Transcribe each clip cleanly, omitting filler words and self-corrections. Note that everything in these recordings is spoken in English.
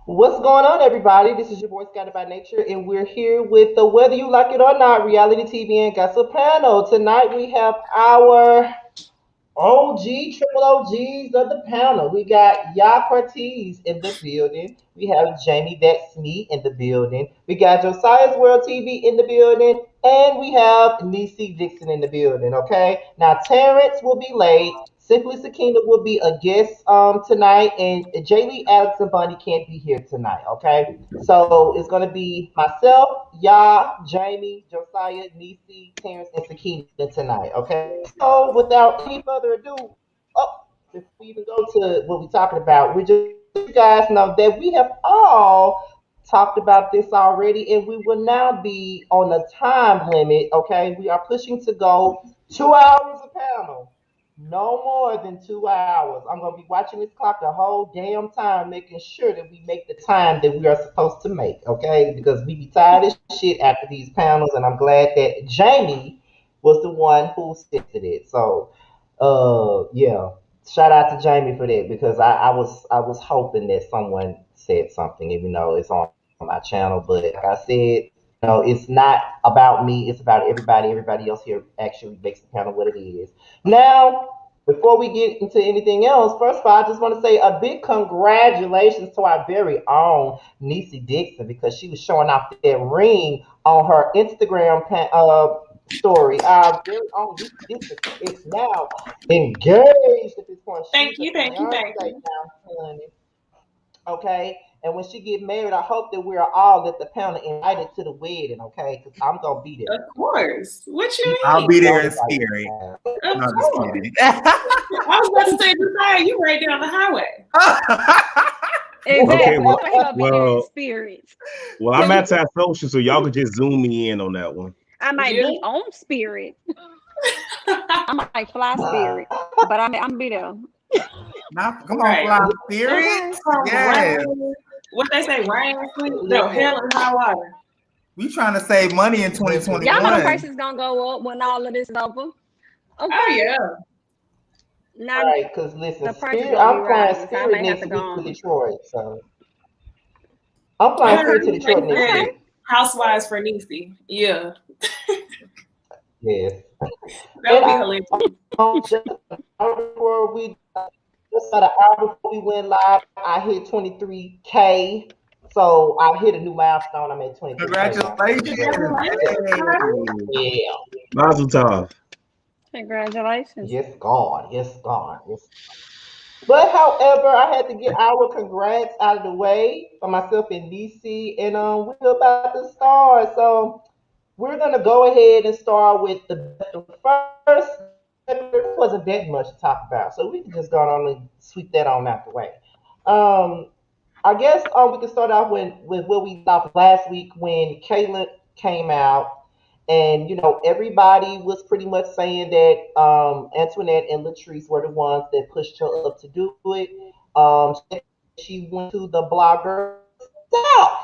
What's going on, everybody? This is your boy Scotty by Nature, and we're here with the Whether You Like It or Not reality TV and gossip panel. Tonight we have our OG, triple OGs of the panel. We got Ya Cortez in the building. We have Jamie That's Me in the building. We got Josiah's World TV in the building. And we have Niecy Dixon in the building, okay? Now, Terrence will be late. Simply Sakina will be a guest tonight. And Jaylee, Alex, and Bunny can't be here tonight, okay? So it's going to be myself, Ya, Jamie, Josiah, Niecy, Terrence, and Sakina tonight, okay? So without any further ado, oh, before we even go to what we're talking about, we just let you guys know that we have all talked about this already, and we will now be on a time limit. Okay, we are pushing to go 2 hours a panel. No more than 2 hours. I'm gonna be watching this clock the whole damn time, making sure that we make the time that we are supposed to make. Okay, because we be tired as shit after these panels, and I'm glad that Jamie was the one who suggested it. So, yeah, shout out to Jamie for that because I was hoping that someone said something, even though it's on my channel. But like I said, it's not about me. It's about everybody. Everybody else here actually makes the panel what it is. Now, before we get into anything else, first of all, I just want to say a big congratulations to our very own Niecy Dixon because she was showing off that ring on her Instagram story. Our very own Niecy Dixon is now engaged at this point. She's Thank a you, thank you, fiance thank you. now, honey. Okay, and when she get married, I hope that we're all at the panel invited to the wedding. Okay, because I'm gonna be Of there. course. What you I'll mean? be there Don't in invite me. spirit. Of No, just course. kidding. I was about to say, Desire, you right down the highway. Exactly. Okay, That's well, why he gonna be there in well, spirit. well, I'm anti-social, so y'all can just zoom me in on that one. I might Yeah. be on spirit. I might fly spirit, but I'm be there. Now, come on, Right. fly spirit. Okay. From Yes. rain, what they say, rain, sleep, no, Listen, hell and high water. We trying to save money in listen. Y'all know 2021. prices gonna go up when all of this is over. Oh, Okay. yeah. Now All right, because listen, the prices Spirit. gonna be I'm flying rising, so I Spirit may have to next go week to on. Detroit. So I'm I flying Okay. Spirit heard to you say Detroit next that Okay. week. Housewives for Niecy. Yeah, Yes, that and would be hilarious. just before we just about an hour before we went live, I hit 23K. So I hit a new milestone. I'm at 23K now. So Congratulations. Congratulations, honey. yeah, Mazel tov. Congratulations. yes, God, yes, God, yes. But however, I had to get our congrats out of the way for myself and DC, and we're about to start. So we're gonna go ahead and start with the first. There wasn't that much to talk about, so we can just go on and sweep that on out the way. Um, I guess we can start off with where we stopped last week when Caitlyn came out, and everybody was pretty much saying that Antoinette and Latrice were the ones that pushed her up to do it. She went to the blogger herself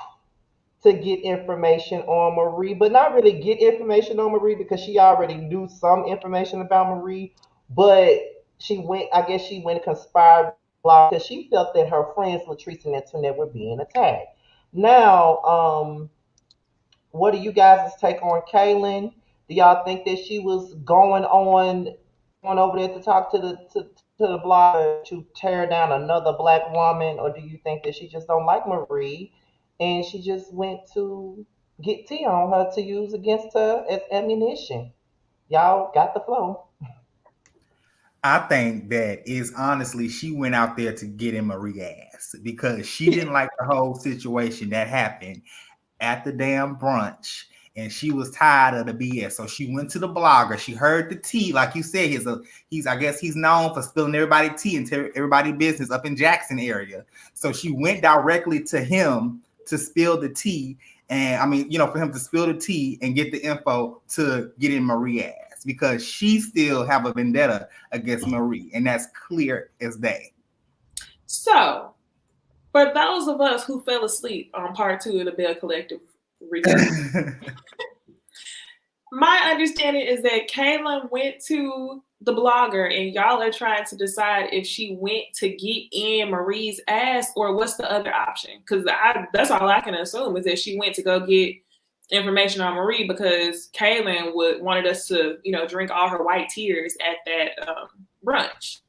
to get information on Marie, but not really get information on Marie because she already knew some information about Marie. But I guess she went and conspired because she felt that her friends Latrice and Antoinette were being attacked. Now, what do you guys' take on Kaylin? Do y'all think that she was going over there to talk to the blogger to tear down another black woman, or do you think that she just don't like Marie and she just went to get tea on her to use against her as ammunition? Y'all got the flow. I think that is honestly, she went out there to get in Marie ass because she didn't like the whole situation that happened at the damn brunch, and she was tired of the BS. So she went to the blogger. She heard the tea, like you said. He's I guess he's known for spilling everybody tea and everybody business up in Jackson area. So she went directly to him to spill the tea, and I mean, for him to spill the tea and get the info to get in Marie ass because she still have a vendetta against Marie, and that's clear as day. So, for those of us who fell asleep on part 2 of the Bell Collective retreat, my understanding is that Kaylin went to the blogger and y'all are trying to decide if she went to get in Marie's ass or what's the other option? Because that's all I can assume is that she went to go get information on Marie because Kaylin wanted us to, drink all her white tears at that brunch.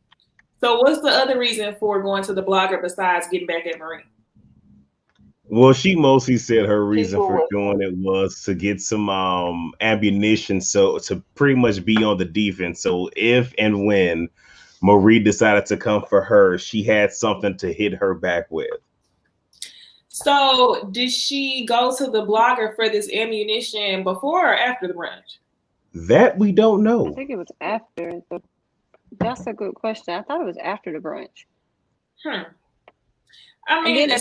So what's the other reason for going to the blogger besides getting back at Marie? Well, she mostly said her reason for doing it was to get some ammunition, so to pretty much be on the defense. So if and when Marie decided to come for her, she had something to hit her back with. So did she go to the blogger for this ammunition before or after the brunch? That we don't know. I think it was after. That's a good question. I thought it was after the brunch. I mean, they're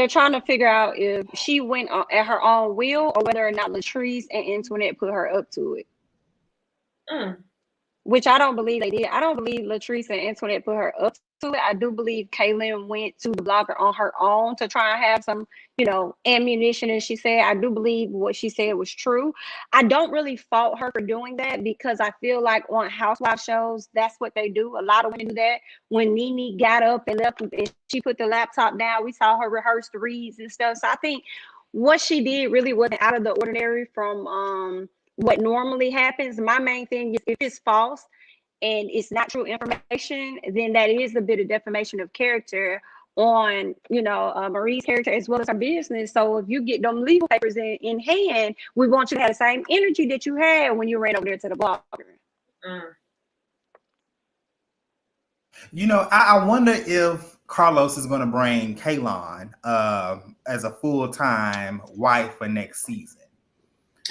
trying to figure out if she went at her own will or whether or not Latrice and Antoinette put her up to it. Which I don't believe they did. I don't believe Latrice and Antoinette put her up to it. I do believe Kaylin went to the blogger on her own to try and have some, ammunition, as she said. I do believe what she said was true. I don't really fault her for doing that because I feel like on Housewives shows, that's what they do. A lot of women do that. When Nene got up and left and she put the laptop down, we saw her rehearse the reads and stuff. So I think what she did really wasn't out of the ordinary from what normally happens. My main thing is if it's false and it's not true information, then that is a bit of defamation of character on, Marie's character as well as her business. So if you get them legal papers in hand, we want you to have the same energy that you had when you ran over there to the blogger. I wonder if Carlos is going to bring Kaylin as a full-time wife for next season.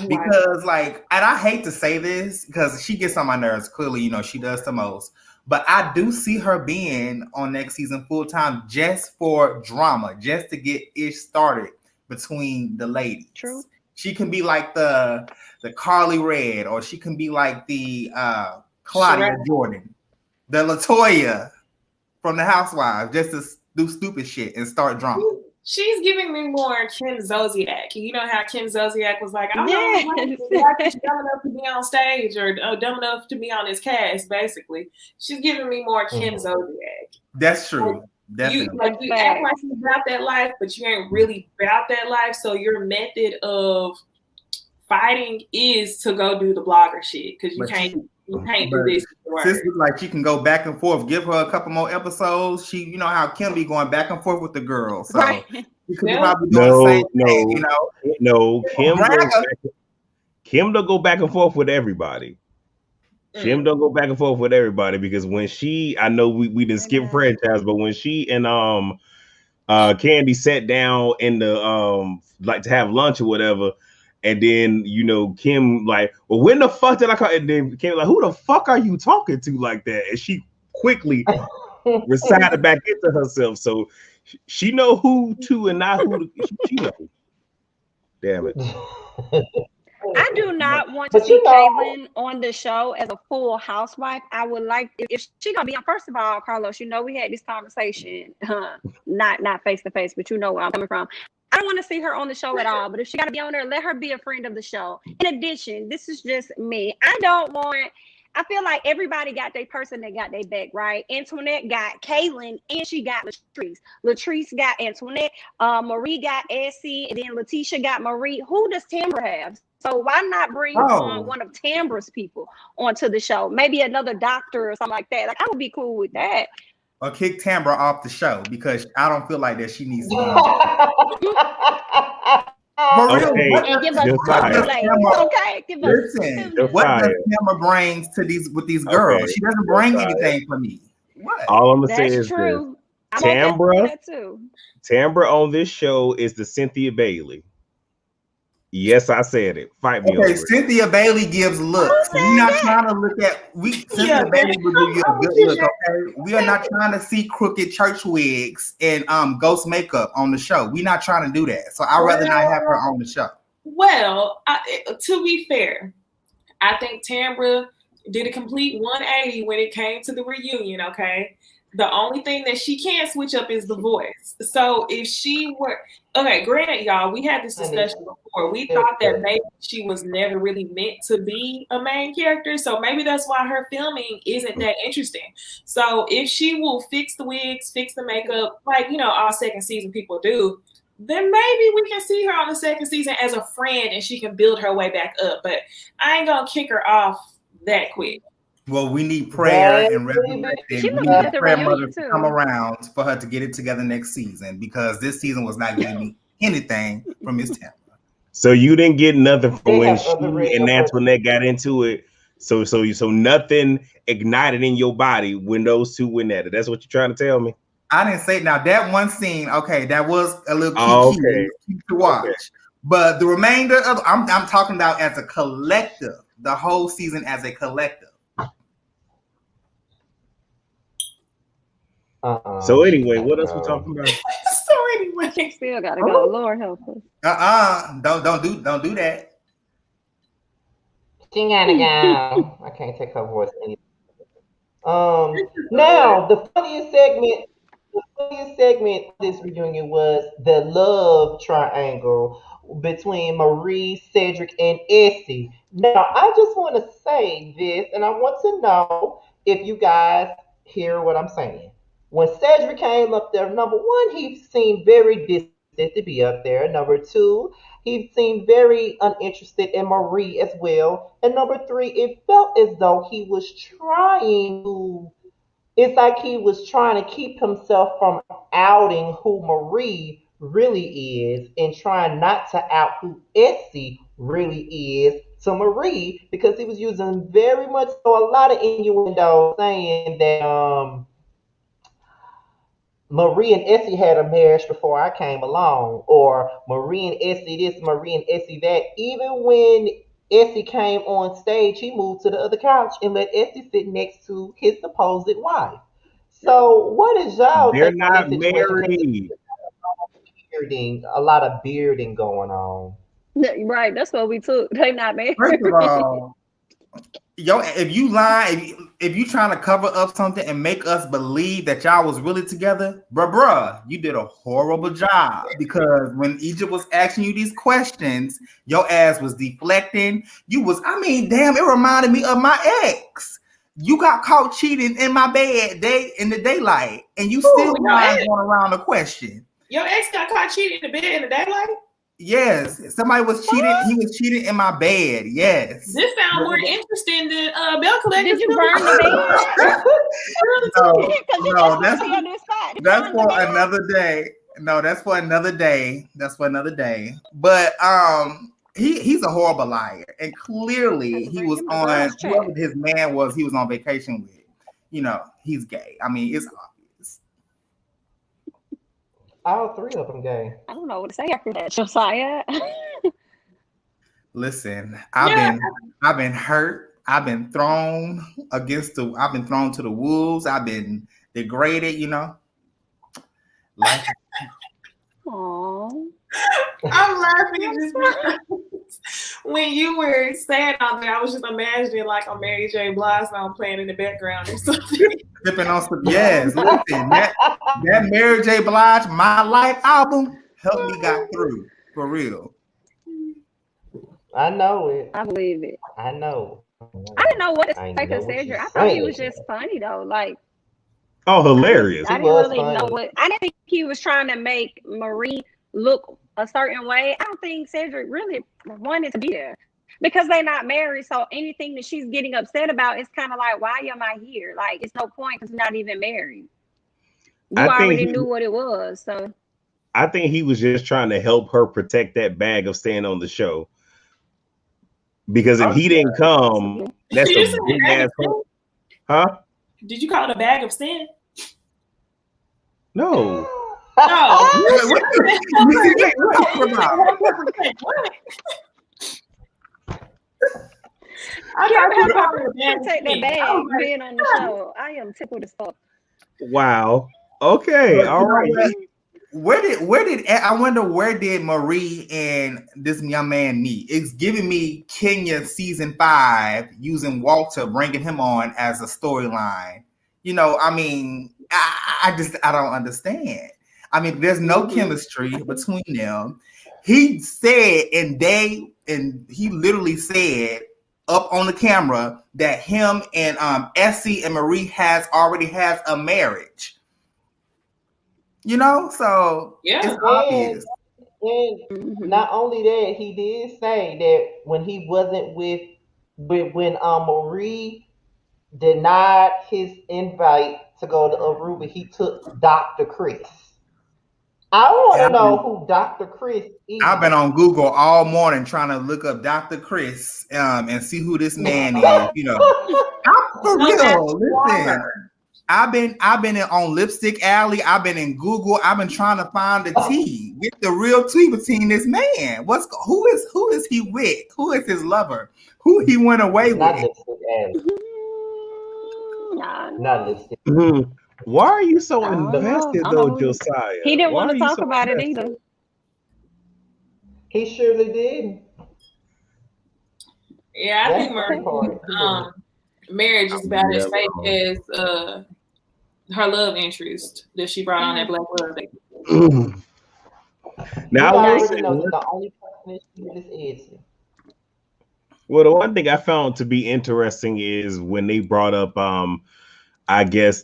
Because and I hate to say this because she gets on my nerves. Clearly, she does the most. But I do see her being on next season full time just for drama, just to get ish started between the ladies. True. She can be like the Carly Red, or she can be like the Claudia Jordan, the LaToya from the Housewives, just to do stupid shit and start drama. She's giving me more Kim Zolciak. You know how Kim Zolciak was like, I'm not dumb enough to be on stage or dumb enough to be on this cast, basically. She's giving me more Kim Zolciak. That's true. Definitely. You act like you're about that life, but you ain't really about that life. So your method of fighting is to go do the blogger shit because you can't do this. Sister, she can go back and forth. Give her a couple more episodes. She, how Kim be going back and forth with the girls. So you could probably do the same thing, No, Kim don't go back and forth with everybody. Kim don't go back and forth with everybody because when I know we didn't skip franchise, but when she and Candy sat down in the to have lunch or whatever. And then, Kim well, when the fuck did I call? And then Kim who the fuck are you talking to like that? And she quickly recited back into herself. So she know who to and not who to. She know. Damn it. I do not want to see Kaylin on the show as a full housewife. I would like if she gonna be on. First of all, Carlos, we had this conversation, not face to face, but where I'm coming from. I don't want to see her on the show at all, but if she got to be on there, let her be a friend of the show. In addition, this is just me. I feel like everybody got their person that got their back, right? Antoinette got Kaylin and she got Latrice. Latrice got Antoinette. Marie got Essie, and then Letitia got Marie. Who does Tambra have? So why not bring on one of Tambra's people onto the show? Maybe another doctor or something like that. I would be cool with that. Or kick Tambra off the show because I don't feel like that she needs to be what does Tambra brings to with these girls? Okay. She doesn't bring anything for me. What? All I'm gonna say is true. Tambra on this show is the Cynthia Bailey. Yes, I said it. Fight me over it. Cynthia Bailey gives looks. We're not trying to look at Cynthia Bailey will give you a good look, okay? We are not trying to see crooked church wigs and ghost makeup on the show. We're not trying to do that. So I'd rather not have her on the show. Well, to be fair, I think Tambra did a complete 180 when it came to the reunion, okay? The only thing that she can't switch up is the voice. So if she were granted, y'all, we had this discussion before. We thought that maybe she was never really meant to be a main character. So maybe that's why her filming isn't that interesting. So if she will fix the wigs, fix the makeup, like all second season people do, then maybe we can see her on the second season as a friend and she can build her way back up. But I ain't gonna kick her off that quick. Well, we need prayer and resurrection. We need the prayer mother to come around for her to get it together next season, because this season was not giving me anything from Miss Tampa. So you didn't get nothing from when she and Antoinette got into it. So nothing ignited in your body when those two went at it. That's what you're trying to tell me? I didn't say now that one scene. Okay, that was a little cute to watch. Okay. But the remainder of I'm talking about as a collective, the whole season as a collective. So anyway, what else we talking about? So anyway, still gotta go. Lord help us. Don't do that. She gotta go. I can't take her voice anymore. Now the funniest segment of this reunion was the love triangle between Marie, Cedric, and Essie. Now I just want to say this, and I want to know if you guys hear what I'm saying. When Cedric came up there, number one, he seemed very distant to be up there. Number two, he seemed very uninterested in Marie as well. And number three, it felt as though he was trying to, it's like he was trying to keep himself from outing who Marie really is and trying not to out who Essie really is to Marie, because he was using very much so a lot of innuendo saying that Marie and Essie had a marriage before I came along, or Marie and Essie this, Marie and Essie that. Even when Essie came on stage, he moved to the other couch and let Essie sit next to his supposed wife. So, what is y'all They're take not on this situation? married. A lot of bearding going on. Right, that's what we took. They not married. First of all, if you lie, if you trying to cover up something and make us believe that y'all was really together, bruh, you did a horrible job, because when Egypt was asking you these questions, your ass was deflecting. Damn, it reminded me of my ex. You got caught cheating in my bed in the daylight, and you still going around the question. Your ex got caught cheating in the bed in the daylight? Yes, somebody was cheating. What? He was cheating in my bed. Yes. This sounds more interesting than Bell Collector. Did you burn the bed? No, that's for another day. No, that's for another day. But he's a horrible liar, and clearly he was on whoever his man was. He was on vacation with. He's gay. I mean, it's obvious. All three of them gay. I don't know what to say after that, Josiah. Listen, I've been hurt. I've been thrown to the wolves. I've been degraded, Like, aww. I'm laughing just because when you were saying all that, I was just imagining like a Mary J. Blige song playing in the background or something. Sipping on some, yes. Listen, that Mary J. Blige My Life album helped me got through, for real. I know it. I believe it. I know. I didn't know what to say to Cedric. I thought he was just funny though. Like, oh, hilarious. I didn't really know what. I didn't think he was trying to make Marie look a certain way. I don't think Cedric really wanted to be there, because they're not married. So anything that she's getting upset about is kind of like, why am I here? Like, it's no point because we're not even married. You already knew what it was. So I think he was just trying to help her protect that bag of staying on the show. Because if he didn't come, that's a big ass. Huh? Did you call it a bag of sin? No. No. I can't take that bag being on the show. I am tickled as fuck. Wow. Okay. All right. I wonder where did Marie and this young man meet? It's giving me Kenya season 5 using Walter, bringing him on as a storyline. I mean, I don't understand. I mean, there's no chemistry between them. He said, and he literally said up on the camera that him and Essie and Marie already has a marriage. So it's obvious. And not only that, he did say that when he wasn't when Marie denied his invite to go to Aruba, he took Dr. Chris. I want to know who Dr. Chris is. I've been on Google all morning trying to look up Dr. Chris and see who this man is. For real. Listen, I've been on Lipstick Alley. I've been in Google. I've been trying to find the tea, get the real tea between this man. Who is he with? Who is his lover? Who he went away Not with? Lipstick Alley. Not Lipstick. Why are you so invested though, Josiah? He didn't want to talk about it either. He surely did. Yeah, I think marriage is about as fake as her love interest that she brought on that Black Love. Now I already know that the only person that is Essie. Well, the one thing I found to be interesting is when they brought up I guess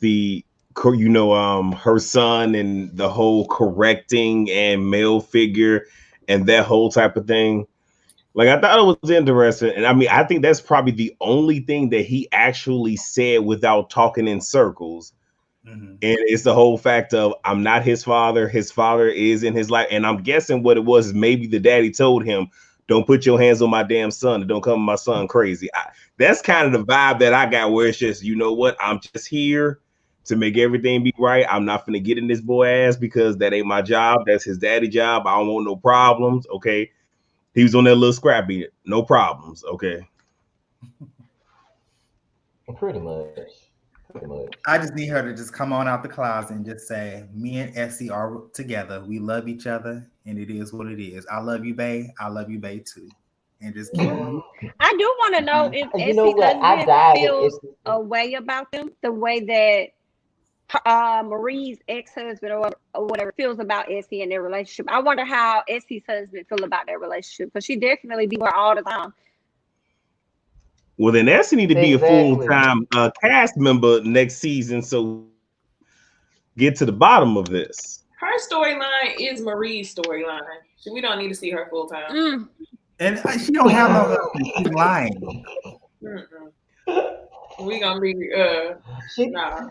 her son and the whole correcting and male figure and that whole type of thing. Like, I thought it was interesting. And I mean, I think that's probably the only thing that he actually said without talking in circles. And it's the whole fact of, I'm not his father. His father is in his life. And I'm guessing what it was is maybe the daddy told him, don't put your hands on my damn son and don't come my son crazy. That's kind of the vibe that I got, where it's just, you know what? I'm just here to make everything be right. I'm not finna get in this boy ass because that ain't my job. That's his daddy job. I don't want no problems. Okay. He was on that little scrappy. No problems. Okay. Pretty much. I just need her to just come on out the closet and just say, me and Essie are together. We love each other, and it is what it is. I love you, babe. I love you, babe, too. And just keep moving. I do want to know if Essie's husband feels a way about them, the way that Marie's ex-husband or whatever feels about Essie and their relationship. I wonder how Essie's husband feel about their relationship, because she definitely be there all the time. Well, then Essie need to be a full-time cast member next season, so get to the bottom of this. Her storyline is Marie's storyline. We don't need to see her full-time. And she don't have no husband. She's lying. We gonna be nah.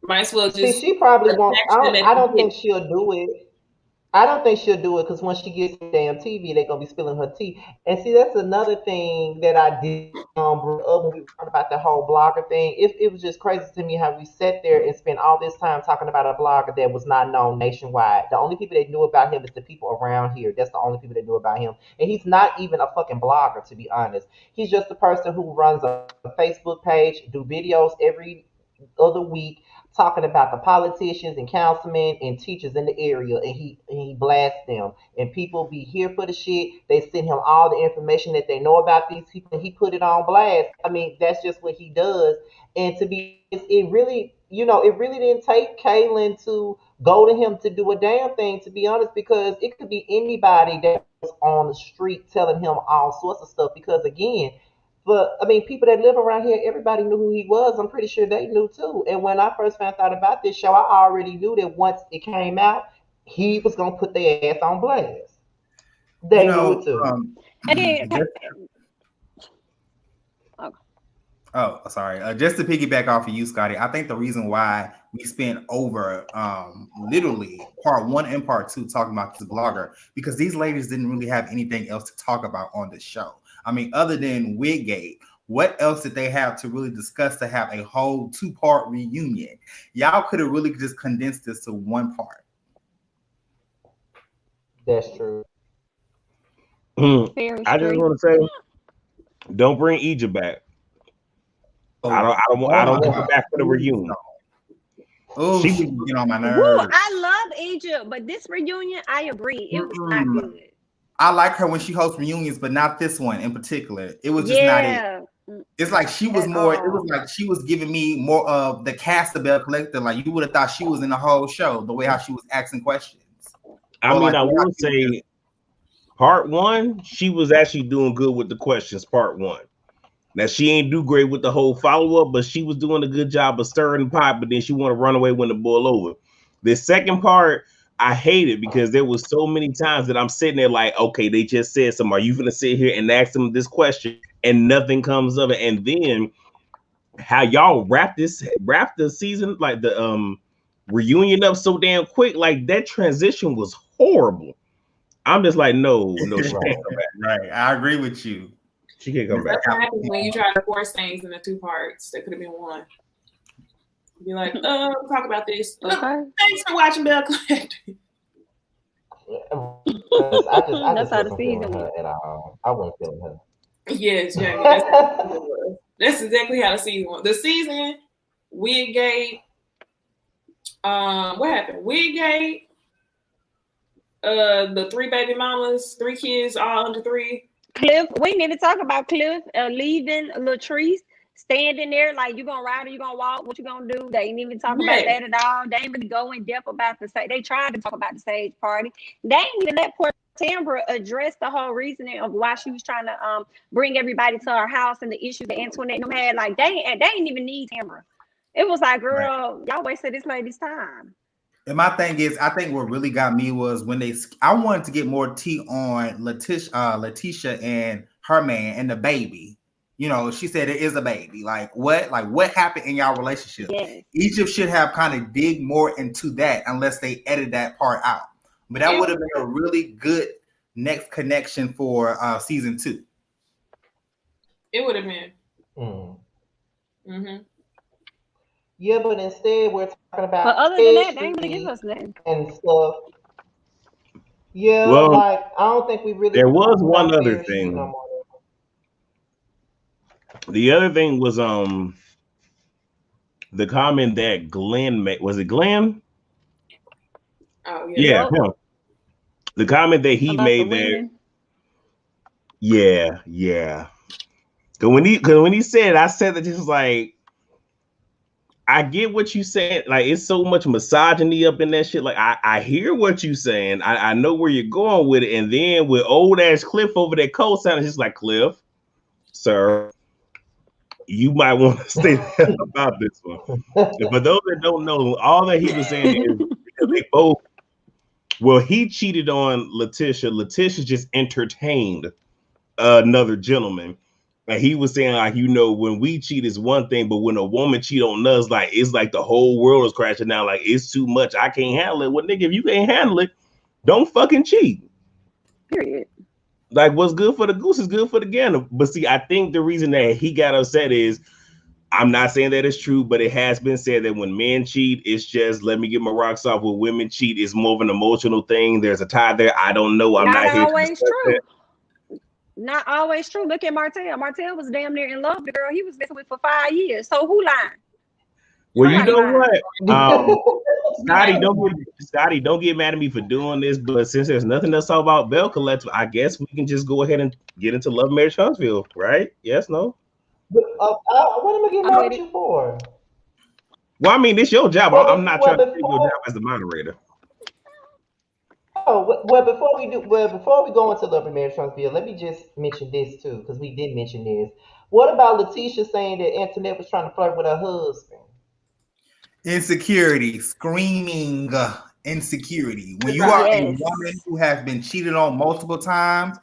Might as well just. She probably won't. I don't think she'll do it. I don't think she'll do it because once she gets damn TV, they're gonna be spilling her tea. And see, that's another thing that I did bring up when we were talking about the whole blogger thing. It was just crazy to me how we sat there and spent all this time talking about a blogger that was not known nationwide. The only people that knew about him is the people around here. That's the only people that knew about him. And he's not even a fucking blogger, to be honest. He's just a person who runs a Facebook page, do videos every other week, talking about the politicians and councilmen and teachers in the area, and he blasts them. And people be here for the shit. They send him all the information that they know about these people, and he put it on blast. I mean, that's just what he does. And it really didn't take Kaylin to go to him to do a damn thing, to be honest, because it could be anybody that was on the street telling him all sorts of stuff. Because again, people that live around here, everybody knew who he was. I'm pretty sure they knew too. And when I first found out about this show, I already knew that once it came out, he was gonna put their ass on blast. They knew it too. Sorry. Just to piggyback off of you, Scotty, I think the reason why we spent over literally part 1 and part 2 talking about this blogger, because these ladies didn't really have anything else to talk about on the show. I mean, other than Wiggate, what else did they have to really discuss to have a whole 2-part reunion? Y'all could have really just condensed this to 1 part. That's true. I just want to say, don't bring Egypt back. I don't want her back for the reunion. Oh, she can get on my nerves. I love Egypt, but this reunion, I agree, it was not good. I like her when she hosts reunions, but not this one in particular. It was just not it. It's like she was more. It was like she was giving me more of the cast of Bell Collector. Like you would have thought she was in the whole show. The way how she was asking questions. I mean, I will say, part one, she was actually doing good with the questions. Part one. Now she ain't do great with the whole follow up, but she was doing a good job of stirring the pot. But then she want to run away when the boil over. The second part, I hate it because there was so many times that I'm sitting there like, okay, they just said something. Are you gonna sit here and ask them this question and nothing comes of it? And then how y'all wrap the season, like the reunion up so damn quick, like that transition was horrible. I'm just like, no, she can't come back. Right, I agree with you. She can't come back. That's what happens when you try to force things into two parts. That could have been one. Be like, we'll talk about this. Thanks for watching Bell Collector. That's how the season went. I wasn't feeling her. Yes, Jamie. That's exactly how the season went. The season, Wiggate. What happened? Wiggate. The 3 baby mamas, 3 kids, all under 3. Cliff, we didn't even talk about Cliff leaving Latrice, standing there like, you gonna ride or you gonna walk? What you gonna do? They ain't even talk about that at all. They ain't really go in depth about they tried to talk about the stage party. They ain't even let poor Tambra address the whole reasoning of why she was trying to bring everybody to her house and the issues that Antoinette and them had. Like they ain't even need Tambra. It was like, girl, y'all wasted this lady's time. And my thing is, I think what really got me was when I wanted to get more tea on Letitia and her man and the baby. You know, she said it is a baby. Like what happened in y'all relationship? Yes. Egypt should have kind of dig more into that unless they edit that part out. But that would have been a really good next connection for season 2. It would have been. Mm-hmm. Yeah, but instead we're talking about. But other than that, they ain't really give us nothing and stuff. Yeah, well, like I don't think we really. There was one other thing. No, the other thing was the comment that Glenn made. Was it Glenn? Oh yeah. Yeah. The comment that he made there. Yeah. Cause when he said it, I said that just like, I get what you saying. Like it's so much misogyny up in that shit. Like I hear what you saying. I know where you're going with it. And then with old ass Cliff over there co-signing, just like, Cliff, sir, you might want to stay about this one. And for those that don't know, all that he was saying is because they both. Well, he cheated on Letitia. Letitia just entertained another gentleman. And he was saying, like, you know, when we cheat is one thing, but when a woman cheat on us, like, it's like the whole world is crashing down. Like, it's too much. I can't handle it. Well, nigga, if you can't handle it, don't fucking cheat. Period. Like, what's good for the goose is good for the gander. But see, I think the reason that he got upset is, I'm not saying that it's true, but it has been said that when men cheat, it's just let me get my rocks off. When women cheat, it's more of an emotional thing. There's a tie there. I don't know. I'm not here always true. Not always true. Look at Martell. Martell was damn near in love with the girl he was messing with for 5 years. So who lying? Well, you know what? Scotty, don't get mad at me for doing this, but since there's nothing else to talk about Bell Collective, I guess we can just go ahead and get into Love Marriage Huntsville, right? Yes, no? But, what am I getting mad at you for? Well, I mean, it's your job. I'm not trying to take your job as the moderator. Oh, well, before we go into Love and Marriage Huntsville, let me just mention this too, because we did mention this. What about Letitia saying that Antoinette was trying to flirt with her husband? Insecurity, screaming insecurity. When you are a woman who has been cheated on multiple times,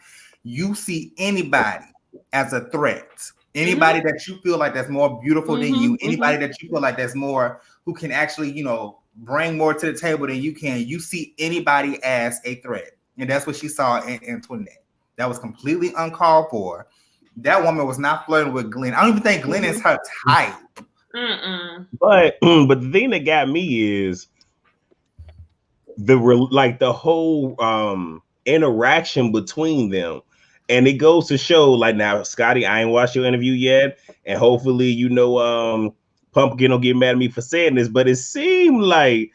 you see anybody as a threat. Anybody that you feel like that's more beautiful than you, anybody that you feel like that's more, who can actually, you know, bring more to the table than you can, you see anybody as a threat. And that's what she saw in Antoinette. That was completely uncalled for. That woman was not flirting with Glenn. I don't even think Glenn is her type. But the thing that got me is the whole interaction between them. And it goes to show, like, now, Scotty, I ain't watched your interview yet, and hopefully, you know, Pumpkin will get mad at me for saying this, but it seemed like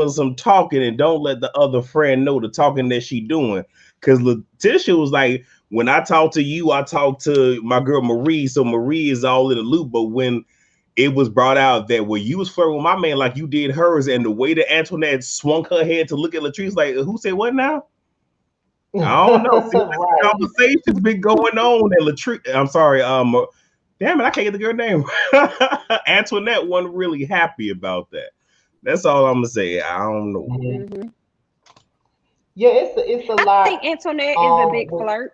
some talking and don't let the other friend know the talking that she doing. Because Letitia was like, when I talk to you, I talk to my girl Marie, so Marie is all in the loop. But when it was brought out that when you was flirting with my man like you did hers, and the way that Antoinette swung her head to look at Latrice, like, who said what now? I don't know. See, Right. conversation's been going on, and Latrice. I'm sorry, damn it, I can't get the girl name. Antoinette wasn't really happy about that. That's all I'm gonna say. I don't know. Mm-hmm. Yeah, it's a lot. I think Antoinette is a big with, flirt,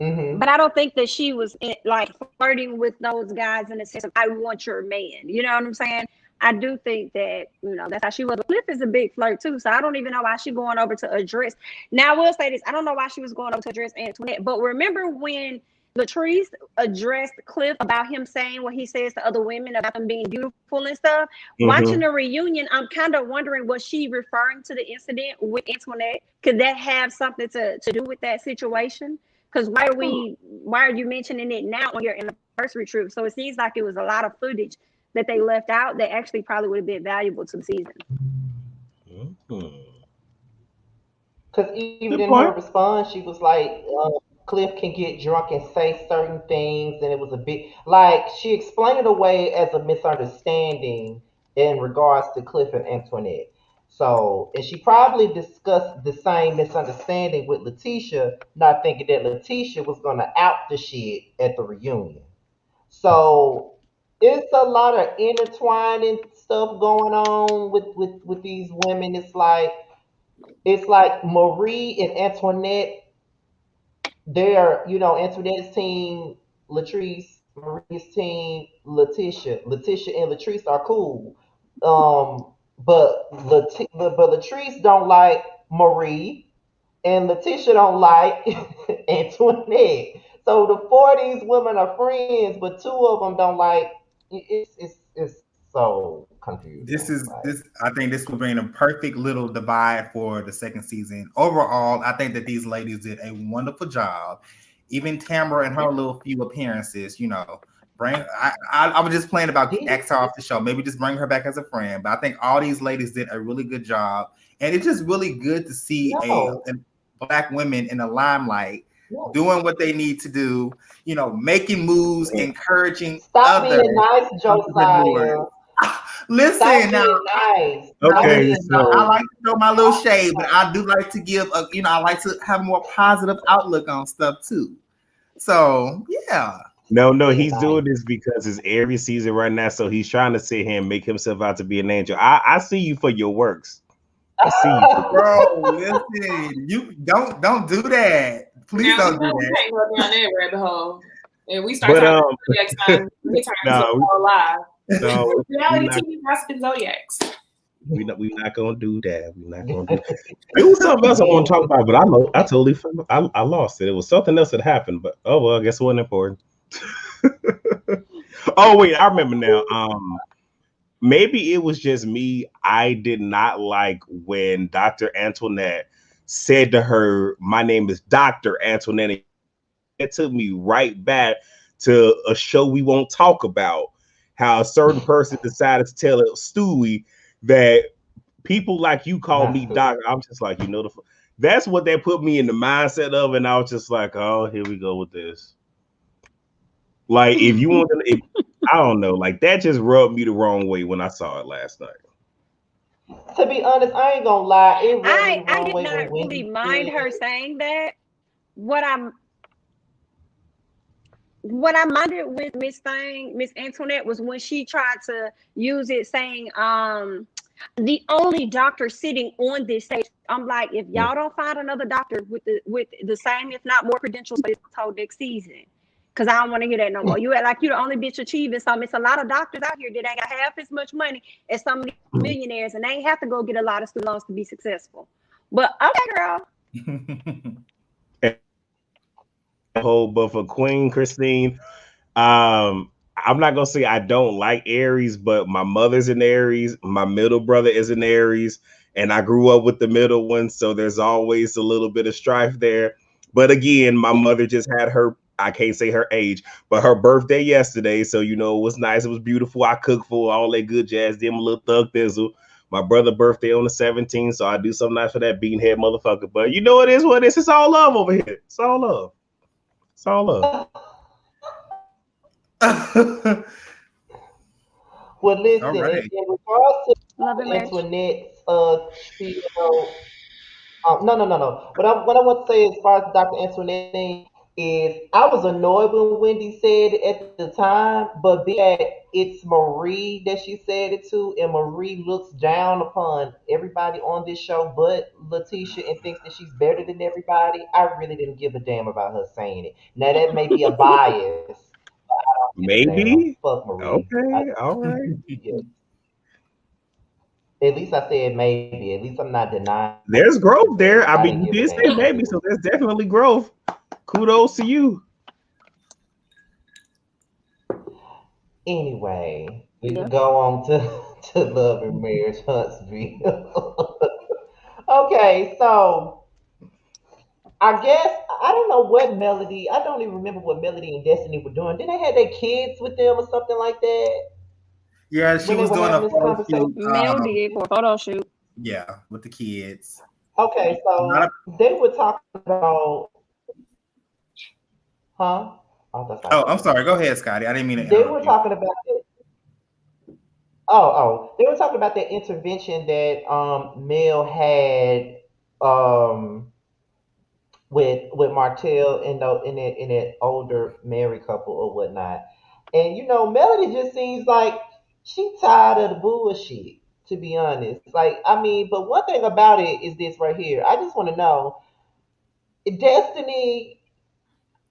hmm but I don't think that she was like flirting with those guys in the sense of "I want your man." You know what I'm saying? I do think that that's how she was. Cliff is a big flirt too, so I don't even know why she's going over to address. Now I will say this: I don't know why she was going over to address Antoinette, but remember when Latrice addressed Cliff about him saying what he says to other women about them being beautiful and stuff. Mm-hmm. Watching the reunion, I'm kind of wondering, was she referring to the incident with Antoinette? Could that have something to do with that situation? Because why are you mentioning it now on your anniversary trip? So it seems like it was a lot of footage that they left out that actually probably would have been valuable to the season. Because even in her response, she was like, Cliff can get drunk and say certain things, and it was a bit like she explained it away as a misunderstanding in regards to Cliff and Antoinette. So, and she probably discussed the same misunderstanding with Letitia, not thinking that Letitia was going to out the shit at the reunion. So, it's a lot of intertwining stuff going on with these women. It's like Marie and Antoinette. They're Antoinette's team, Latrice, Marie's team, Letitia. Letitia and Latrice are cool, but Latrice don't like Marie, and Letitia don't like Antoinette. So the four of these women are friends, but two of them don't like. It's so confusing. This. I think this will bring a perfect little divide for the second season. Overall, I think that these ladies did a wonderful job. Even Tamara and her little few appearances, I was just playing about X her off the show. Maybe just bring her back as a friend. But I think all these ladies did a really good job, and it's just really good to see a Black women in the limelight doing what they need to do. Making moves, encouraging others. Being nice, Josiah. Listen now. Nice. Okay, I like to throw my little shade, but I do like to give I like to have a more positive outlook on stuff too. So yeah. No, he's doing this because it's Aries season right now, so he's trying to sit here and make himself out to be an angel. I see you for your works. I see you, bro. Listen, you don't do that. Please don't do that. We can't go down that rabbit hole. And we start talking next time. We turn into live. No, reality TV gossip zodiacs. We're not gonna do that. We're not gonna do that. There was something else I want to talk about, but I totally I lost it. It was something else that happened, but oh well, I guess it wasn't important. Oh wait, I remember now. Maybe it was just me. I did not like when Dr. Antoinette said to her, "My name is Dr. Antoinette." It took me right back to a show we won't talk about. How a certain person decided to tell Stewie that people like you call me doctor. I'm just like, that's what they put me in the mindset of, and I was just like, oh, here we go with this. Like, if you want to, I don't know, like that just rubbed me the wrong way when I saw it last night. To be honest, I ain't gonna lie. I did not really mind her saying that. What I minded with Miss Antoinette was when she tried to use it saying, the only doctor sitting on this stage. I'm like, if y'all don't find another doctor with the same, if not more credentials for this whole next season, because I don't want to hear that no more. You act like you the only bitch achieving something. It's a lot of doctors out here that ain't got half as much money as some of these millionaires, and they ain't have to go get a lot of student loans to be successful. But okay, girl. But for Queen Christine, I'm not gonna say I don't like Aries, but my mother's an Aries, my middle brother is an Aries, and I grew up with the middle one, so there's always a little bit of strife there. But again, my mother just had her, I can't say her age, but her birthday yesterday, so it was nice, it was beautiful. I cooked for all that good jazz, them a little thug thizzle. My brother's birthday on the 17th, so I do something nice for that bean head motherfucker. But you know it is what it is. It's all love over here. It's all love. It's all love. Well, listen, All right. in regards to Love and marriage. Antoinette's spiel, no. What I want to say as far as the Dr. Antoinette thing is, I was annoyed when Wendy said it at the time, but being that it's Marie that she said it to, and Marie looks down upon everybody on this show but Letitia and thinks that she's better than everybody, I really didn't give a damn about her saying it. Now that may be a bias. I don't give a damn. Maybe. Fuck Marie. Okay. All right. Yeah. At least I said maybe. At least I'm not denying There's growth that there. I I mean, didn't you give a did say damn. maybe, so there's definitely growth. Kudos to you. Anyway, we Yeah. can go on to Love and Marriage Huntsville. Okay, so I guess I don't know what Melody. I don't even remember what Melody and Destiny were doing. Did they have their kids with them or something like that Yeah, she when they was were doing a having this photo conversation? shoot. Mel did for a photo shoot. Yeah, with the kids. Okay, Not a, so they were talking about, huh? Oh, that's not oh, I'm good. sorry. Go ahead, Scotty. I didn't mean to They were interrupt you. talking about they were talking about the intervention that Mel had um with Martell and in that older married couple or whatnot. And Melody just seems like she tired of the bullshit, to be honest. Like, I mean, but one thing about it is this right here. I just want to know, Destiny,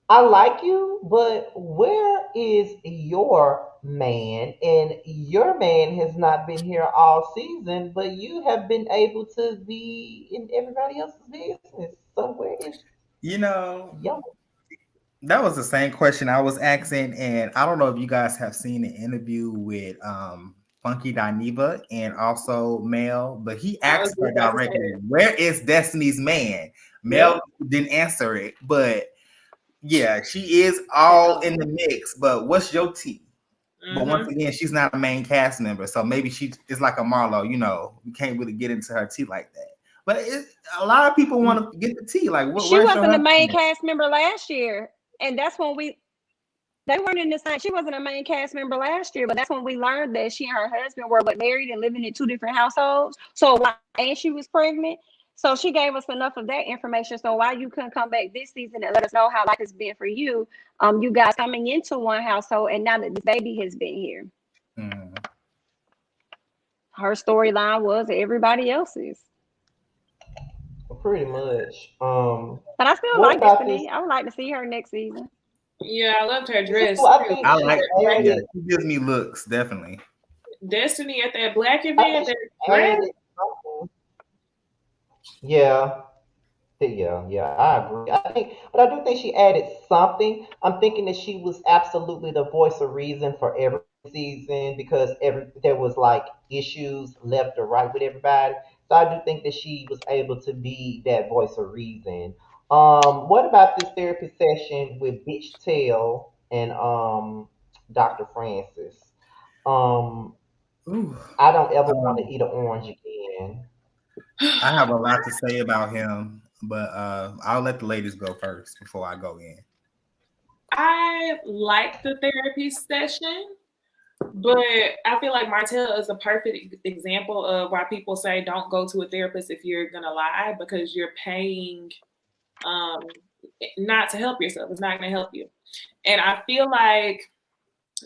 I like you, but where is your man? And your man has not been here all season, but you have been able to be in everybody else's business. So where is You know, your that was the same question I was asking, and I don't know if you guys have seen the interview with Funky Dineva and also Mel, but he I was asked her just about to say directly, that. "Where is Destiny's man?" Yep. Mel didn't answer it, but yeah, she is all in the mix. But what's your tea? But once Mm-hmm. again, she's not a main cast member, so maybe she is like a Marlo. We can't really get into her tea like that. But a lot of people want to get the tea. Like, She where's your wasn't the main husband? cast member last year, and that's when they weren't in the same. She wasn't a main cast member last year, but that's when we learned that she and her husband were married and living in 2 different households. So and she was pregnant. So she gave us enough of that information. So why you couldn't come back this season and let us know how life has been for you? You guys coming into one household, and now that the baby has been here, her storyline was everybody else's. pretty much? But I still What like about this? Destiny. I would like to see her next season. Yeah, I loved her Me dress too. I too. think I she like, Black yeah, added. she gives me looks, definitely. Destiny at that black I event, think that she dress. added something. Yeah. Yeah, I agree. But I do think she added something. I'm thinking that she was absolutely the voice of reason for every season because there was like issues left or right with everybody. So I do think that she was able to be that voice of reason. What about this therapy session with Bitch Tail and Dr. Francis? Um, Ooh, I don't ever want to um, eat an orange again. I have a lot to say about him, but I'll let the ladies go first before I go in. I like the therapy session, but I feel like Martell is a perfect example of why people say don't go to a therapist if you're gonna lie because you're paying um, not to help yourself. It's not gonna help you. And I feel like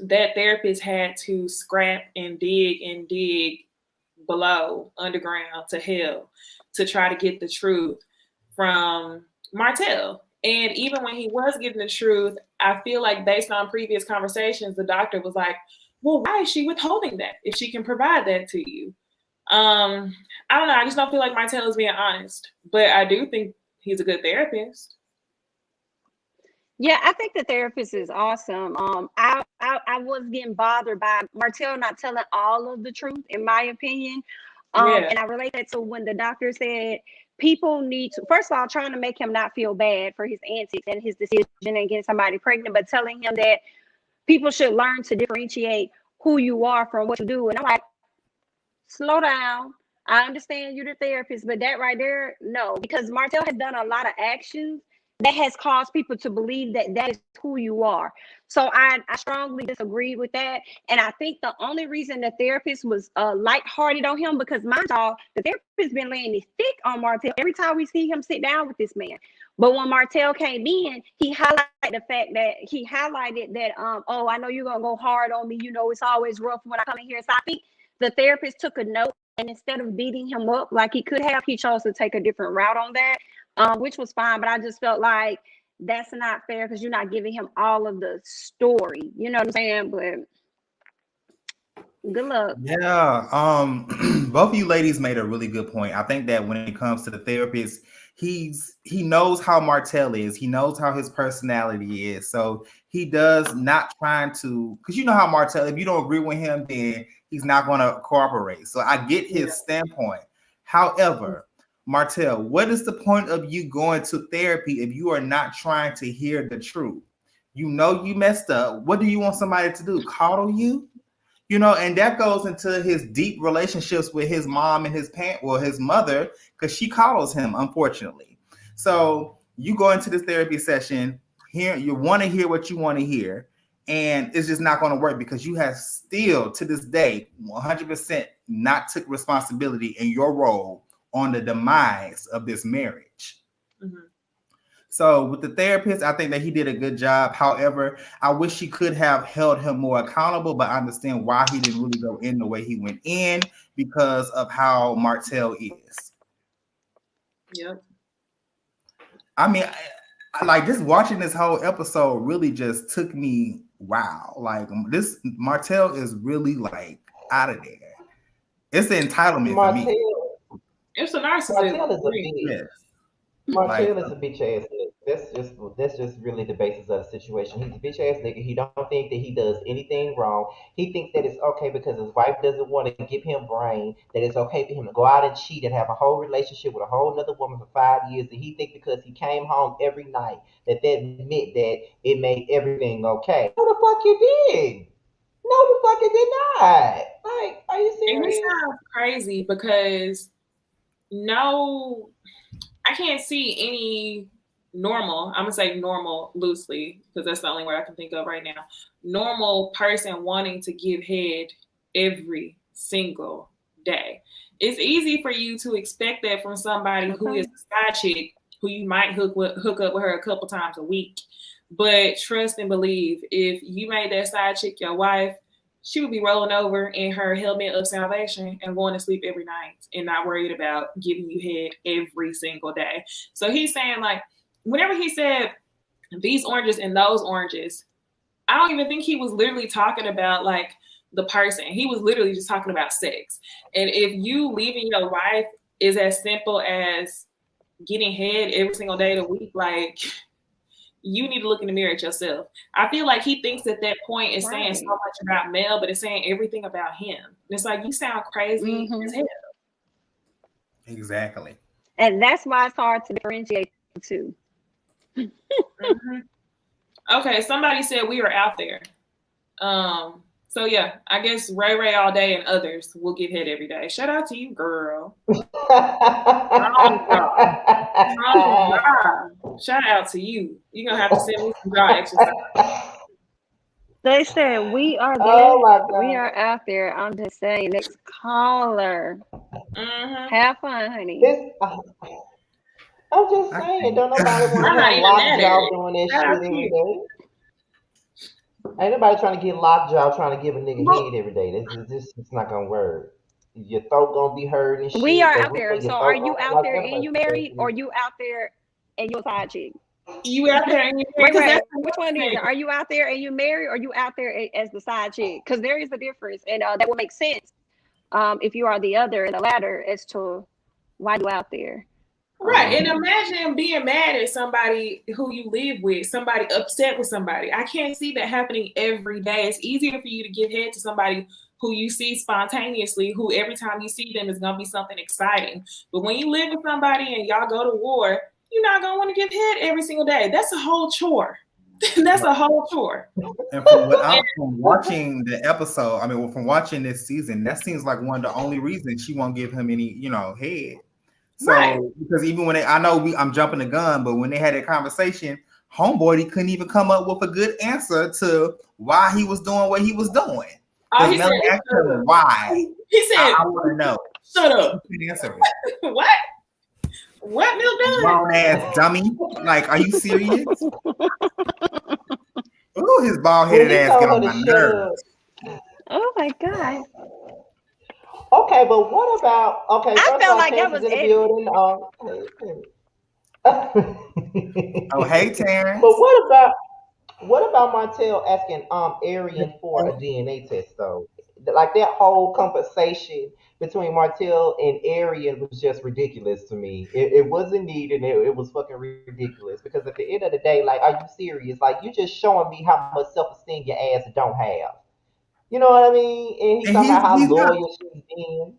that therapist had to scrap and dig below underground to hell to try to get the truth from Martell. And even when he was getting the truth, I feel like based on previous conversations, the doctor was like, well, why is she withholding that if she can provide that to you? I don't know. I just don't feel like Martell is being honest, but I do think he's a good therapist. Yeah, I think the therapist is awesome. I was getting bothered by Martell not telling all of the truth, in my opinion. Yeah. And I relate that to when the doctor said people need to, first of all, trying to make him not feel bad for his antics and his decision and getting somebody pregnant, but telling him that people should learn to differentiate who you are from what you do. And I'm like, slow down. I understand you're the therapist, but that right there, no, because Martell has done a lot of actions that has caused people to believe that that is who you are. So I strongly disagree with that. And I think the only reason the therapist was lighthearted on him, because mind y'all, the therapist been laying this thick on Martell every time we see him sit down with this man. But when Martell came in, he highlighted the fact that oh, I know you're gonna go hard on me. You know, it's always rough when I come in here. So I think the therapist took a note, and instead of beating him up like he could have, he chose to take a different route on that, which was fine. But I just felt like that's not fair because you're not giving him all of the story. You know what I'm saying? But good luck. Yeah. Both of you ladies made a really good point. I think that when it comes to the therapist, he knows how Martell is. He knows how his personality is. So he does not trying to, because you know how Martell, if you don't agree with him, then he's not going to cooperate. So I get his standpoint. However, Martell, what is the point of you going to therapy if you are not trying to hear the truth? You know you messed up. What do you want somebody to do? Coddle you? You know, and that goes into his deep relationships with his mom and his his mother, because she coddles him, unfortunately. So you go into this therapy session, here you want to hear what you want to hear, and it's just not going to work because you have still to this day 100% not took responsibility in your role on the demise of this marriage. Mm-hmm. So with the therapist, I think that he did a good job. However, I wish he could have held him more accountable, but I understand why he didn't really go in the way he went in because of how Martell is. Yep. I mean, I like just watching this whole episode really just took me, wow. Like this Martell is really like out of there. It's the entitlement for me. It's a narcissist. Martell is a bitch. Yes. Martell is a bitch ass nigga. That's just really the basis of the situation. He's a bitch ass nigga. He don't think that he does anything wrong. He thinks that it's okay because his wife doesn't want to give him brain, that it's okay for him to go out and cheat and have a whole relationship with a whole other woman for 5 years. And he thinks because he came home every night that meant that it made everything okay. No, the fuck you did. No, the fuck it did not. Like, are you serious? And it sounds crazy because no, I can't see any normal, I'm going to say normal loosely because that's the only word I can think of right now, normal person wanting to give head every single day. It's easy for you to expect that from somebody who is a side chick who you might hook up with her a couple times a week. But trust and believe, if you made that side chick your wife, she would be rolling over in her helmet of salvation and going to sleep every night and not worried about giving you head every single day. So he's saying, like, whenever he said these oranges and those oranges, I don't even think he was literally talking about like the person. He was literally just talking about sex. And if you leaving your wife is as simple as getting head every single day of the week, like, you need to look in the mirror at yourself. I feel like he thinks at that point is saying so much about Mel, but it's saying everything about him. And it's like, you sound crazy as hell. Exactly. And that's why it's hard to differentiate the two. Okay, somebody said we are out there. So yeah, I guess Ray all day and others will get hit every day. Shout out to you, girl. Shout out to you. You're gonna have to send me some jaw exercise. They said we are there. We are out there. I'm just saying, next caller. Have fun, honey. I'm just saying, don't nobody want to have lockjaw doing that shit every day. Ain't nobody trying to get lockjaw trying to give a nigga head every day. It's not gonna work. Your throat gonna be hurting and shit. We are out there. So are you out there and you married, or you out there and you're a side chick? You out there and you married? Which one is it? Are you out there and you married, or you out there as the side chick? Because there is a difference, and that will make sense if you are the other and the latter as to why you out there. Right. And imagine being mad at somebody who you live with, somebody upset with somebody. I can't see that happening every day. It's easier for you to give head to somebody who you see spontaneously, who every time you see them is going to be something exciting. But when you live with somebody and y'all go to war, you're not going to want to give head every single day. That's a whole chore. That's a whole chore. And from what I'm from watching the episode, from watching this season, that seems like one of the only reasons she won't give him any, head. So Right. because even when I'm jumping the gun, but when they had that conversation, homeboy, he couldn't even come up with a good answer to why he was doing what he was doing. Oh, he said, asked him why. He said, I want to know. Shut up. He couldn't answer it. What? What, Milk Dud? Grown ass dummy. Like, are you serious? Ooh, his bald headed ass get on my nerves. Oh my God. Okay, but what about I felt like that was in the building. Oh, hey, Terrence. But what about Martell asking Arian for a DNA test though? Like that whole conversation between Martell and Arian was just ridiculous to me. It wasn't needed. It was fucking ridiculous because at the end of the day, like, are you serious? Like, you just showing me how much self-esteem your ass don't have. You know what I mean? And he's talking about how loyal she's been.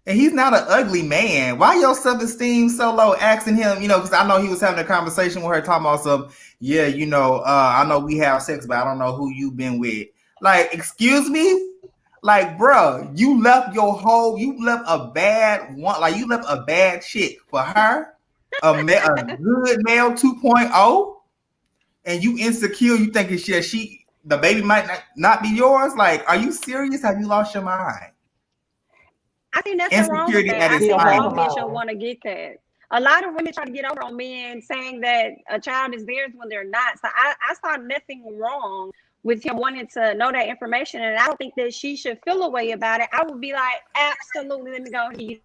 And he's not an ugly man. Why your self-esteem so low? Asking him, because I know he was having a conversation with her talking about some, I know we have sex, but I don't know who you've been with. Like, excuse me? Like, bro, you left a bad one, like you left a bad chick for her, a good male 2.0, and you insecure, you thinking the baby might not be yours? Like, are you serious? Have you lost your mind? I think that's wrong with that. I think all men should want to get that. A lot of women try to get over on men saying that a child is theirs when they're not. So I saw nothing wrong with him wanting to know that information, and I don't think that she should feel a way about it. I would be like, absolutely, let me go and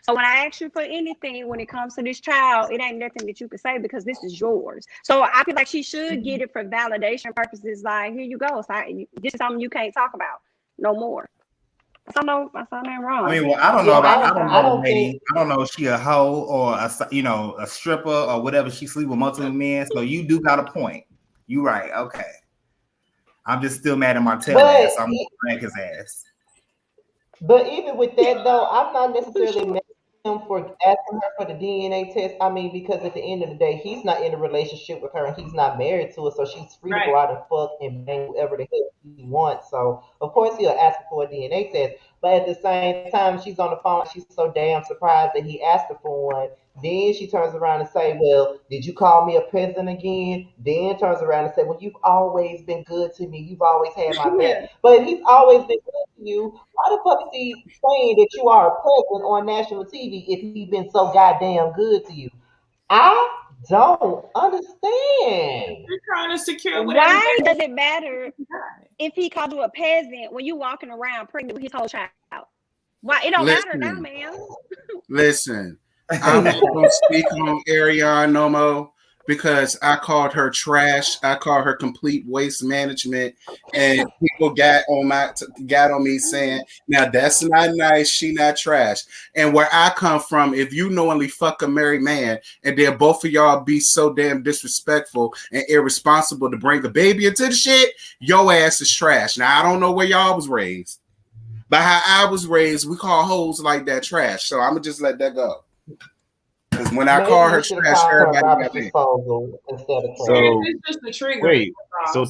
so when I ask you for anything when it comes to this child, it ain't nothing that you can say because this is yours. So I feel like she should get it for validation purposes. Like, here you go. So this is something you can't talk about no more. I saw nothing wrong. I don't know I don't know if she a hoe or a stripper or whatever. She sleep with multiple men. So you do got a point. You right. Okay. I'm just still mad at Martell ass. I'm gonna crank his ass. But even with that though, I'm not necessarily mad at him for asking her for the DNA test. Because at the end of the day, he's not in a relationship with her and he's not married to her, so she's free to go out and fuck and bang whoever the hell he wants. So of course he'll ask her for a DNA test. But at the same time, she's on the phone. She's so damn surprised that he asked her for one. Then she turns around and say, well, did you call me a peasant again? Then turns around and say, well, you've always been good to me. You've always had my back. But if he's always been good to you, why the fuck is he saying that you are a peasant on national TV if he's been so goddamn good to you? I don't understand. You're trying to secure why does it matter if he called you a peasant when you walking around pregnant with his whole child? Why it don't matter now, man. Listen, I'm not gonna speak on Ariane no more because I called her trash. I called her complete waste management, and people got on me saying, "Now that's not nice. She not trash." And where I come from, if you knowingly fuck a married man, and then both of y'all be so damn disrespectful and irresponsible to bring a baby into the shit, your ass is trash. Now I don't know where y'all was raised, but how I was raised, we call hoes like that trash. So I'm gonna just let that go. Because when I call her trash, everybody got me. So wait, so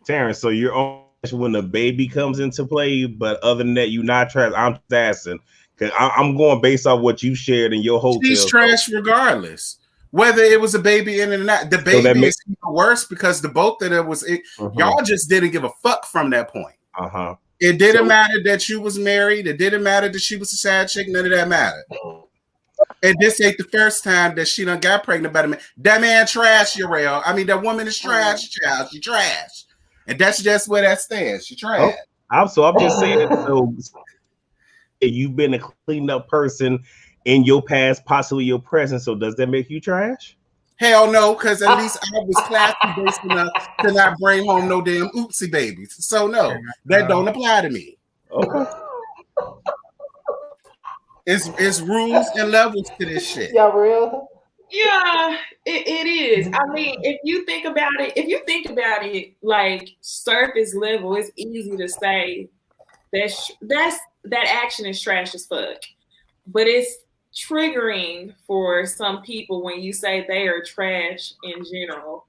Terrence, so you're on when the baby comes into play, but other than that, you not trash. I'm just asking because I'm going based off what you shared in your hotel. She's trash regardless, whether it was a baby in or not. The baby is even worse because the both of them was y'all just didn't give a fuck from that point. It didn't matter that you was married. It didn't matter that she was a side chick. None of that mattered. And this ain't the first time that she done got pregnant by the man. That man trash, Uriel. I mean, that woman is trash, child. She trash. And that's just where that stands. She trash. I'm just saying, so you've been a cleaned up person in your past, possibly your present. So does that make you trash? Hell no, because at least I was classy based enough to not bring home no damn oopsie babies. So no, that don't apply to me. Okay. It's rules and levels to this shit. Yeah, real. Yeah, it is. I mean, if you think about it, like surface level, it's easy to say that action is trash as fuck. But it's triggering for some people when you say they are trash in general.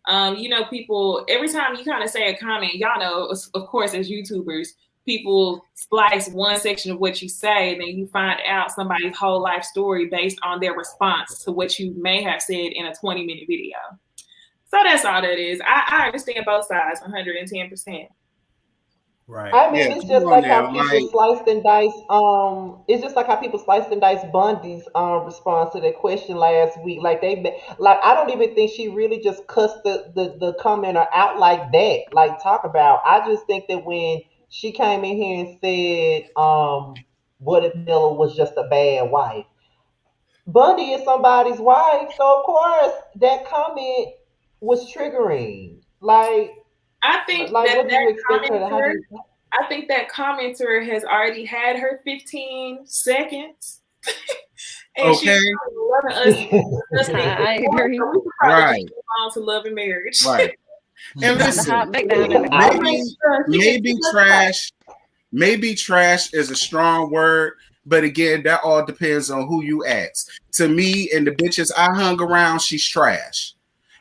You know, people, every time you kind of say a comment, y'all know, of course, as YouTubers, people splice one section of what you say, and then you find out somebody's whole life story based on their response to what you may have said in a 20-minute video. So that's all that is. I understand both sides 110%. Right. I mean, Yeah, it's come just on like how now. people Like, sliced and diced. It's just like how people sliced and diced Bundy's response to that question last week. Like like I don't even think she really just cussed the commenter out like that. Like talk about. I just think that when she came in here and said, what if Miller was just a bad wife? Bundy is somebody's wife, so of course that comment was triggering. I think Like that what do you expect her to? How do commenter, you? I think that commenter has already had her 15 seconds, and she's okay, loving us even I more. agree. So we should probably right, just move on to love and marriage. right. And About to listen, hop back down in the I'm goo. like, maybe, she can maybe keep us up. trash, maybe trash is a strong word, but again, that all depends on who you ask. To me and the bitches I hung around, she's trash.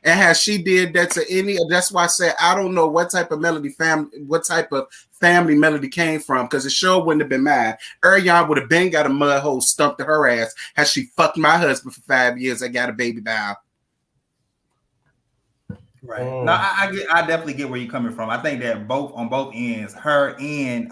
And how she did that to any, that's why I said I don't know what type of family Melody came from, because the show wouldn't have been mine. Ariane would have been got a mud hole stumped to her ass had she fucked my husband for 5 years. I got a baby by. Right. No, I definitely get where you're coming from. I think that on both ends, her and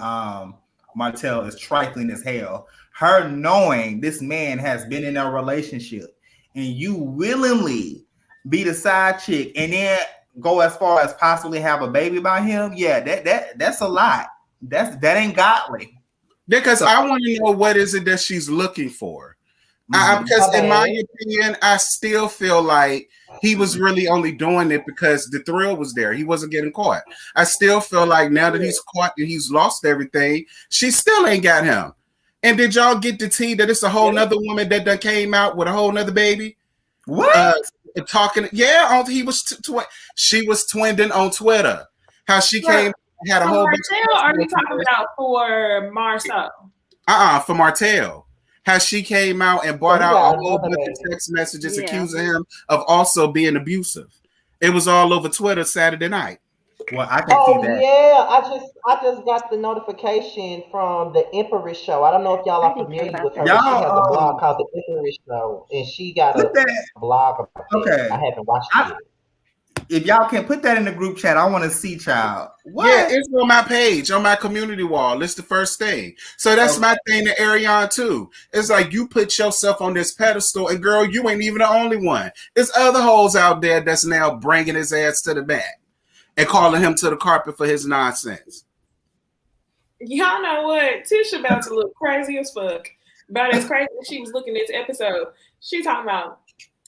Martell is trifling as hell. Her knowing this man has been in a relationship and you willingly be the side chick and then go as far as possibly have a baby by him. Yeah, that's a lot. That ain't godly. Because So, I want to know what is it that she's looking for. Because in my opinion, I still feel like he was really only doing it because the thrill was there. He wasn't getting caught. I still feel like now that he's caught and he's lost everything, she still ain't got him. And did y'all get the tea that it's a whole nother woman that came out with a whole nother baby? what? Talking, yeah, he was she was twinning on Twitter. How she came had a For whole bunch Martell, of or are you talking about for Marceau? for Martell. How she came out and brought So he out a got whole another bunch of baby. text messages Yeah. accusing him of also being abusive. It was all over Twitter Saturday night. Well, I can see Oh that. yeah, I just got the notification from the Empress Show. I don't know if y'all I are didn't care familiar about with her, that. but she has a Y'all blog called the Empress Show, and she got put a that. blog about that. Okay. I haven't watched it yet. If y'all can put that in the group chat, I want to see, child. Yeah, What? it's on my page, on my community wall. It's the first thing. So that's my thing to Ariane too. It's like you put yourself on this pedestal, and girl, you ain't even the only one. There's other hoes out there that's now bringing his ass to the back and calling him to the carpet for his nonsense. Y'all know what? Tisha about to look crazy as fuck. About as crazy as she was looking this episode. She talking about,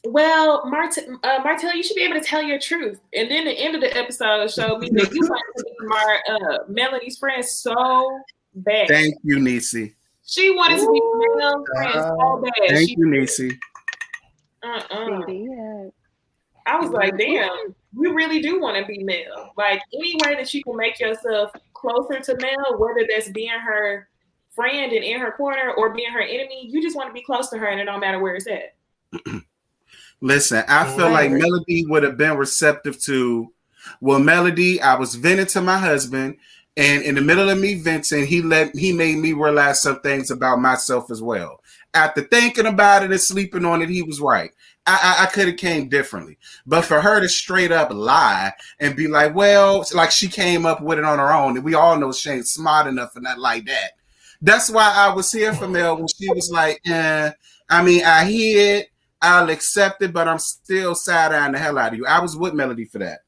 well, Martell, you should be able to tell your truth. And then the end of the episode showed me that you wanted to be Melanie's friend so bad. Thank you, Niecy. She wanted to be Mel's friend so bad. Thank you, Niecy. Yeah. I was like, damn, you really do want to be Mel. Like, any way that you can make yourself closer to Mel, whether that's being her friend and in her corner or being her enemy, you just want to be close to her, and it don't matter where it's at. Listen, I feel like Melody would have been receptive to, well, Melody, I was venting to my husband, and in the middle of me venting, he made me realize some things about myself as well. After thinking about it and sleeping on it, he was right. I could have came differently. But for her to straight up lie and be like, well, like she came up with it on her own, and we all know she ain't smart enough for nothing like that. That's why I was here for Mel when she was like, I mean, I hear it, I'll accept it, but I'm still side-eyeing the hell out of you. I was with Melody for that.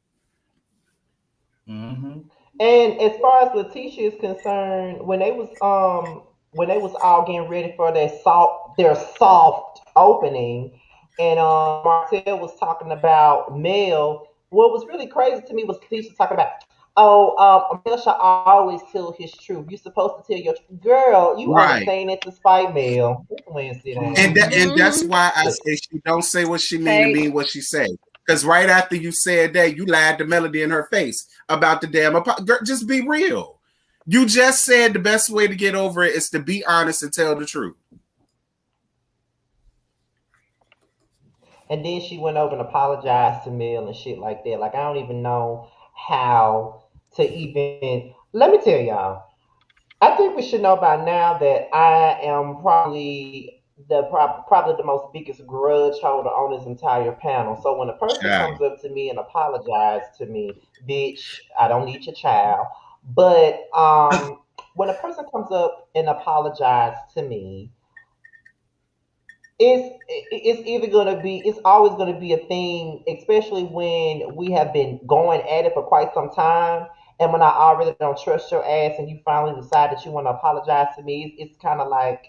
Mm-hmm. And as far as Letitia is concerned, when they was all getting ready for their soft opening, and Martell was talking about Mel. What was really crazy to me was Letitia talking about, Mel should always tell his truth. You're supposed to tell your girl. You only saying it to spite Mel. And that's why I say she don't say what she mean what she say. Because right after you said that, you lied to Melody in her face about the damn girl, just be real. You just said the best way to get over it is to be honest and tell the truth. And then she went over and apologized to Mel and shit like that. Like I don't even know how to even. Let me tell y'all. I think we should know by now that I am probably probably the most biggest grudge holder on this entire panel. So when a person Child. comes up to me and apologizes to me, bitch, I don't need your child. But when a person comes up and apologizes to me, it's either gonna be it's always gonna be a thing, especially when we have been going at it for quite some time. And when I already don't trust your ass, and you finally decide that you want to apologize to me, it's kind of like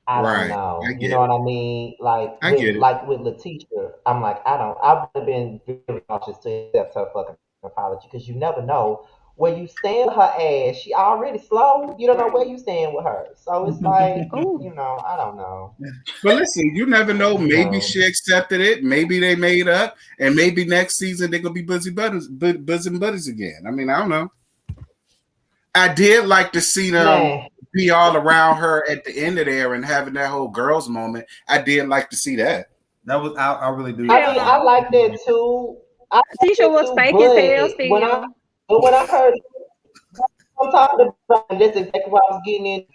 I don't Right. I know. You get know it. what I mean? I get it. Like with Letitia, I'm like I don't. I would have been very cautious to accept her fucking apology because you never know where you stand with her ass. She already slow. You don't know where you stand with her. So it's like Oh, I don't know. But listen, you never know. You Maybe know. she accepted it. Maybe they made up, and maybe next season they're gonna be bosom buddies again. I mean, I don't know. I did like to see them Man, be all around her at the end of there and having that whole girls moment. I did like to see that. That was I really do. I hell mean, I no. like that too. I like Tisha that was too. fake as hell But still. when I heard, I'm talking about, and that's exactly what I was getting in.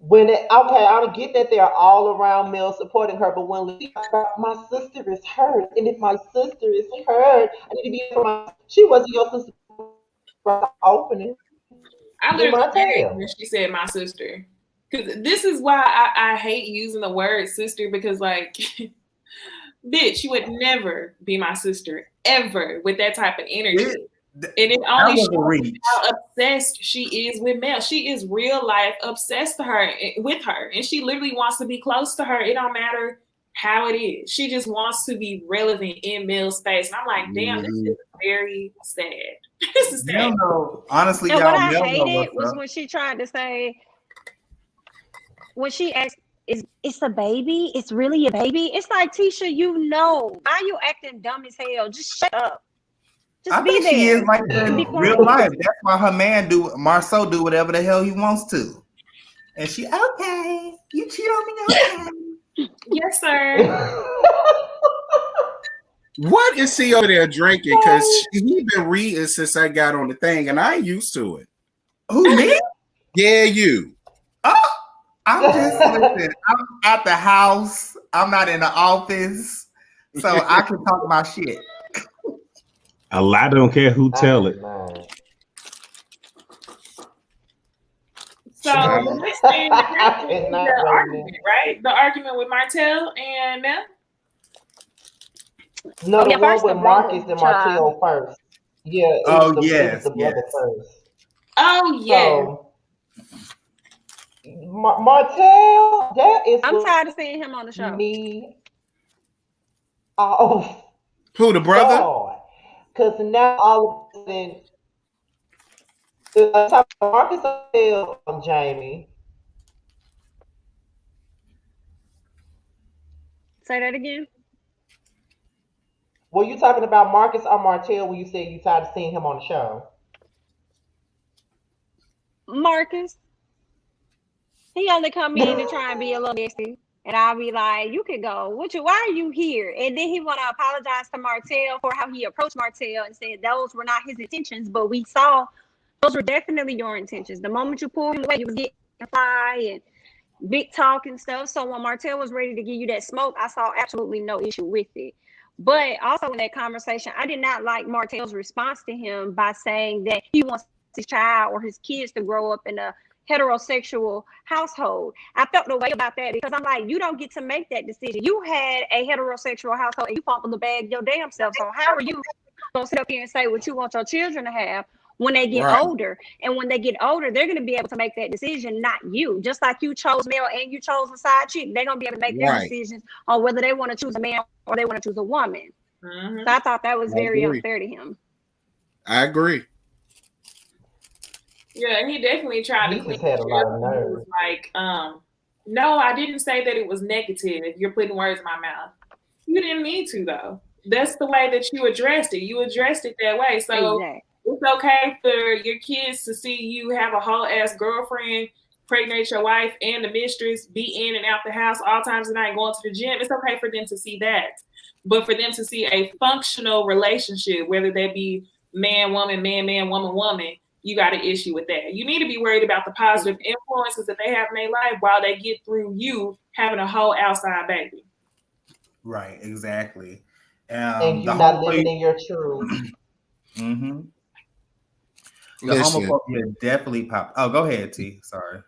Okay, I would get that they're all around males supporting her, but when Lisa about my sister is hurt, and if my sister is hurt, I need to be for my. She wasn't your sister from the opening. I With literally my gagged tail. when she said my sister. Because this is why I hate using the word sister, because like bitch, you would never be my sister ever with that type of energy. And it only was a shows reach. how obsessed she is with Mel. She is real life obsessed with her, and she literally wants to be close to her. It don't matter how it is. She just wants to be relevant in Mel's space. And I'm like, damn, this is very sad. This is sad. Melno, honestly, And what y'all, I Melno hated what's was up. when she tried to say, when she asked, it's a baby? It's really a baby? It's like, Tisha, why are you acting dumb as hell? Just shut up. Just I be think she is there like and that be in real quiet. life. That's why her man Marceau do whatever the hell he wants to. And she, okay, you cheat on me, okay. Yes, sir. What is he over there drinking? Because he been reading since I got on the thing, and I ain't used to it. Who, me? Yeah, you. Oh, listen, I'm at the house. I'm not in the office. So I can talk my shit. A lie don't care who tell it. So the next thing that happened is cannot the right argument, right? The argument with Martell and Mel. No, the Yeah, one first the with Marcus brother and tried. Martell first. Yeah, it Oh, was yes, the brother yes. first. Oh yeah. So Martell, that is I'm what tired of seeing him on the show. me. Oh, Who, the brother? God, because now all of a sudden, Marcus Martell, Jamie. Say that again. Were you talking about Marcus or Martell when you said you tired of seeing him on the show? Marcus. He only come in to try and be a little messy. And I'll be like, you could go. Why are you here? And then he want to apologize to Martell for how he approached Martell and said those were not his intentions, but we saw those were definitely your intentions. The moment you pulled him away, you was getting fly and big talk and stuff. So when Martell was ready to give you that smoke, I saw absolutely no issue with it. But also in that conversation, I did not like Martell's response to him by saying that he wants his child or his kids to grow up in a heterosexual household. I felt the way about that because I'm like, you don't get to make that decision. You had a heterosexual household and you fumbled the bag your damn self. So how are you gonna sit up here and say what you want your children to have when they get older? And when they get older, they're gonna be able to make that decision, not you. Just like you chose male and you chose a side chick, they're gonna be able to make their decisions on whether they want to choose a man or they want to choose a woman. Mm-hmm. So I thought that was very unfair to him. I agree. Yeah, he definitely tried to clean just had a lot of nerve. He was like, no, I didn't say that it was negative. If you're putting words in my mouth, you didn't mean to though. That's the way that you addressed it. You addressed it that way. So it's okay for your kids to see you have a whole ass girlfriend pregnate your wife and the mistress, be in and out the house all times of the night, going to the gym, it's okay for them to see that. But for them to see a functional relationship, whether that be man, woman, man, man, woman, woman, you got an issue with that. You need to be worried about the positive influences that they have in their life while they get through you having a whole outside baby. Right, exactly. And The you not living in your truth. Mm-hmm. The Listen. homophobia definitely popped. Oh, go ahead, T. Sorry.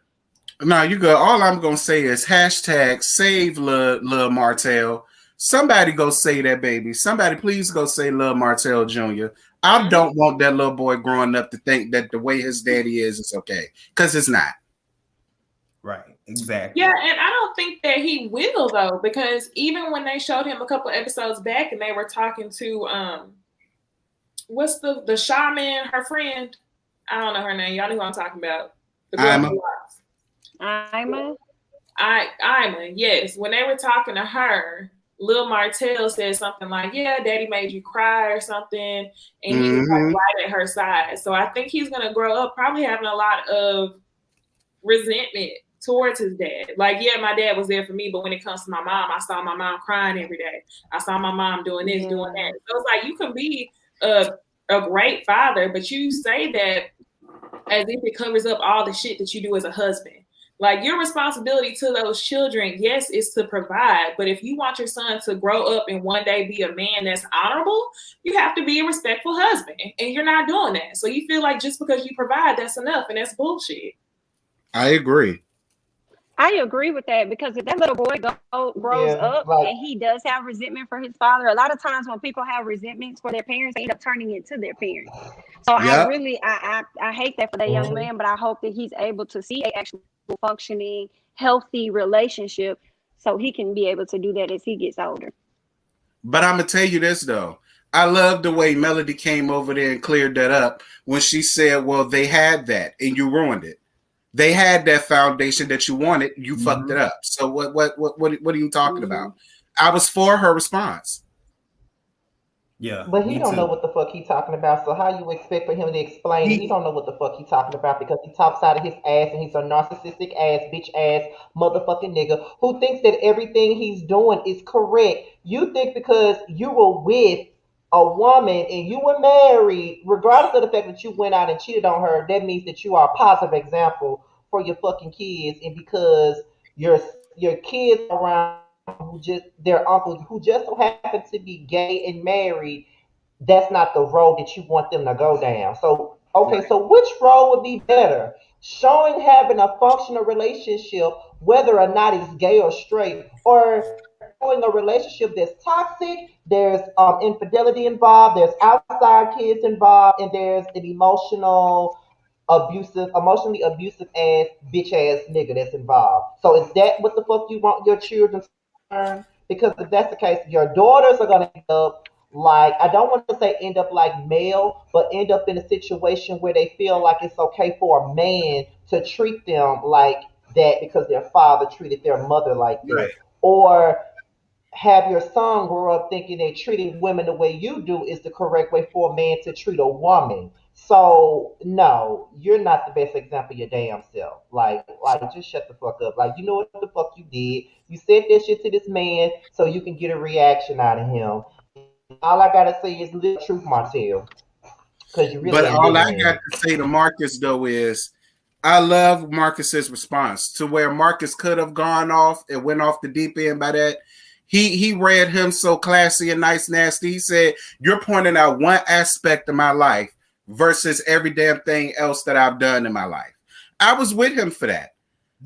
No, you good. All I'm gonna say is hashtag save Lil Martell. Somebody go say that, baby. Somebody please go say Lil Martell Jr. I don't want that little boy growing up to think that the way his daddy is okay, because it's not. Right, exactly. Yeah, and I don't think that he will though, because even when they showed him a couple episodes back and they were talking to what's the shaman, her friend? I don't know her name. Y'all know who I'm talking about. The girl who Ima, yes. When they were talking to her, Lil Martell said something like, "Yeah, Daddy made you cry" or something, and he was like right at her side. So I think he's gonna grow up probably having a lot of resentment towards his dad. Like, yeah, my dad was there for me, but when it comes to my mom, I saw my mom crying every day. I saw my mom doing this, doing that. So it's like you can be a great father, but you say that as if it covers up all the shit that you do as a husband. Like, your responsibility to those children, yes, is to provide. But if you want your son to grow up and one day be a man that's honorable, you have to be a respectful husband. And you're not doing that. So you feel like just because you provide, that's enough. And that's bullshit. I agree. I agree with that, because if that little boy grows up and he does have resentment for his father, a lot of times when people have resentments for their parents, they end up turning it to their parents. So I hate that for that young man, but I hope that he's able to see an actual functioning, healthy relationship so he can be able to do that as he gets older. But I'm going to tell you this, though. I love the way Melody came over there and cleared that up when she said, well, they had that and you ruined it. They had that foundation that you wanted. You fucked it up. So what are you talking about? I was for her response. Yeah, but he don't know what the fuck he talking about. So how you expect for him to explain? He don't know what the fuck he talking about because he talks out of his ass and he's a narcissistic ass, bitch ass, motherfucking nigga who thinks that everything he's doing is correct. You think because you were with a woman and you were married, regardless of the fact that you went out and cheated on her, that means that you are a positive example for your fucking kids. And because your kids around who just their uncles who just so happen to be gay and married, that's not the road that you want them to go down. So okay, so which road would be better? Showing having a functional relationship, whether or not it's gay or straight, or showing a relationship that's toxic, there's infidelity involved, there's outside kids involved, and there's an emotionally abusive ass bitch ass nigga that's involved. So is that what the fuck you want your children to learn? Because if that's the case, your daughters are gonna end up like, I don't want to say end up like male, but end up in a situation where they feel like it's okay for a man to treat them like that because their father treated their mother like this. Right. Or have your son grow up thinking that treating women the way you do is the correct way for a man to treat a woman. So no, you're not the best example of your damn self. Like just shut the fuck up. Like, you know what the fuck you did? You said that shit to this man so you can get a reaction out of him. All I gotta say is live truth, Martell. Because you really. But all I got to say to Marcus though is, I love Marcus's response to where Marcus could have gone off and went off the deep end by that. He read him so classy and nice, nasty. He said, you're pointing out one aspect of my life versus every damn thing else that I've done in my life. I was with him for that.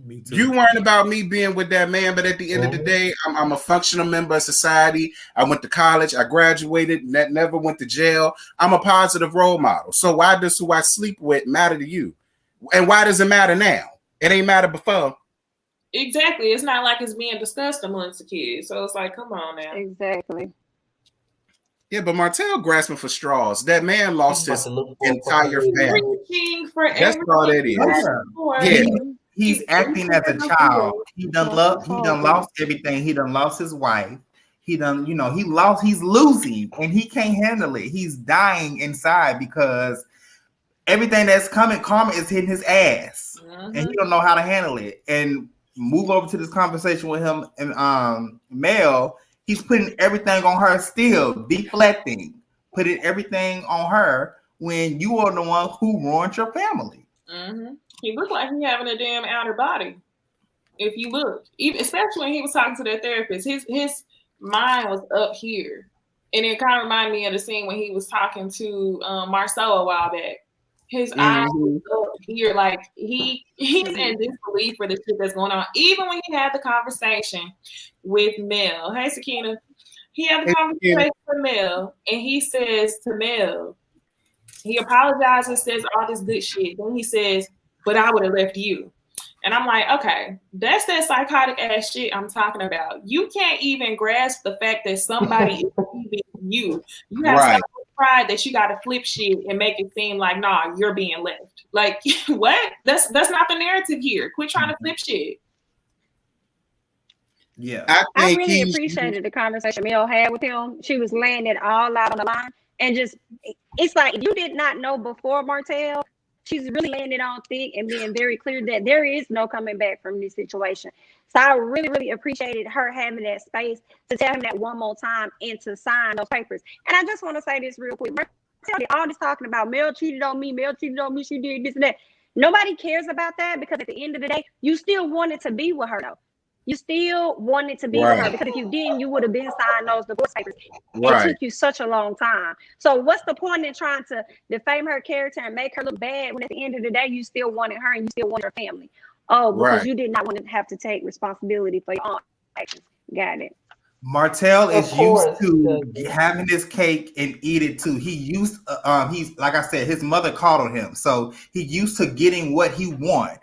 Me too. You weren't about me being with that man, but at the end of the day, I'm a functional member of society. I went to college, I graduated, never went to jail. I'm a positive role model. So why does who I sleep with matter to you? And why does it matter now? It ain't matter before. Exactly. It's not like it's being discussed amongst the kids. So it's like, come on now. Exactly. Yeah, but Martell grasping for straws. That man lost his entire family. That's all that is. Yeah. He's acting as a child. He done lost everything. He done lost his wife. He done, he's losing and he can't handle it. He's dying inside because everything that's coming, karma is hitting his ass, and he don't know how to handle it. And move over to this conversation with him and Mel. He's putting everything on her, still deflecting, putting everything on her when you are the one who ruined your family. He looked like he having a damn outer body. If you look, even especially when he was talking to that therapist, his mind was up here, and it kind of reminded me of the scene when he was talking to Marcel a while back. His eyes was up here, like he's in disbelief for the shit that's going on. Even when he had the conversation with Mel, hey Sakina, he had the conversation with Mel, and he says to Mel, he apologizes, says all this good shit. Then he says, "But I would have left you." And I'm like, okay, that's that psychotic ass shit I'm talking about. You can't even grasp the fact that somebody is leaving you. You have so much pride that you got to flip shit and make it seem like, nah, you're being left. Like, what? That's not the narrative here. Quit trying to flip shit. Yeah, I really appreciated the conversation Mel had with him. She was laying it all out on the line, and just it's like if you did not know before Martell. She's really laying it on thick and being very clear that there is no coming back from this situation. So I really, really appreciated her having that space to tell him that one more time and to sign those papers. And I just want to say this real quick. All this talking about Mel cheated on me, she did this and that. Nobody cares about that because at the end of the day, you still wanted to be with her though. You still wanted to be with her because if you didn't, you would have been signed those divorce papers. It took you such a long time. So what's the point in trying to defame her character and make her look bad when at the end of the day, you still wanted her and you still want your family? Oh, because you did not want to have to take responsibility for your own actions. Got it. Martell is used to having his cake and eat it too. He's like I said, his mother coddled him. So he used to getting what he wanted,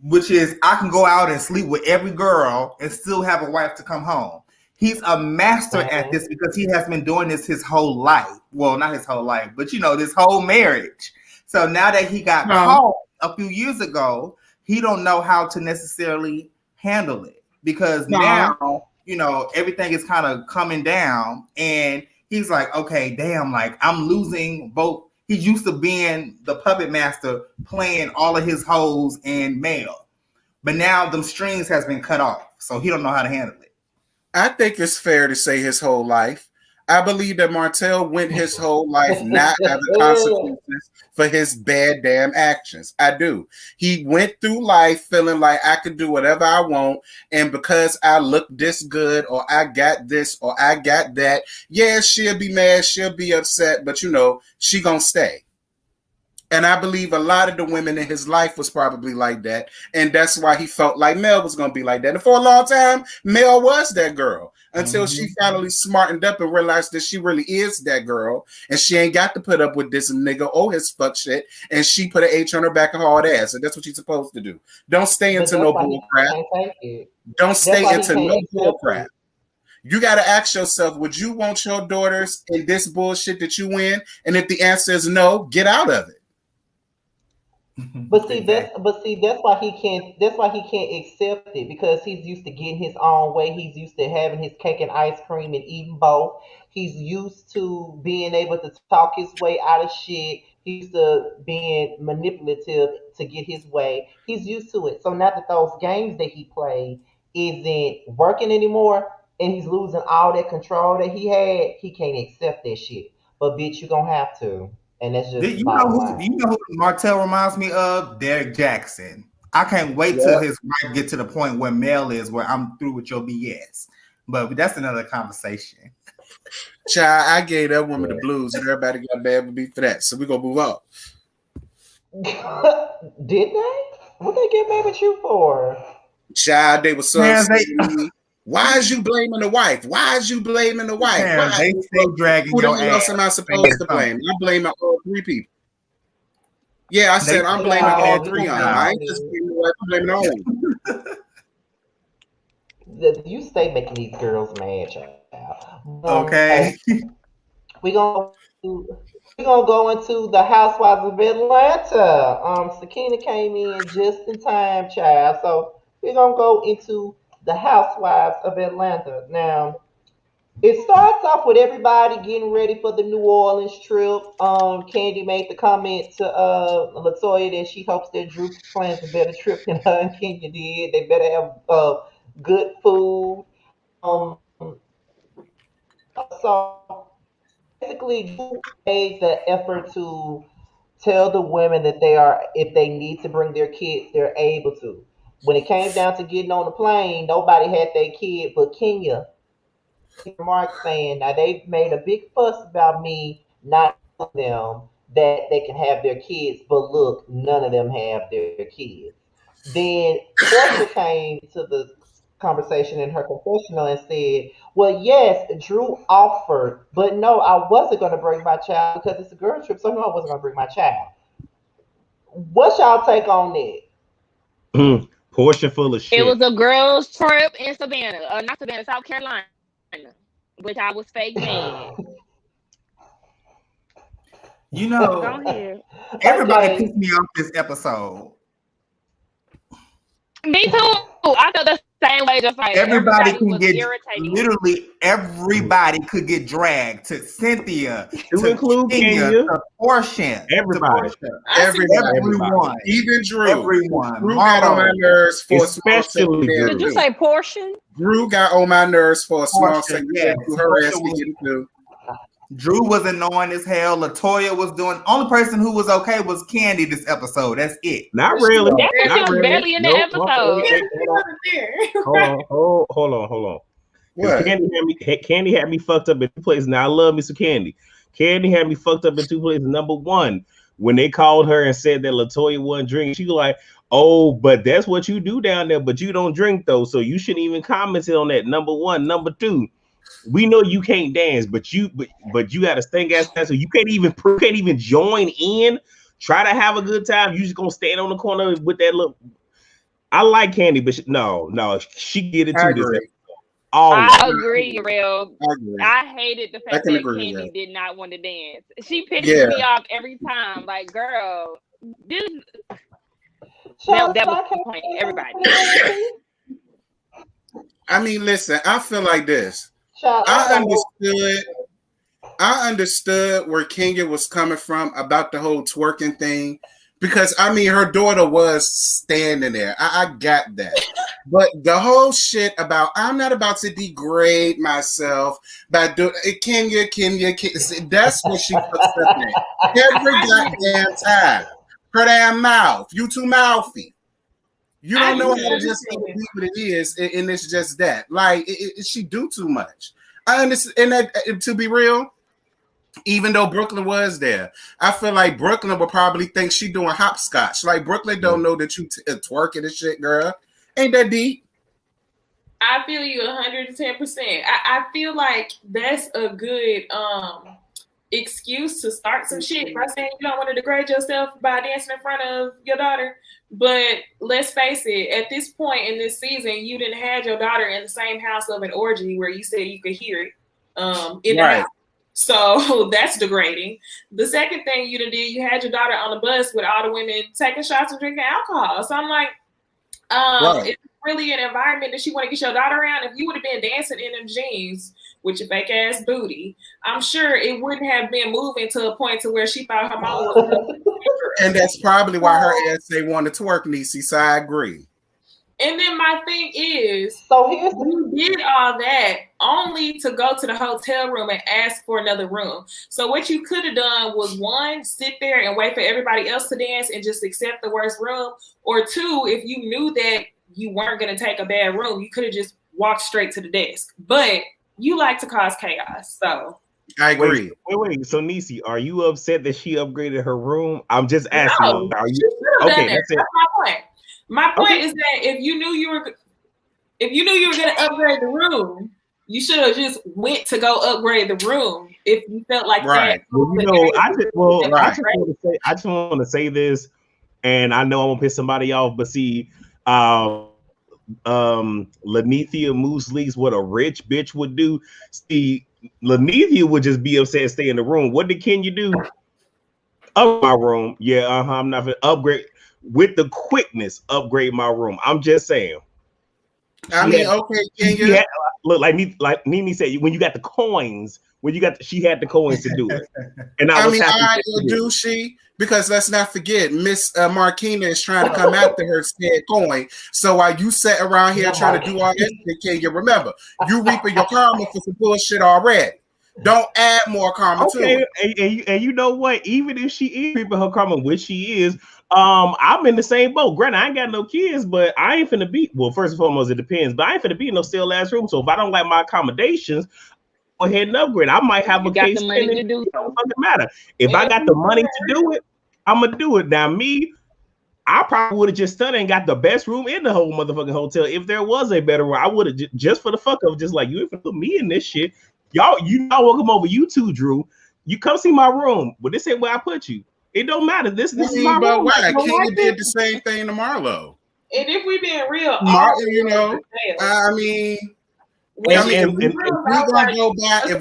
which is I can go out and sleep with every girl and still have a wife to come home. He's a master at this because he has been doing this his whole life. Well, not his whole life, but this whole marriage. So now that he got caught a few years ago, he don't know how to necessarily handle it because now, everything is kind of coming down and he's like, okay, damn, like I'm losing both. He's used to being the puppet master playing all of his hoes and Mel. But now them strings has been cut off. So he don't know how to handle it. I think it's fair to say his whole life. I believe that Martell went his whole life not having consequences for his bad damn actions. I do. He went through life feeling like I could do whatever I want. And because I look this good or I got this or I got that, yeah, she'll be mad, she'll be upset, but she gonna stay. And I believe a lot of the women in his life was probably like that. And that's why he felt like Mel was going to be like that. And for a long time, Mel was that girl until she finally smartened up and realized that she really is that girl. And she ain't got to put up with this nigga or his fuck shit. And she put an H on her back and hard ass. And that's what she's supposed to do. Don't stay into no bull crap. Don't stay into no bull crap. You got to ask yourself, would you want your daughters in this bullshit that you in? And if the answer is no, get out of it. But see, that's why he can't. That's why he can't accept it because he's used to getting his own way. He's used to having his cake and ice cream and eating both. He's used to being able to talk his way out of shit. He's used to being manipulative to get his way. He's used to it. So now that those games that he played isn't working anymore, and he's losing all that control that he had, he can't accept that shit. But bitch, you're gonna have to. And that's just you know who Martell reminds me of? Derek Jackson. I can't wait till his wife get to the point where Mel is, where I'm through with your BS. But that's another conversation. Child, I gave that woman the blues, and everybody got bad with me for that. So we're gonna move on. Did they? What they get mad at you for? Child, they were so upset with me. Why is you blaming the wife? Why is you blaming the wife? Damn, they still dragging your ass. Who else am I supposed to blame? I'm blaming all three people. Yeah, I said I'm blaming all three on them. I ain't just blaming the wife, I'm blaming all of them. You stay making these girls mad, child. Okay. We're gonna go into the Housewives of Atlanta. Sakina came in just in time, child. So we're gonna go into the Housewives of Atlanta. Now, It starts off with everybody getting ready for the New Orleans trip. Candy made the comment to Latoya that she hopes that Drew plans a better trip than her and Kenya did. They better have good food. Um, so basically, Drew made the effort to tell the women that they are, if they need to bring their kids, they're able to. When it came down to getting on the plane, nobody had their kid but Kenya. Mark saying, now they've made a big fuss about me not telling them that they can have their kids, but look, none of them have their kids. Then Portia came to the conversation in her confessional and said, well, yes, Drew offered, but no, I wasn't going to bring my child because it's a girl trip, so no, I wasn't going to bring my child. What's y'all take on that? Portia full of shit. It was a girls' trip in Savannah, not Savannah, South Carolina, which I was fake mad. You know, Go ahead. everybody Okay. pissed me off this episode. Me too. I felt the same way. Just like Everybody can was get irritating. literally everybody could get dragged to Cynthia, To include Kenya, to Portia, everybody. to Portia, Everyone, even Drew. everyone. Drew got on my nerves for especially a small Did you say portion? Drew got on my nerves for a small Portia, second. yes. To her ass getting through. Drew was annoying as hell. Latoya was doing. Only person who was okay was Candy this episode. That's it. Not really. That's because she was really. barely in the episode. Hold on. What? Candy had me fucked up in two places. Now I love me some Candy. Candy had me fucked up in two places. Number one, when they called her and said that Latoya wasn't drinking, she was like, "Oh, but that's what you do down there. But you don't drink though, so you shouldn't even comment on that." Number one. Number two, we know you can't dance, but you got a stink ass dance, so you can't even join in. Try to have a good time. You just gonna stand on the corner with that look. I like Candy, but she get it too. This I agree, real. I agree. I hated the fact that Candy did not want to dance. She pissed me off every time. Like, girl, this that was the point. Everybody. I mean, listen, I feel like this. I understood where Kenya was coming from about the whole twerking thing, because I mean her daughter was standing there. I got that. But the whole shit about I'm not about to degrade myself by doing Kenya, that's what she puts up in. Every goddamn time. Her damn mouth. You too mouthy. You don't know how to just say what it is, and it's just that. Like, she do too much. I understand that, to be real, even though Brooklyn was there, I feel like Brooklyn would probably think she doing hopscotch. Like, Brooklyn don't know that you twerking and shit, girl. Ain't that deep? I feel you 110%. I feel like that's a good excuse to start some shit by saying you don't want to degrade yourself by dancing in front of your daughter. But let's face it, at this point in this season, you didn't have your daughter in the same house of an orgy where you said you could hear it in the house. So that's degrading. The second thing you did, you had your daughter on the bus with all the women taking shots and drinking alcohol. So I'm like, it's really an environment that you want to get your daughter around. If you would have been dancing in them jeans with your fake ass booty, I'm sure it wouldn't have been moving to a point to where she thought her mama was. And that's probably why her ass say want to twerk, Niecy. So I agree. And then my thing is, so you did all that only to go to the hotel room and ask for another room. So what you could have done was, one, sit there and wait for everybody else to dance and just accept the worst room. Or two, if you knew that you weren't going to take a bad room, you could have just walked straight to the desk. But you like to cause chaos, so. I agree. Wait. So, Niecy, are you upset that she upgraded her room? I'm just asking. No, are you okay? That's my point. My point is that if you knew you were going to upgrade the room, you should have just went to go upgrade the room if you felt like that. Well, I just want to say this, and I know I'm gonna piss somebody off, but see, Lanithia Moose Leaks, what a rich bitch would do. See, Lanithia would just be upset and stay in the room. What did Kenya do? Up my room. Yeah, I'm not gonna upgrade with the quickness. Upgrade my room. I'm just saying. I mean, okay, Kenya. Look, like Nene said, when you got the coins, she had the coins to do it. And I was happy. I do she? Because let's not forget, Miss Marquina is trying to come after her said coin. So while you sat around here trying to do all this, Kenya, remember, you reaping your karma for some bullshit already. Don't add more karma to it. And you know what? Even if she is reaping her karma, which she is, I'm in the same boat. Granted, I ain't got no kids, but I ain't finna be. Well, first and foremost, it depends. But I ain't finna be in no still ass room. So if I don't like my accommodations, go ahead and upgrade. I might have a case spending. It don't fucking matter. If I got the money to do it, I'm gonna do it. Now, me, I probably would have just studied and got the best room in the whole motherfucking hotel. If there was a better room, I would have just for the fuck of just like you ain't put me in this shit. Y'all welcome over. You too, Drew. You come see my room, but this ain't where I put you. It don't matter. This is my room. Why? Kenya did the same thing to Marlo. And if we being real, you know, I mean. If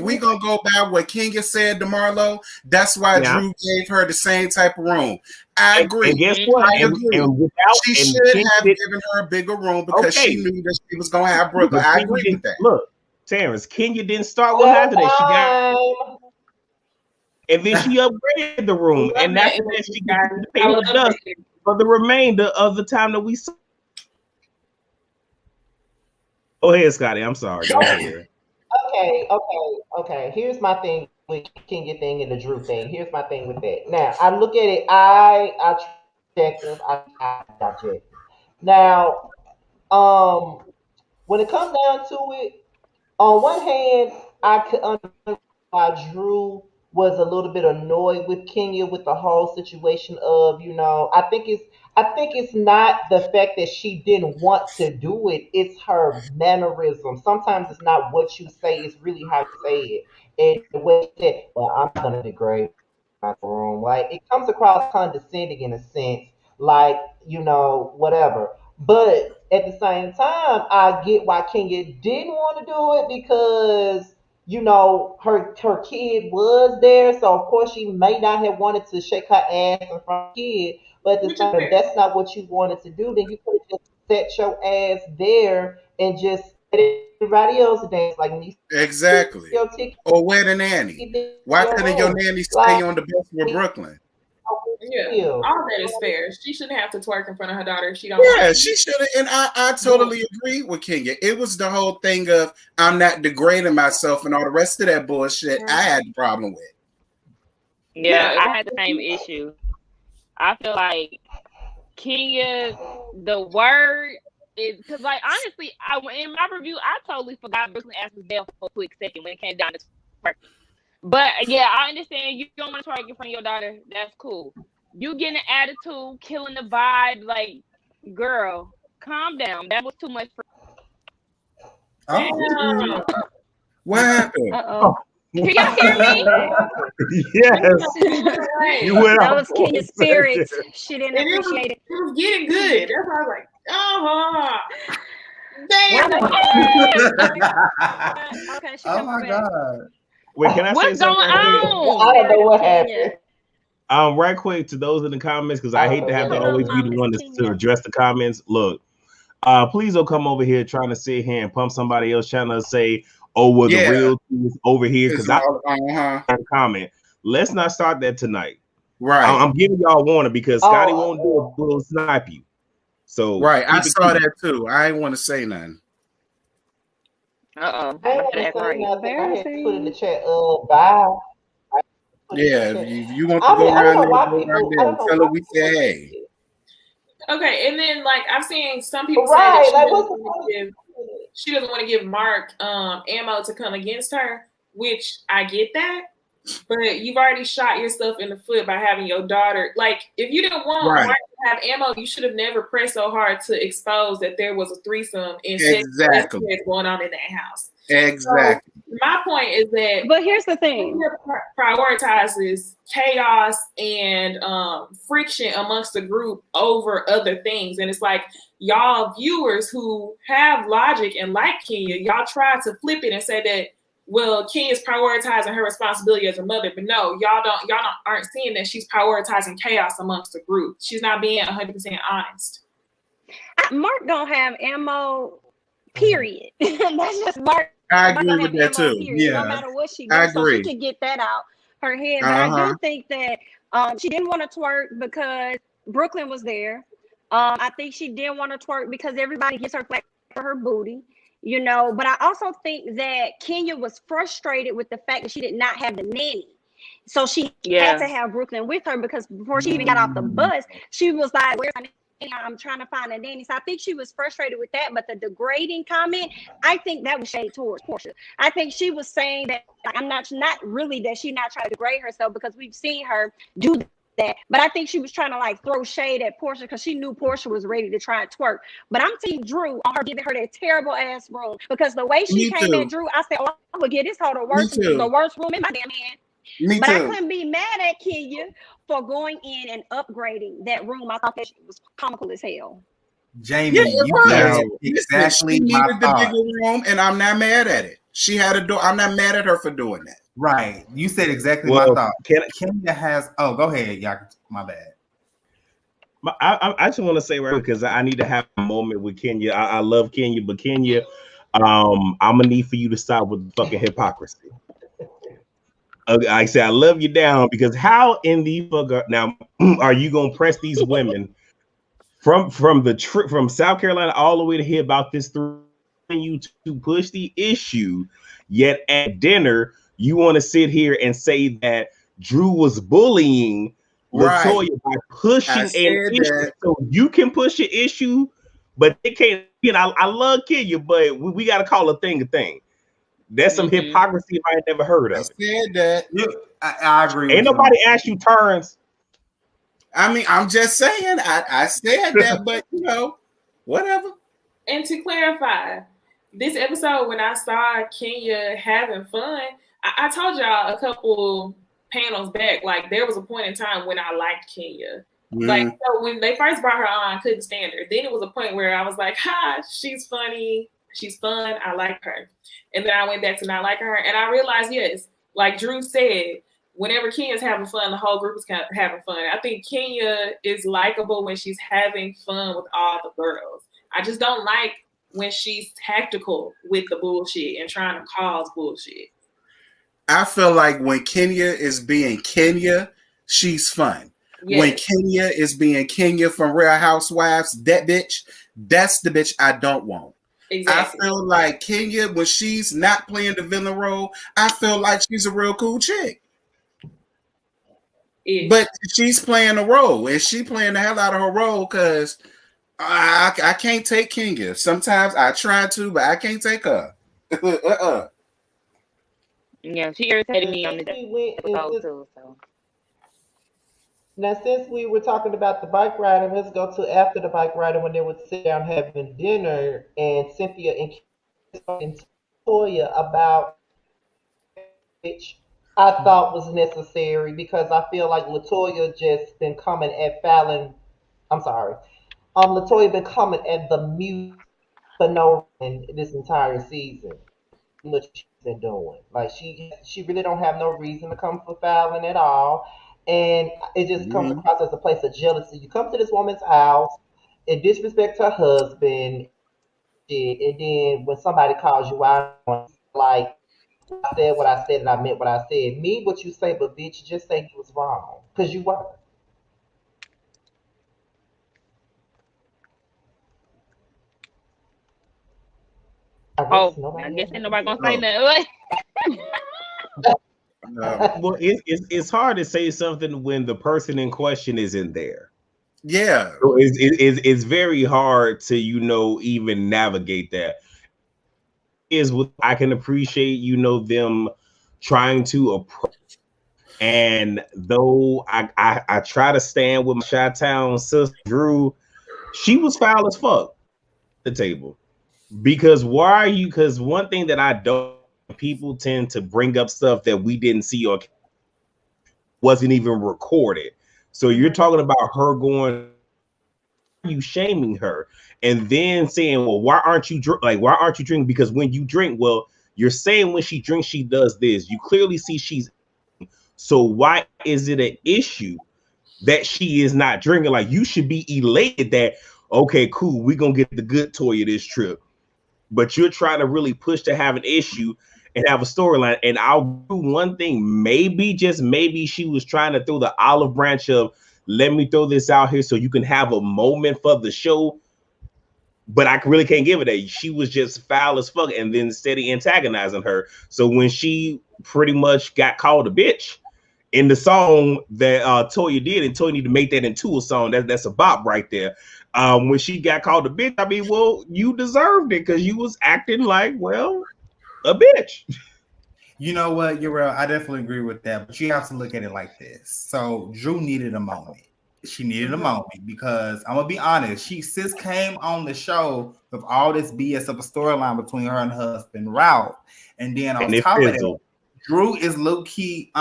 we gonna go by what Kenya said to Marlo, that's why Drew gave her the same type of room. I agree. And guess what? I agree. She should have given her a bigger room because she knew that she was gonna have Brooklyn. I agree with that. Look, Terrence, Kenya didn't start with after that. She got, and then she upgraded the room, and that's when she got to pay the dust for the remainder of the time that we saw. Go ahead, Scotty. I'm sorry. Go ahead. Okay. Here's my thing with Kenya thing and the Drew thing. Here's my thing with that. Now, I look at it. I check them. I check. Now, when it comes down to it, on one hand, I could understand why Drew was a little bit annoyed with Kenya with the whole situation of, I think it's not the fact that she didn't want to do it. It's her mannerism. Sometimes it's not what you say, it's really how you say it. And the way she said, well, I'm going to degrade my room. Like, it comes across condescending in a sense, like, whatever. But at the same time, I get why Kenya didn't want to do it because, her kid was there. So, of course, she may not have wanted to shake her ass in front of the kid. But at the time, if that's not what you wanted to do, then you could have just set your ass there and just let everybody else dance like me. Exactly. Or wear the nanny. Why couldn't your nanny stay on the bus with Brooklyn? Yeah, all that is fair. She shouldn't have to twerk in front of her daughter if she don't. Yeah, she should have. And I totally agree with Kenya. It was the whole thing of I'm not degrading myself and all the rest of that bullshit. I had the problem with. Yeah, I had the same issue. I feel like Kenya, the word is because, like, honestly, in my review, I totally forgot Brooklyn asked me for a quick second when it came down to twerking. But yeah, I understand you don't want to twerk in front of your daughter. That's cool. You getting an attitude, killing the vibe. Like, girl, calm down. That was too much for. Oh, what happened? Can y'all hear me? Yes. That was Kenya's spirit. She didn't appreciate it. It was getting good. That's why I was like, damn. Okay, oh my God. Wait, can I What's say something? Going on? I don't know what happened. Right quick to those in the comments, because I hate to have to always be the one to address the comments. Look, please don't come over here trying to sit here and pump somebody else trying to say, oh, well, the real thing is over here, because I comment. Let's not start that tonight. Right. I'm giving y'all warning because Scotty won't do it. We'll snipe you. So right, I saw that too. I ain't want to say nothing. I ain't want to say nothing. I had to put in the chat. Bye. Yeah, if you want to go around there, tell her we say hey. Okay, and then like I've seen some people say that she doesn't want to give Mark ammo to come against her, which I get that. But you've already shot yourself in the foot by having your daughter. Like, if you didn't want Mark to have ammo, you should have never pressed so hard to expose that there was a threesome and sex going on in that house. Exactly. So my point is that. But here's the thing: prioritizes chaos and friction amongst the group over other things, and it's like y'all viewers who have logic and like Kenya, y'all try to flip it and say that. Well, Kenya's prioritizing her responsibility as a mother, but no, y'all aren't seeing that she's prioritizing chaos amongst the group. She's not being 100% honest. Mark don't have ammo Period. That's just mark. I agree with that too. Period. No matter what she I does, so agree. she can get that out her head. But I do think that she didn't want to twerk because Brooklyn was there. I think she didn't want to twerk because everybody gives her flack for her booty, you know. But I also think that Kenya was frustrated with the fact that she did not have the nanny. So she had to have Brooklyn with her because before she even got off the bus, she was like, "Where's my nanny? I'm trying to find a nanny." So I think she was frustrated with that. But the degrading comment, I think that was shade towards Portia. I think she was saying that I'm not really that she's not trying to degrade herself because we've seen her do that. But I think she was trying to like throw shade at Portia because she knew Portia was ready to try and twerk. But I'm team Drew on her giving her that terrible ass room because the way she came at Drew, I said, "Oh, I would give this hoe the worst room in my damn hand." But I couldn't be mad at Kenya for going in and upgrading that room. I thought that was comical as hell. Jamie, you said exactly she my needed the bigger room, and I'm not mad at it. She had a door. I'm not mad at her for doing that. Right. You said exactly my thought. Kenya has. Oh, go ahead, y'all. My bad. I just want to say right because I need to have a moment with Kenya. I love Kenya, but Kenya, I'm gonna need for you to stop with the fucking hypocrisy. I say I love you down because how in the fuck now are you gonna press these women from the trip from South Carolina all the way to hear about this through you to push the issue, yet at dinner you want to sit here and say that Drew was bullying Latoya by pushing an issue so you can push an issue, but it can't. You know, I love Kenya, but we got to call a thing a thing. That's some hypocrisy I ain't never heard of. I said that. I agree. Ain't nobody asked you turns. I mean, I'm just saying. I said that, but you know, whatever. And to clarify, this episode when I saw Kenya having fun, I told y'all a couple panels back, like there was a point in time when I liked Kenya. Like so when they first brought her on, I couldn't stand her. Then it was a point where I was like, "Ha, she's funny." She's fun. I like her. And then I went back to not like her. And I realized, yes, like Drew said, whenever Kenya's having fun, the whole group is kind of having fun. I think Kenya is likable when she's having fun with all the girls. I just don't like when she's tactical with the bullshit and trying to cause bullshit. I feel like when Kenya is being Kenya, she's fun. Yes. When Kenya is being Kenya from Real Housewives, that bitch, that's the bitch I don't want. Exactly. I feel like Kenya, when she's not playing the villain role, I feel like she's a real cool chick. But she's playing a role, and she playing the hell out of her role because I can't take Kenya. Sometimes I try to, but I can't take her. Yeah, she irritated me on the episode too. So. Now, since we were talking about the bike riding, let's go to after the bike riding when they would sit down having dinner, and Cynthia and Toya about which I thought was necessary because I feel like Latoya just been coming at Fallon. I'm sorry, Latoya been coming at the mute for no reason this entire season. What she's been doing, like she really don't have no reason to come for Fallon at all. And it just comes across as a place of jealousy. You come to this woman's house, it disrespects her husband, and then when somebody calls you out, like, I said what I said and I meant what I said. Mean what you say, but bitch, just say you was wrong. Because you were. I guess ain't nobody gonna say nothing. Well, it's hard to say something when the person in question isn't there. Yeah, so it's very hard to even navigate that. Is what I can appreciate them trying to approach. And though I try to stand with my Chi-Town sister Drew, she was foul as fuck at the table. Because one thing that I don't, people tend to bring up stuff that we didn't see or wasn't even recorded. So you're talking about her going, you shaming her, and then saying, well, why aren't you drinking? Because when you drink, well, you're saying when she drinks, she does this. You clearly see she's. So why is it an issue that she is not drinking? Like, you should be elated that, okay, cool, we're gonna get the good Toya this trip. but you're trying to really push to have an issue and have a storyline. And I'll do one thing, maybe, just maybe, she was trying to throw the olive branch of, let me throw this out here so you can have a moment for the show. But I really can't give it that. She was just foul as fuck and then steady antagonizing her. So when she pretty much got called a bitch in the song that Toya did, and Toya need to make that into a song, that's a bop right there. When she got called a bitch, I mean, well, you deserved it because you was acting like, well, a bitch. You know what, you're right. I definitely agree with that. But you have to look at it like this. So Drew needed a moment. She needed a moment because I'm gonna be honest. She sis came on the show with all this BS of a storyline between her and her husband Ralph, and then on top of that, Drew is low key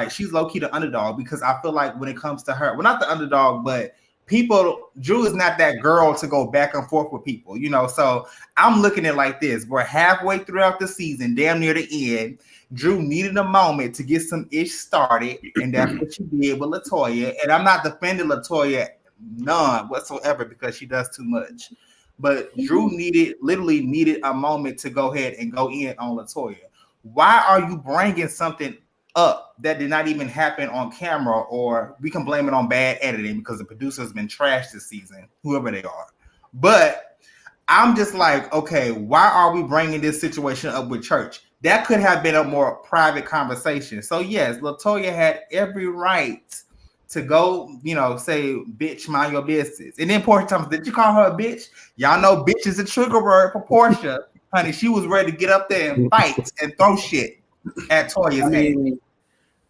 she's low key the underdog because I feel like when it comes to her, well, not the underdog, but Drew is not that girl to go back and forth with people, you know. So I'm looking at it like this: we're halfway throughout the season, damn near the end. Drew needed a moment to get some ish started, and that's what she did with Latoya. And I'm not defending Latoya none whatsoever because she does too much. But Drew literally needed a moment to go ahead and go in on Latoya. Why are you bringing something up that did not even happen on camera? Or we can blame it on bad editing because the producer's been trashed this season, whoever they are. But I'm just like, okay, why are we bringing this situation up with Church? That could have been a more private conversation. So yes, Latoya had every right to go, you know, say, bitch, mind your business. And then Portia Thomas, did you call her a bitch? Y'all know bitch is a trigger word for Portia. Honey, she was ready to get up there and fight and throw shit at Toya's head.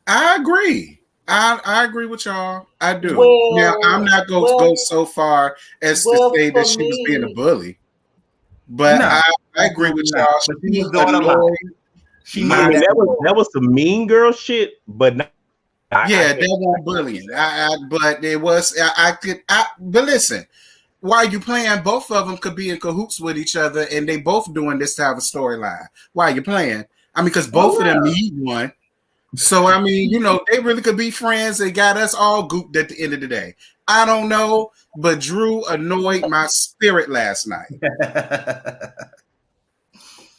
I agree. I agree with y'all. I do. Well, now, I'm not going to go so far as to say that she was being a bully. But no, I agree with y'all. She was doing annoying. I mean, that was some mean girl shit, but not, that wasn't bullying. But it was. But listen, while you playing, both of them could be in cahoots with each other, and they both doing this type of storyline. While you playing, I mean, because both of them need one. So I mean, you know, they really could be friends. They got us all gooped at the end of the day. I don't know, but Drew annoyed my spirit last night.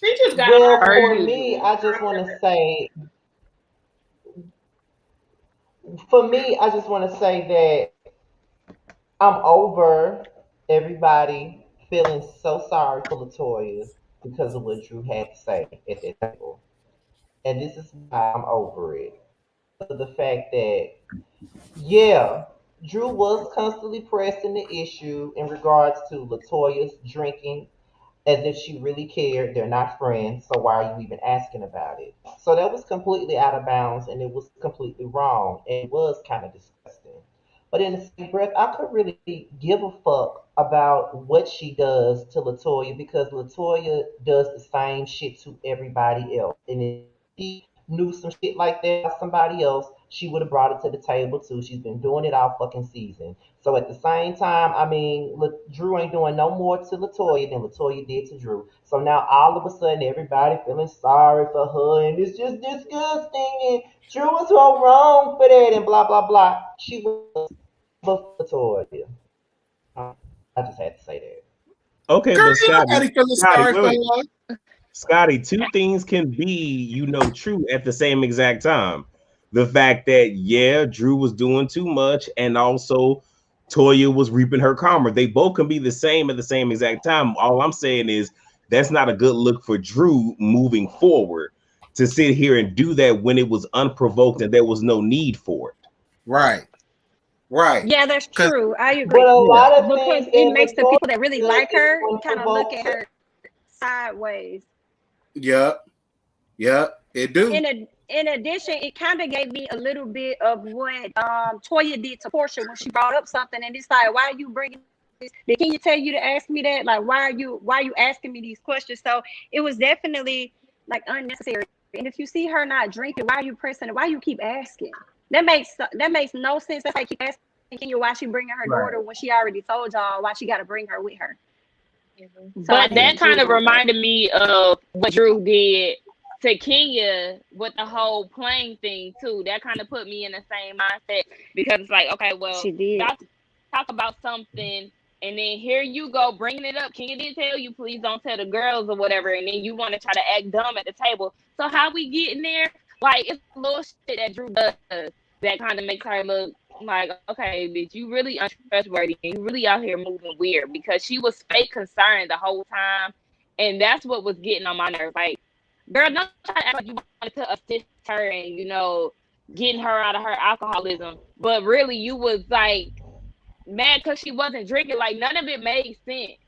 She just got for me, I just want to say. For me, I just want to say that I'm over everybody feeling so sorry for Latoya because of what Drew had to say at that table. And this is why I'm over it. Because of the fact that, yeah, Drew was constantly pressing the issue in regards to Latoya's drinking as if she really cared. They're not friends, so why are you even asking about it? So that was completely out of bounds and it was completely wrong. And it was kind of disgusting. But in the same breath, I could really give a fuck about what she does to Latoya because Latoya does the same shit to everybody else. And if she knew some shit like that about somebody else, she would have brought it to the table too. She's been doing it all fucking season. So at the same time, I mean, Drew ain't doing no more to Latoya than Latoya did to Drew. So now all of a sudden, everybody feeling sorry for her, and it's just disgusting. And Drew was so wrong for that, and blah blah blah. She was Latoya. I just had to say that. Okay, girl, but Scotty, two things can be, you know, true at the same exact time. The fact that, yeah, Drew was doing too much, and also Toya was reaping her karma. They both can be the same at the same exact time. All I'm saying is that's not a good look for Drew moving forward to sit here and do that when it was unprovoked and there was no need for it. Right. Yeah, that's true. I agree. But a lot of because it makes the people that really like her kind of look at her sideways. Yep, it do. In addition, it kind of gave me a little bit of what Toya did to Portia when she brought up something, and it's like, why are you bringing this? Can you tell you to ask me that? Like, why are you asking me these questions? So it was definitely like unnecessary. And if you see her not drinking, why are you pressing it? Why you keep asking? That makes no sense. That's like keep asking Kenya why she bringing her daughter when she already told y'all why she got to bring her with her. So but that kind of reminded me of what Drew did to Kenya with the whole playing thing too. That kind of put me in the same mindset because it's like, okay, well, she did y'all talk about something And then here you go bringing it up. Kenya didn't tell you, please don't tell the girls or whatever. And then you want to try to act dumb at the table. So how we get in there? Like, it's a little shit that Drew does that kind of makes her look like, okay, bitch, you really untrustworthy. And you really out here moving weird, because she was fake concerned the whole time. And that's what was getting on my nerves. Like, girl, don't try to act like you wanted to assist her and, you know, getting her out of her alcoholism. But really, you was like mad because she wasn't drinking. Like, none of it made sense.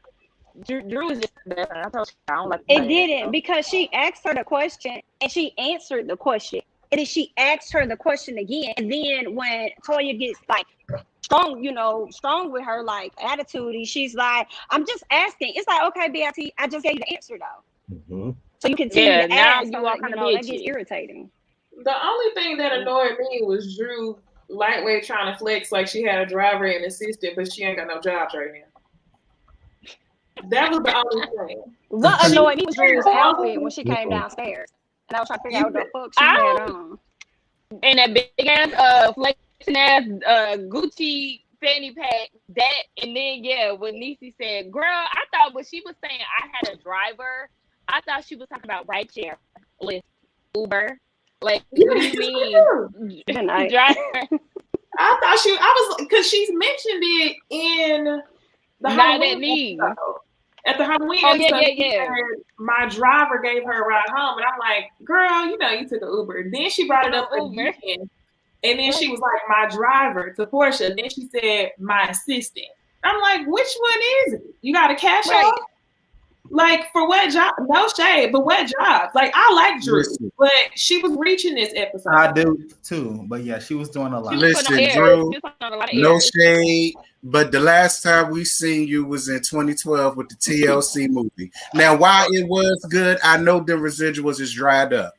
Drew was just, I told you, I don't like it didn't, because she asked her the question and she answered the question. And then she asked her the question again. And then when Toya gets like strong with her like attitude, she's like, I'm just asking. It's like, okay, BIT, I just gave you the answer though. Mm-hmm. So you continue to now ask. you all kind of that gets irritating. The only thing that annoyed me was Drew lightweight trying to flex like she had a driver and assistant, but she ain't got no jobs right now. That was the only thing. What annoyed me was Drew's outfit when she came downstairs. And I was trying to figure out what the fuck she had on. And that big ass flexing ass Gucci fanny pack, that, and then when Niecy said, girl, I thought when she was saying I had a driver, I thought she was talking about rideshare, Lyft, Uber. Like, what do you mean? Driver? I thought because she's mentioned it in the Halloween episode. At the Halloween episode, my driver gave her a ride home, and I'm like, girl, you know you took an Uber. Then she brought it up again, and then she was like, my driver to Portia. Then she said, my assistant. I'm like, which one is it? You got a cash out? Like, for what job? No shade, but what job? Like, I like Drew, but she was reaching this episode. I do too, but yeah, she was doing a lot. Listen, Drew, no shade, but the last time we seen you was in 2012 with the TLC movie. Now, while it was good, I know the residuals is dried up.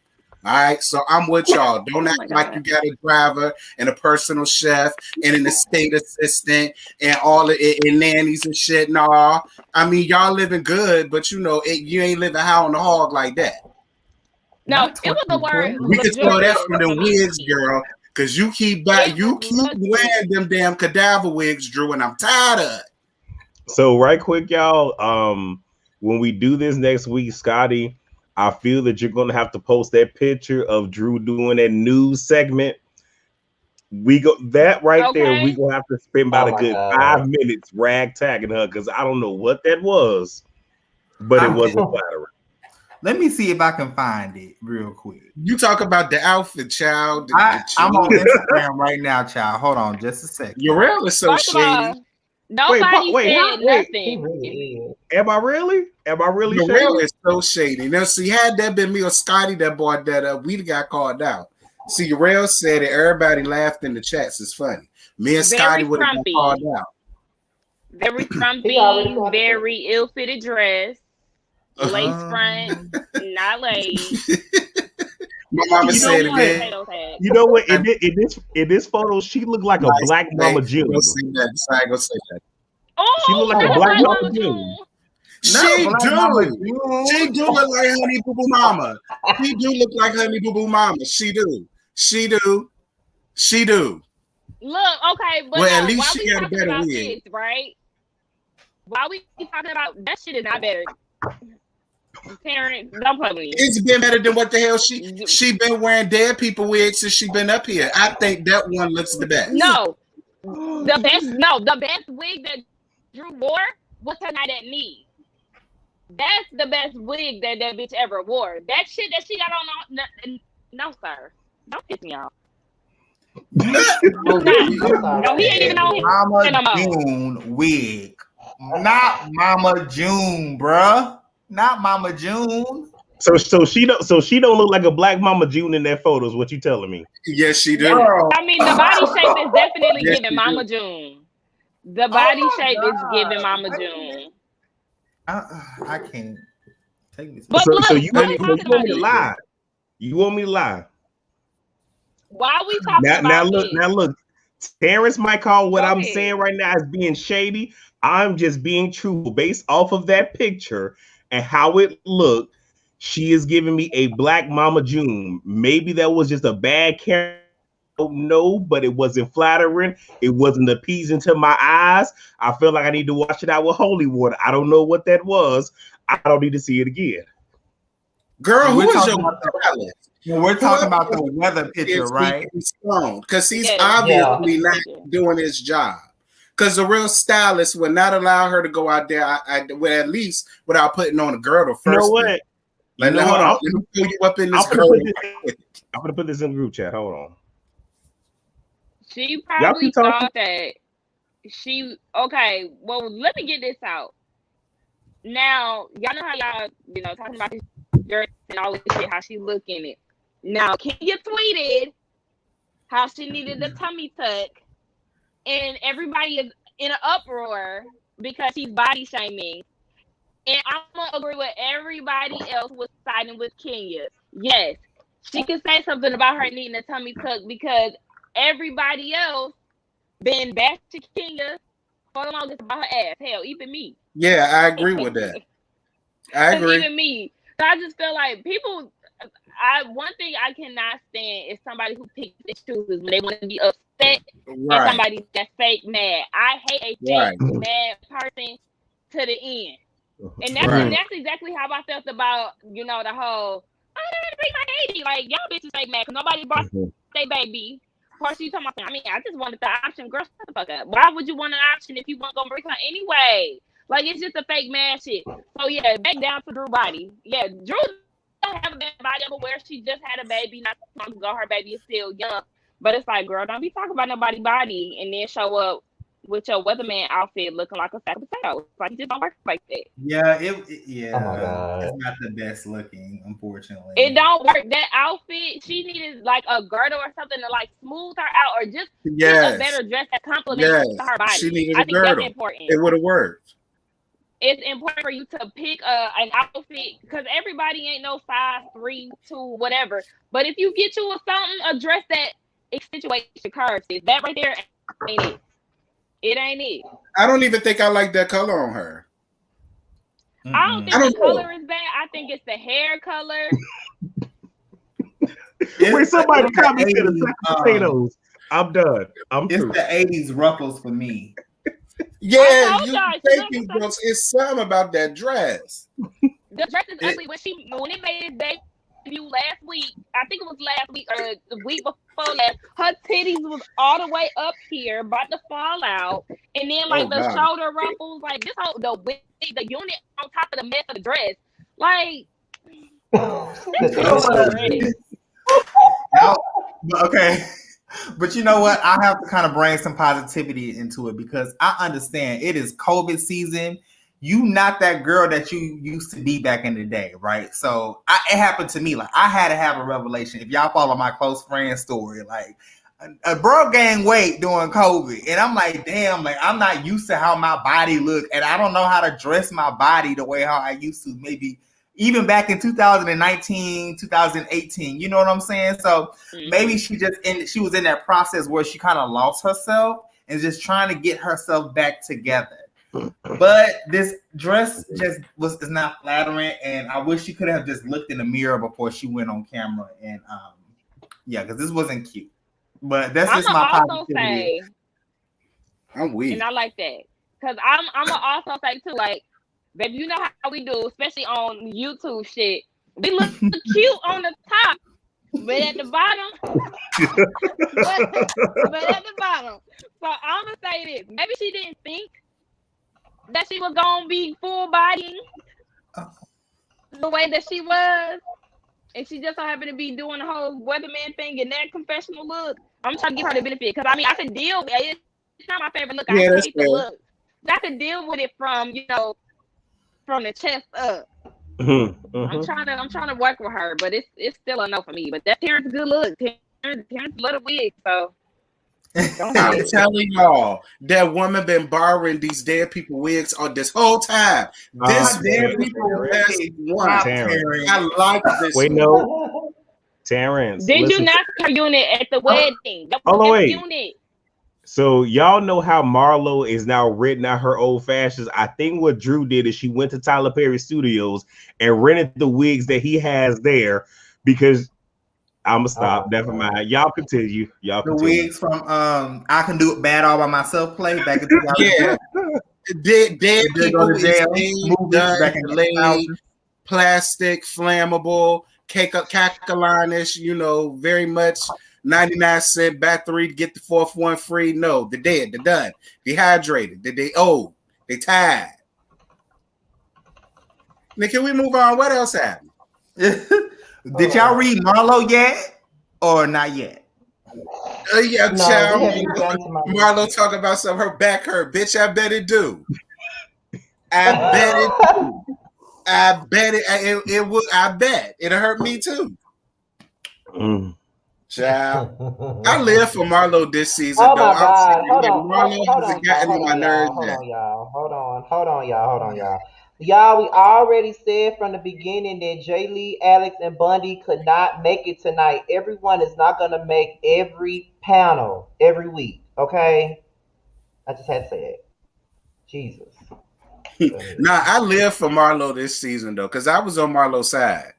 All right, so I'm with y'all. Don't act like you got a driver and a personal chef and an estate assistant and all of it and nannies and shit. Nah, I mean y'all living good, but you know you ain't living high on the hog like that. No, it was the word. We can throw that from the wigs, girl, because you keep wearing them damn cadaver wigs, Drew, and I'm tired of it. So right quick, y'all. When we do this next week, Scotty, I feel that you're going to have to post that picture of Drew doing that news segment. We go that right there. We gonna have to spend about a good 5 minutes ragtagging her because I don't know what that was, but it wasn't flattering. Let me see if I can find it real quick. You talk about the outfit, child. I'm on Instagram right now, child. Hold on, just a second. Uriel is so shady. Nobody said nothing. Am I really? Uriel is so shady. Now, see, had that been me or Scotty that brought that up, we'd have got called out. See, Uriel said it. Everybody laughed in the chats. It's funny. Me and Scotty would have been called out. Very frumpy, very ill-fitted dress, lace front, not lace. My mama said it again. You know what? In this photo, she looked like a black Mama June. Go say that. Oh, she looked like a black Mama June. She do look like Honey Boo Boo Mama. She do look like Honey Boo Boo Mama. She do. Look, okay, but at least she got a better wig, right? Why we keep talking about that shit is not better. Parents, don't play with me. It's been better than what the hell she been wearing dead people wigs since she been up here. I think that one looks the best. No, the best wig that Drew wore was her night at me. That's the best wig that bitch ever wore. That shit that she got on, no sir, don't piss me off. No, he ain't even on Mama June wig, not Mama June, bruh. Not Mama June. So she don't look like a black Mama June in that photo. Is what you telling me? Yes, she do. I mean, the body shape is definitely giving Mama June. The body shape is giving Mama June. I can't take this. So you want me to lie? You want me to lie? Why are we talking about this? Now look. Terrence might call what I'm saying right now as being shady. I'm just being truthful based off of that picture and how it looked. She is giving me a black Mama June. Maybe that was just a bad camera don't know, but it wasn't flattering. It wasn't appeasing to my eyes. I feel like I need to wash it out with holy water. I don't know what that was. I don't need to see it again. Girl, who is your stylist? We're talking about the weather picture, right? Because he's obviously not doing his job. Because the real stylist would not allow her to go out there, at least without putting on a girdle first. You know what? Like, hold on. Let me pull you up in this girdle. I'm going to put this in the group chat. Hold on. She probably thought that okay, well, let me get this out. Now, y'all know how y'all, talking about this dress and all this shit, how she look in it. Now, Kenya tweeted how she needed a tummy tuck, and everybody is in an uproar because she's body shaming. And I'm going to agree with everybody else was siding with Kenya. Yes, she could say something about her needing a tummy tuck because everybody else been bashing Kenya for the longest about her ass. Hell, even me. Yeah, I agree with that. I agree. Even me. So I just feel like people. One thing I cannot stand is somebody who picks and chooses when they want to be upset, and somebody that's fake mad. I hate a fake mad person to the end, and that's exactly how I felt about the whole. I didn't bring my baby. Like, y'all bitches fake mad because nobody brought their baby. Of course, you talking about. I mean, I just wanted the option. Girl, shut the fuck up. Why would you want an option if you weren't gonna bring her anyway? Like, it's just a fake mad shit. So yeah, back down to Drew body. Yeah, Drew don't have a bad body. I'm aware she just had a baby not too long ago. Her baby is still young. But it's like, girl, don't be talking about nobody's body and then show up with your weatherman outfit looking like a sack of potatoes. Like, it just don't work like that. Yeah, oh my God. It's not the best looking, unfortunately. It don't work. That outfit, she needed like a girdle or something to like smooth her out, or just a better dress that complements her body. She needed a girdle. That's important. It would have worked. It's important for you to pick an outfit because everybody ain't no size 3, 2, whatever. But if you get you a dress that accentuates your curves, that right there ain't it. It ain't it. I don't even think I like that color on her. I don't think the color is bad. I think it's the hair color. Wait, somebody comment to the potatoes. I'm done. It's the 80s ruffles for me. Yeah, you thinking it's something about that dress. The dress is ugly. When it made its debut last week, I think it was last week or the week before last, her titties was all the way up here, about to fall out, and then like the shoulder ruffles, like this whole the unit on top of the mess of the dress, like. Okay. But you know what? I have to kind of bring some positivity into it because I understand it is COVID season. You not that girl that you used to be back in the day, right? So it happened to me. Like, I had to have a revelation. If y'all follow my close friend story, like a bro gained weight during COVID, and I'm like, damn, like I'm not used to how my body looked, and I don't know how to dress my body the way how I used to maybe. Even back in 2019, 2018, you know what I'm saying? So maybe she was in that process where she kind of lost herself and just trying to get herself back together. But this dress is not flattering, and I wish she could have just looked in the mirror before she went on camera. And because this wasn't cute. But that's just my positivity. I'm weak, and I like that because I'm gonna also say too, like. Baby, you know how we do, especially on YouTube shit. We look cute on the top, but at the bottom, So I'm gonna say this: maybe she didn't think that she was gonna be full body the way that she was, and she just so happened to be doing the whole weatherman thing and that confessional look. I'm trying to give her the benefit because I mean I could deal with it. It's not my favorite look. I hate the look. I could deal with it from from the chest up. I'm trying to work with her, but it's still a no for me. But that Terrence good look. Terrence love a wig, so I'm telling y'all, that woman been borrowing these dead people wigs on this whole time. This dead people best one. I like this. Wait, no. Terrence. Did you not see her unit at the wedding? Unit. So y'all know how Marlo is now written out her old fashions. I think what Drew did is she went to Tyler Perry Studios and rented the wigs that he has there because I'ma stop. Never mind. Y'all continue. Y'all The continue. wigs from I Can Do It Bad All by Myself play back in 2000. Yeah. Dead They people go to is jail. dead, Movies done, back in the delayed, 2000s. plastic, flammable, cacaline-ish, very much 99-cent battery to get the fourth one free. No, they're dead, they're done, dehydrated, they old, they tired. Now, can we move on? What else happened? Did y'all read Marlo yet or not yet? Yeah, No, child. we haven't even gotten to Marlo talk about something. Her back hurt, bitch. I bet it do. I bet it do. I bet it would. I bet it'll hurt me too. Child, I live for Marlo this season. Oh though. my God! Hold on, Marlo hold hasn't on, y'all. gotten Hold on my on, nerves y'all. Hold yet. on, y'all. Hold on, y'all. Y'all, we already said from the beginning that Jay Lee, Alex, and Bundy could not make it tonight. Everyone is not gonna make every panel every week. Okay, I just had to say it. Jesus. Nah, I live for Marlo this season though, because I was on Marlo's side.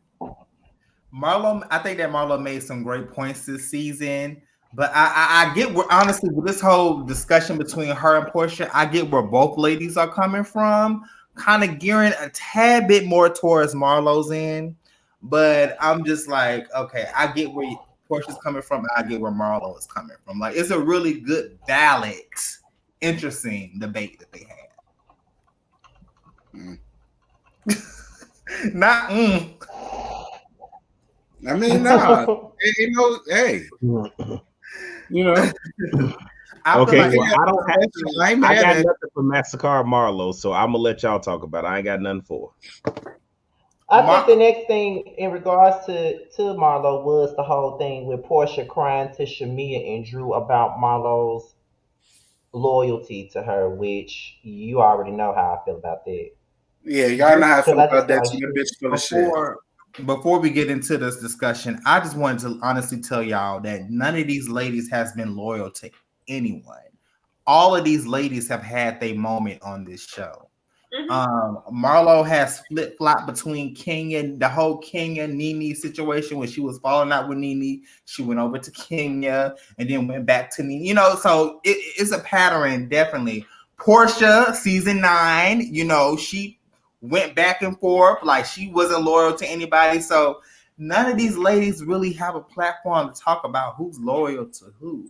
Marlo, I think that Marlo made some great points this season, but I get where, honestly, with this whole discussion between her and Portia, I get where both ladies are coming from, kind of gearing a tad bit more towards Marlo's end, but I'm just like, okay, I get where Portia's coming from, and I get where Marlo is coming from. Like, it's a really good, valid, interesting debate that they had. Not I mean, no, hey, Okay, well, I got nothing for Massacre Marlo, so I'm gonna let y'all talk about it. I ain't got nothing for her. I think the next thing in regards to Marlo was the whole thing with Portia crying to Shamia and Drew about Marlo's loyalty to her, which you already know how I feel about that. Yeah, y'all know how I feel about that. Like You're a bitch full of shit. Before we get into this discussion, I just wanted to honestly tell y'all that none of these ladies has been loyal to anyone. All of these ladies have had their moment on this show. Marlo has flip-flopped between Kenya, the whole Kenya Nene situation when she was falling out with Nene. She went over to Kenya and then went back to Nene. So it's a pattern, definitely. Portia, season 9, she went back and forth, like she wasn't loyal to anybody. So none of these ladies really have a platform to talk about who's loyal to who.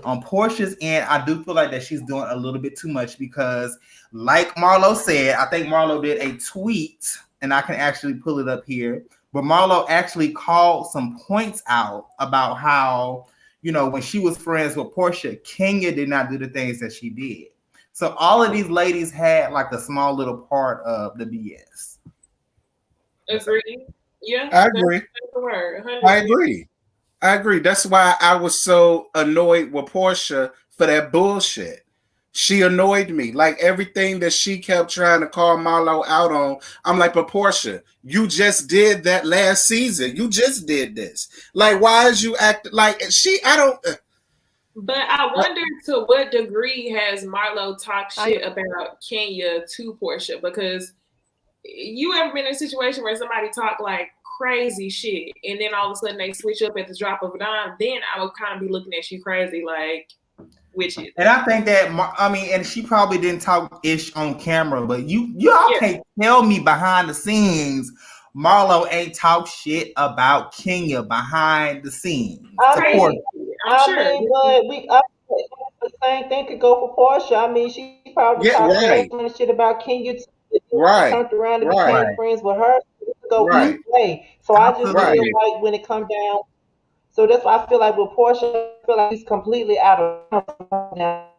On Portia's end, I do feel like that she's doing a little bit too much because, like Marlo said, I think Marlo did a tweet, and I can actually pull it up here, but Marlo actually called some points out about how, when she was friends with Portia, Kenya did not do the things that she did. So all of these ladies had like a small little part of the BS. Agree. Yeah, I agree. I agree. That's why I was so annoyed with Portia for that bullshit. She annoyed me. Like everything that she kept trying to call Marlo out on, I'm like, but Portia, you just did that last season. You just did this. Like, why is you acting like I don't. But I wonder to what degree has Marlo talked shit about Kenya to Portia? Because you ever been in a situation where somebody talk like crazy shit and then all of a sudden they switch up at the drop of a dime? Then I would kind of be looking at you crazy, like, which is. And I think that, and she probably didn't talk ish on camera, but y'all can't tell me behind the scenes Marlo ain't talk shit about Kenya behind the scenes. The same thing could go for Portia. I mean, she probably talked shit about Kenya too. Turned around and became friends with her. Go either way. So I just feel like when it comes down, so that's why I feel like with Portia, I feel like he's completely out of now.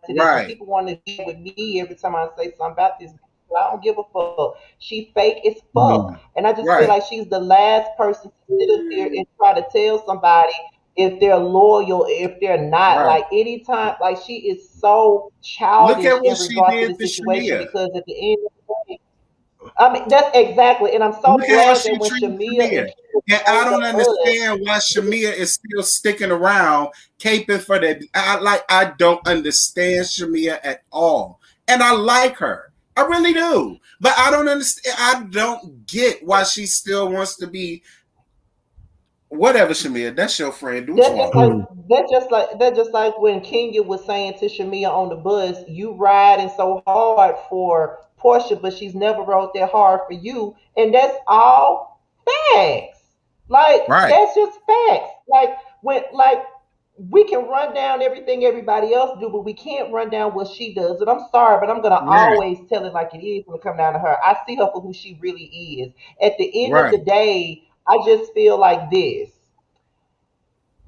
People want to deal with me every time I say something about this. I don't give a fuck. She fake as fuck. And I just feel like she's the last person to sit up here and try to tell somebody if they're loyal, if they're not. Like anytime, like she is so childish in regards to the situation because at the end of the day, I mean, that's exactly, and I'm so glad that when Shamia and I don't understand why Shamia is still sticking around, caping for that. I don't understand Shamia at all, and I like her, I really do, but I don't understand. I don't get why she still wants to be Whatever, Shamia. That's your friend. Do what you That's just want. like that's just like when Kenya was saying to Shamia on the bus, "You riding so hard for Portia, but she's never rode that hard for you," and that's all facts. Like Right. that's just facts. Like we can run down everything everybody else do, but we can't run down what she does. And I'm sorry, but I'm gonna Right. always tell it like it is when it come down to her. I see her for who she really is. At the end of Right. the day, I just feel like this.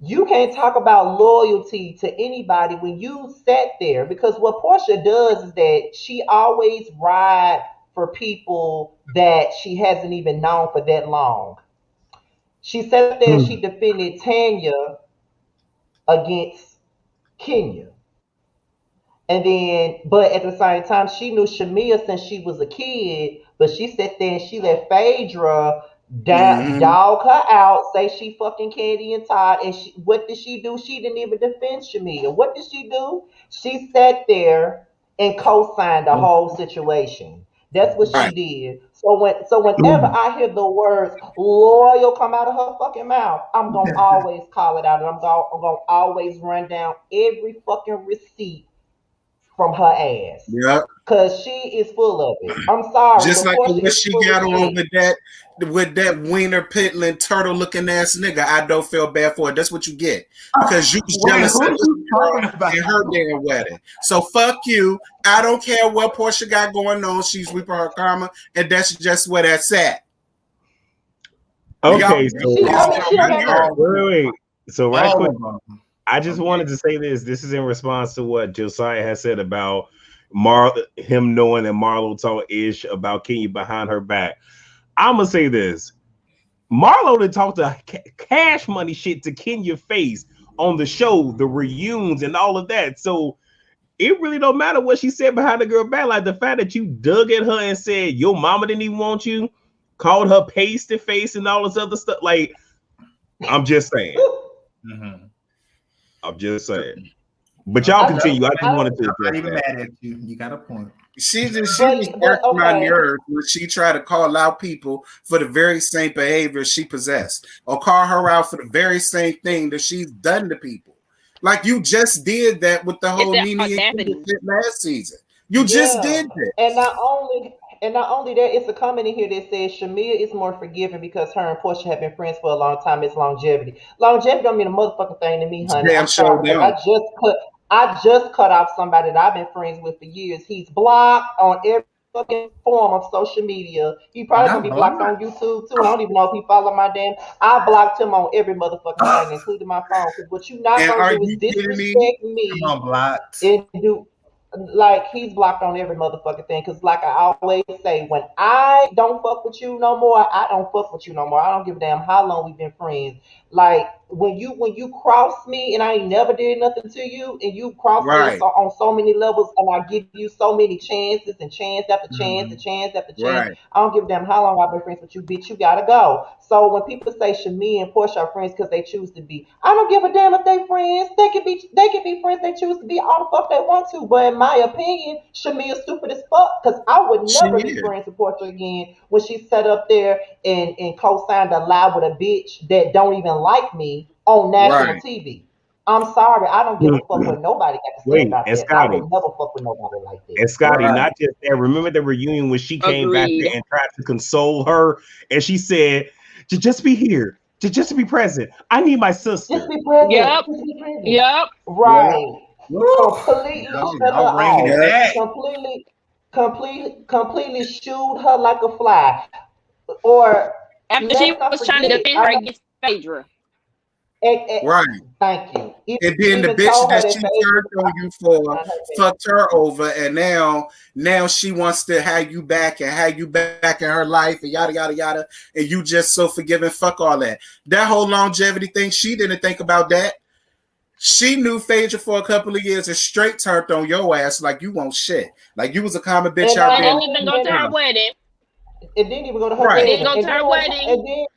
You can't talk about loyalty to anybody when you sat there, because what Portia does is that she always ride for people that she hasn't even known for that long. She sat there and she defended Tanya against Kenya. And then, but at the same time, she knew Shamia since she was a kid, but she sat there and she let Phaedra Mm-hmm. dog her out, say she fucking Candy and Todd. And what did she do? She didn't even defend Shamia. What did she do? She sat there and co-signed the whole situation. That's what Right. she did. So whenever I hear the words loyal come out of her fucking mouth, I'm gonna always call it out, and I'm gonna always run down every fucking receipt from her ass. Yep. Cause she is full of it. I'm sorry, Just but like Portia what is she full of got on shit. with that wiener piddling turtle looking ass nigga. I don't feel bad for it. That's what you get. Because you was Wait, jealous who of are this you girl talking about? and her damn wedding. So fuck you. I don't care what Portia got going on. She's reaping her karma, and that's just where that's at. Okay, Y'all, so She, I mean, she don't my got nerve. wait. So right All quick, of them. I just Okay. wanted to say this. This is in response to what Josiah has said about him knowing that Marlo told Ish about Kenya behind her back. I'm gonna say this: Marlo did talk to Cash Money shit to Kenya face on the show, the reunions, and all of that. So it really don't matter what she said behind the girl back. Like the fact that you dug at her and said your mama didn't even want you, called her pasty face and all this other stuff. Like I'm just saying. Mm-hmm. I'm just saying. But y'all I just, continue. I I just wanted to I'm not address even that. mad at you. You got a point. She just but irked my okay. nerves when she tried to call out people for the very same behavior she possessed, or call her out for the very same thing that she's done to people. Like you just did that with the It's whole that Nene and Kenya audacity. shit last season. You just Yeah, did that. and not only that, it's a comment in here that says Shamia is more forgiving because her and Portia have been friends for a long time. It's longevity. Longevity don't mean a motherfucking thing to me, honey. Damn I'm sorry sure because don't. I just cut off somebody that I've been friends with for years. He's blocked on every fucking form of social media. He probably gonna Not be blocked blind. on YouTube too. I don't even know if he follow my damn. I blocked him on every motherfucking thing, including my phone. Because what you not And gonna are do is you kidding me? disrespect Come me on, Blocks. and do like he's blocked on every motherfucking thing. Cause like I always say, when I don't fuck with you no more, I don't fuck with you no more. I don't give a damn how long we've been friends. Like when you cross me and I ain't never did nothing to you, and you cross me Right, on so many levels, and I give you so many chances and chance after chance Mm-hmm. and chance after chance. right. I don't give a damn how long I've been friends with you, bitch. You gotta go. So when people say Shami and Portia are friends because they choose to be, I don't give a damn if they friends. They can be friends. They choose to be all the fuck they want to. But in my opinion, Shami is stupid as fuck because I would She never be is. friends with Portia again when she sat up there and co-signed a lie with a bitch that don't even like me on national Right. TV. I'm sorry, I don't give a fuck what nobody got to say Wait, about and that. I would Scotty, never fuck with nobody like that. Right. not just that. Remember the reunion when she came back there Agreed. and tried to console her, and she said, "To just be here, to just be present. I need my Just sister." be present. Yep. Just be present. Yep. Yeah. Right. Woo! Completely shut her Y'all bringing it off. Yeah. back. Completely shooed her like a fly. Or After let's she not was trying to forget. defend I her know. against Phaedra. Right. Thank you. And then the Even bitch told her that that she Phaedra turned was on you for behind her back. fucked her over, and now she wants to have you back and have you back in her life and yada yada yada. And you just so forgiving. Fuck all that. That whole longevity thing, she didn't think about that. She knew Phaedra for a couple of years and straight turned on your ass like you won't shit. Like you was a common bitch And out And there. didn't not even only go to and her wedding. it didn't even go to her And Right. didn't wedding. go to her wedding.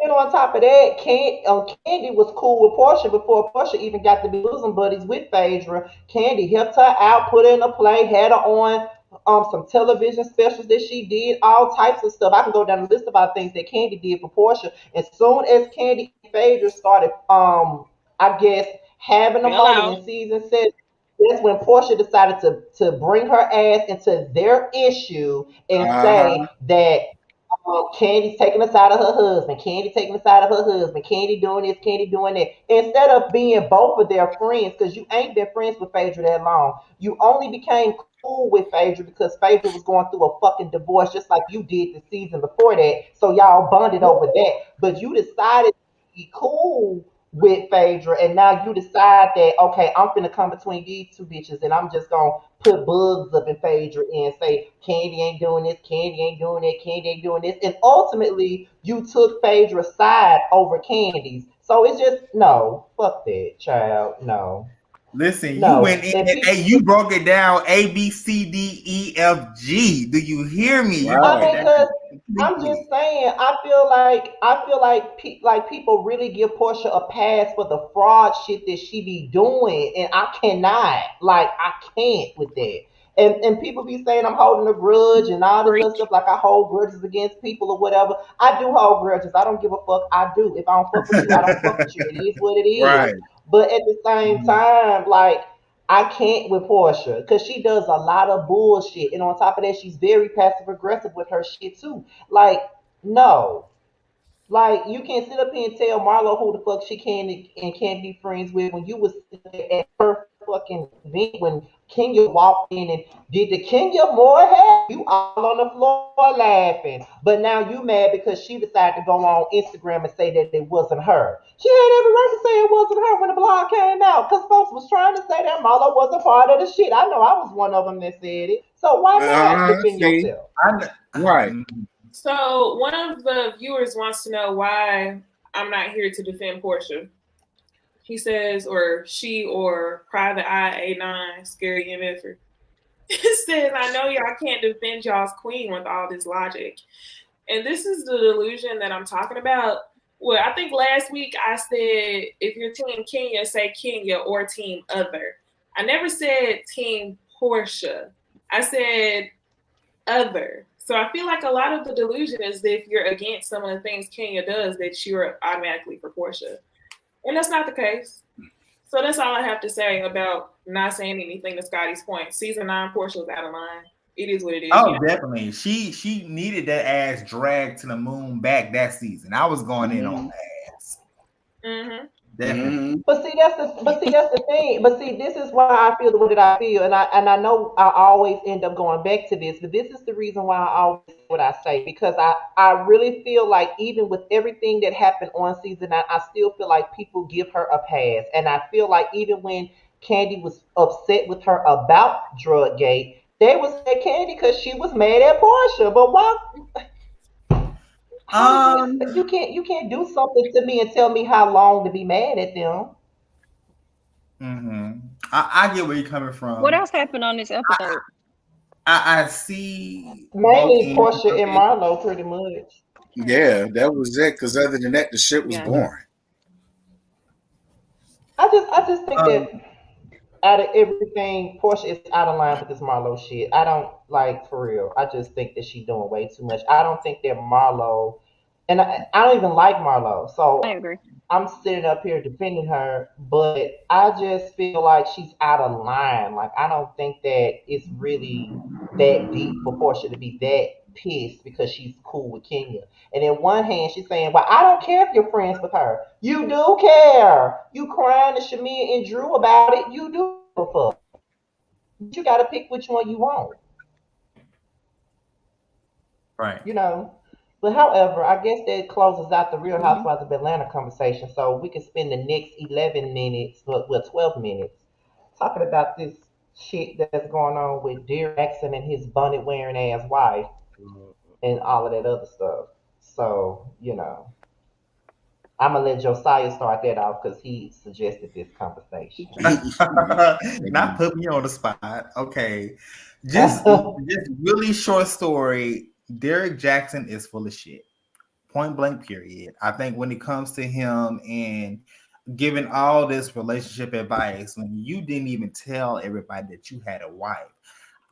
And on top of that, Candy was cool with Portia before Portia even got to be bosom buddies with Phaedra. Candy helped her out, put her in a play, had her on some television specials that she did, all types of stuff. I can go down the list about things that Candy did for Portia. As soon as Candy and Phaedra started, I guess having a Fell moment out. in season 6, that's when Portia decided to bring her ass into their issue and Uh-huh. say that Candy's taking the side of her husband. Candy taking the side of her husband. Candy doing this. Candy doing that. Instead of being both of their friends, because you ain't been friends with Phaedra that long. You only became cool with Phaedra because Phaedra was going through a fucking divorce, just like you did the season before that. So y'all bonded over that. But you decided to be cool with Phaedra, and now you decide that okay, I'm finna come between these two bitches, and I'm just gonna put bugs up in Phaedra and say Candy ain't doing this, Candy ain't doing that, Candy ain't doing this, and ultimately you took Phaedra's side over Candy's. So it's just no, fuck that, child, no, Listen, you no, went in and and people. hey, you broke it down A B C D E F G. Do you hear me? You I broke it Right. mean, down cause I'm just completely. saying, I feel like people really give Portia a pass for the fraud shit that she be doing, and I cannot, like, I can't with that. And people be saying I'm holding a grudge and all this other Preach. stuff, like I hold grudges against people or whatever. I do hold grudges. I don't give a fuck. I do. If I don't fuck with you, I don't fuck with you. It is what it is. Right. But at the same Mhm. time, like I can't with Portia because she does a lot of bullshit, and on top of that, she's very passive aggressive with her shit too. Like, no, like you can't sit up here and tell Marlo who the fuck she can and can't be friends with when you was at her fucking event when Kenya walked in and did the Kenya more hair. You all on the floor laughing, but now you mad because she decided to go on Instagram and say that it wasn't her. She had every right to say it wasn't her when the blog came out because folks was trying to say that Marlo wasn't part of the shit. I know I was one of them that said it. So why not Uh-huh. defend See? yourself? Right. So one of the viewers wants to know why I'm not here to defend Portia. He says, or she, or Private Eye A9, Scary MFer. It says, I know y'all can't defend y'all's queen with all this logic. And this is the delusion that I'm talking about. Well, I think last week I said, if you're Team Kenya, say Kenya or Team Other. I never said Team Portia. I said other. So I feel like a lot of the delusion is that if you're against some of the things Kenya does, that you're automatically for Portia. And that's not the case. So that's all I have to say about not saying anything to Scotty's point. Season 9, Portia was out of line. It is what it is. Oh, definitely. She needed that ass dragged to the moon back that season. I was going in on Mm-hmm. the ass. Mm-hmm. Definitely. Mm-hmm. But see that's the thing. But see, this is why I feel the way that I feel, and I know I always end up going back to this, but this is the reason why I always say what I say because I really feel like even with everything that happened on season 9, I still feel like people give her a pass, and I feel like even when Candy was upset with her about Druggate, they was at Candy because she was mad at Portia. But why? How do you expect Um, you can't do something to me and tell me how long to be mad at them? I get where you're coming What from. else happened on this episode? I see both Mainly ends Portia of and it. Marlo, pretty much. Yeah, that was it. Because other than that, the shit was Yeah. boring. I just think that Um, out of everything, Portia is out of line with this Marlo shit. I don't like for real. I just think that she's doing way too much. I don't think that Marlo, and I don't even like Marlo. I So agree. I'm sitting up here defending her, but I just feel like she's out of line. Like I don't think that it's really that deep for Portia to be that pissed because she's cool with Kenya. And in one hand, she's saying, "Well, I don't care if you're friends with her. You do care. You crying to Shamia and Drew about it. You do give a fuck. But you got to pick which one you want." right. you know. But however, I guess that closes out the Real Hmm. Housewives of Atlanta conversation. So we can spend the next 11 minutes, well, 12 minutes, talking about this shit that's going on with Dear Jackson and his bonnet wearing ass wife and all of that other stuff. So, I'm going to let Josiah start that off because he suggested this conversation. Not put me on the spot. Okay. Just really short story. Derek Jackson is full of shit. Point blank, period. I think when it comes to him and giving all this relationship advice when you didn't even tell everybody that you had a wife,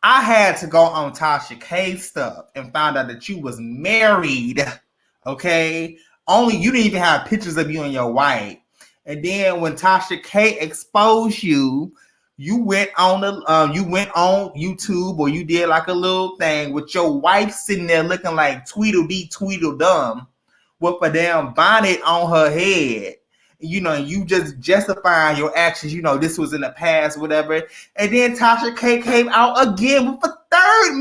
I had to go on Tasha K stuff and find out that you was married. Okay, only you didn't even have pictures of you and your wife. And then when Tasha K exposed you, you went on YouTube or you did like a little thing with your wife sitting there looking like Tweedledee Tweedledum with a damn bonnet on her head. You know, you just justifying your actions. You know, this was in the past, whatever. And then Tasha K came out again with a third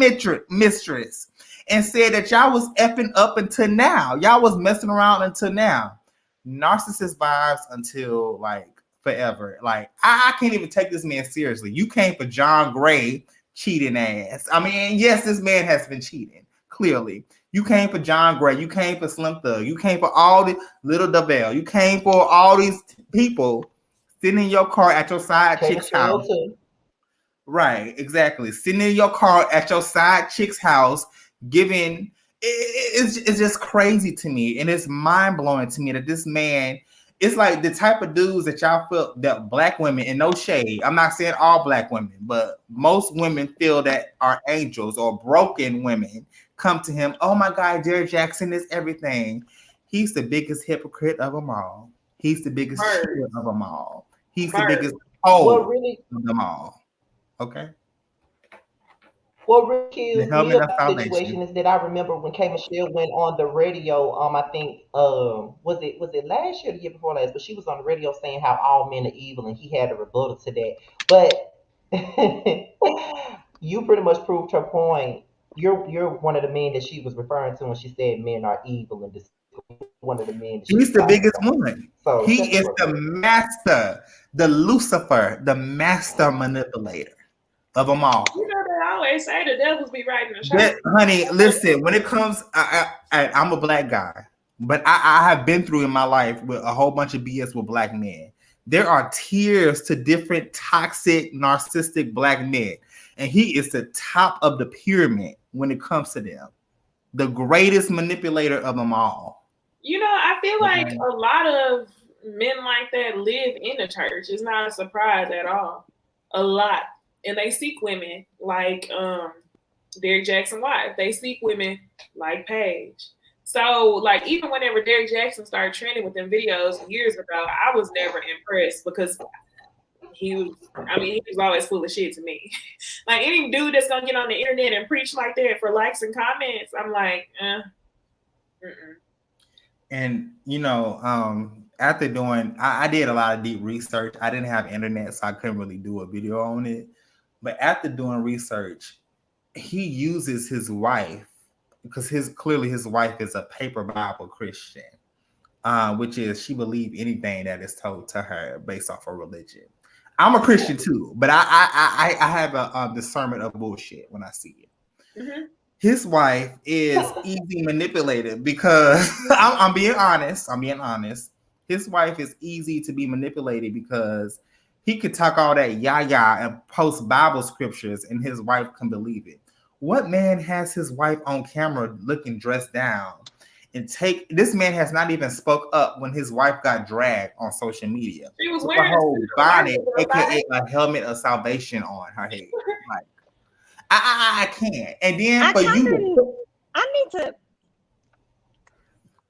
mistress and said that y'all was effing up until now. Y'all was messing around until now. Narcissist vibes until like forever. Like I can't even take this man seriously. You came for John Gray cheating ass. I mean, yes, this man has been cheating, clearly. You came for John Gray. You came for Slim Thug. You came for all the Little Deville. You came for all these people sitting in your car at your side chick's house. Right, exactly. Sitting in your car at your side chick's house, giving. It's just crazy to me, and it's mind blowing to me that this man. It's like the type of dudes that y'all feel that black women, and no shade. I'm not saying all black women, but most women feel that are angels or broken women come to him. Oh my God, Derrick Jackson is everything. He's the biggest hypocrite of them all. He's the biggest cheater of them all. He's the biggest hoe of them all. Okay. What really kills me about the situation is that I remember when K Michelle went on the radio. I think was it last year or the year before last? But she was on the radio saying how all men are evil, and he had a rebuttal to that. But you pretty much proved her point. You're one of the men that she was referring to when she said men are evil and one of the men. He's the biggest one. So he is the master, the Lucifer, the master manipulator of them all. You know, they always say the devils be writing the show. Honey, listen, when it comes, I'm a black guy, but I have been through in my life with a whole bunch of BS with black men. There are tiers to different toxic, narcissistic black men, and he is the top of the pyramid when it comes to them. The greatest manipulator of them all. You know, I feel like a lot of men like that live in the church. It's not a surprise at all. A lot. And they seek women like Derrick Jackson's wife. They seek women like Paige. So, like, even whenever Derrick Jackson started trending with them videos years ago, I was never impressed because he was always full of shit to me. Like, any dude that's going to get on the internet and preach like that for likes and comments, I'm like, And, you know, after doing, I did a lot of deep research. I didn't have internet, so I couldn't really do a video on it. But after doing research, he uses his wife because clearly his wife is a paper Bible Christian, which is she believes anything that is told to her based off of religion. I'm a Christian too, but I have a discernment of bullshit when I see it. Mm-hmm. His wife is easy manipulated because I'm being honest. His wife is easy to be manipulated because he could talk all that yah and post Bible scriptures and his wife can believe it. What man has his wife on camera looking dressed down and this man has not even spoke up when his wife got dragged on social media. She was wearing a whole bonnet, aka a helmet of salvation on her head. Like, I can't. And then I need to.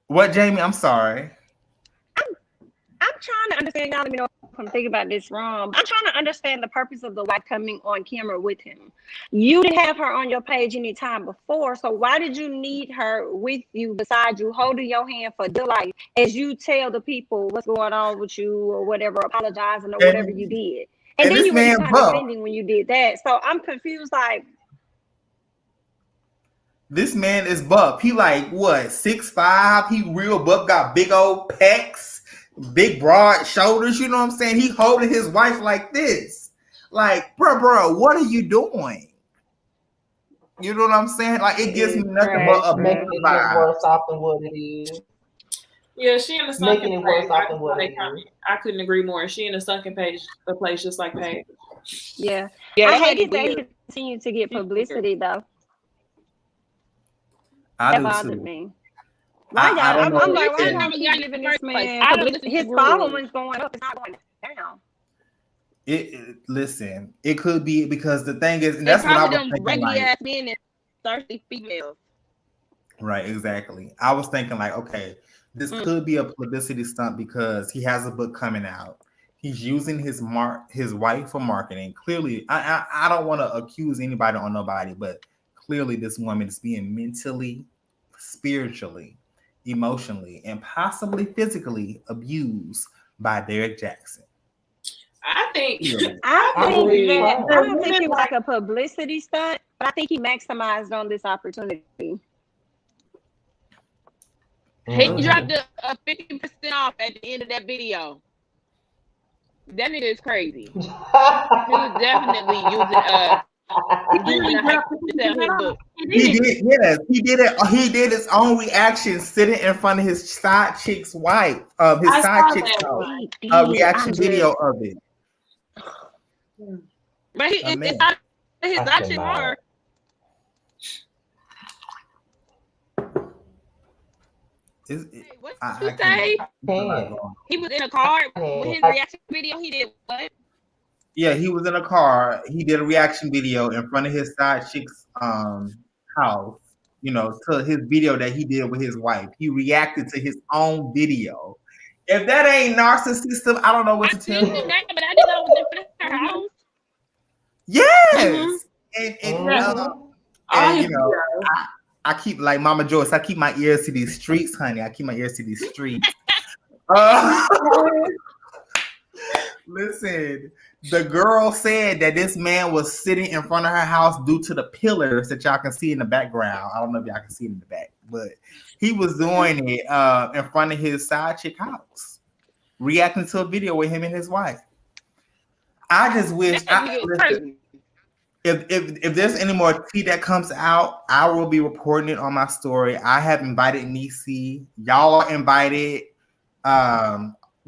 What, Jamie? I'm sorry. I'm trying to understand. Y'all let me know if I'm thinking about this wrong. I'm trying to understand the purpose of the wife coming on camera with him. You didn't have her on your page any time before, so why did you need her with you beside you, holding your hand for dear life as you tell the people what's going on with you or whatever, apologizing or whatever you did? And then you were kind of defending when you did that. So I'm confused. Like, this man is buff. He like what, 6'5"? He real buff. Got big old pecs, big broad shoulders. You know what I'm saying? He holding his wife like this. Like, bro, what are you doing? You know what I'm saying? Like, it gives me nothing but a making it worse off than what it is. Yeah, she in the sunken making it worse off than what it is. I couldn't agree more. She in the sunken place just like Paige. Yeah. I hate that he continue to get publicity though. That bothered me. Why y'all? I'm like, why y'all giving this man? His following's going up, it's not going down. Listen, it could be because the thing is, and They that's what I probably was them thinking. regular Like, ass men and thirsty females. right, exactly. I was thinking like, okay, this could be a publicity stunt because he has a book coming out. He's using his wife for marketing. Clearly, I don't want to accuse anybody or nobody, but clearly this woman is being mentally, spiritually, emotionally, and possibly physically abused by Derek Jackson. I think I don't think it was like a publicity stunt, but I think he maximized on this opportunity. He dropped a 50% off at the end of that video. That nigga is crazy. He was definitely using a hype to sell his book. He did, yes, he did it. He did his own reaction, sitting in front of his side chick's wife, his side chick's house, reaction video of it. But it's not his side chick or. What did you say? He was in a car with his reaction video. He did what? Yeah, he was in a car. He did a reaction video in front of his side chick's house. You know, to his video that he did with his wife. He reacted to his own video. If that ain't narcissistic, I don't know what to tell you. That, but I didn't know it was in front of her house. Yes, and you know, I keep like Mama Joyce. I keep my ears to these streets, honey. I keep my ears to these streets. Listen, the girl said that this man was sitting in front of her house due to the pillars that y'all can see in the background. I don't know if y'all can see it in the back, but he was doing it in front of his side chick house, reacting to a video with him and his wife. I just wish. If there's any more tea that comes out, I will be reporting it on my story. I have invited Nisi. Y'all are invited.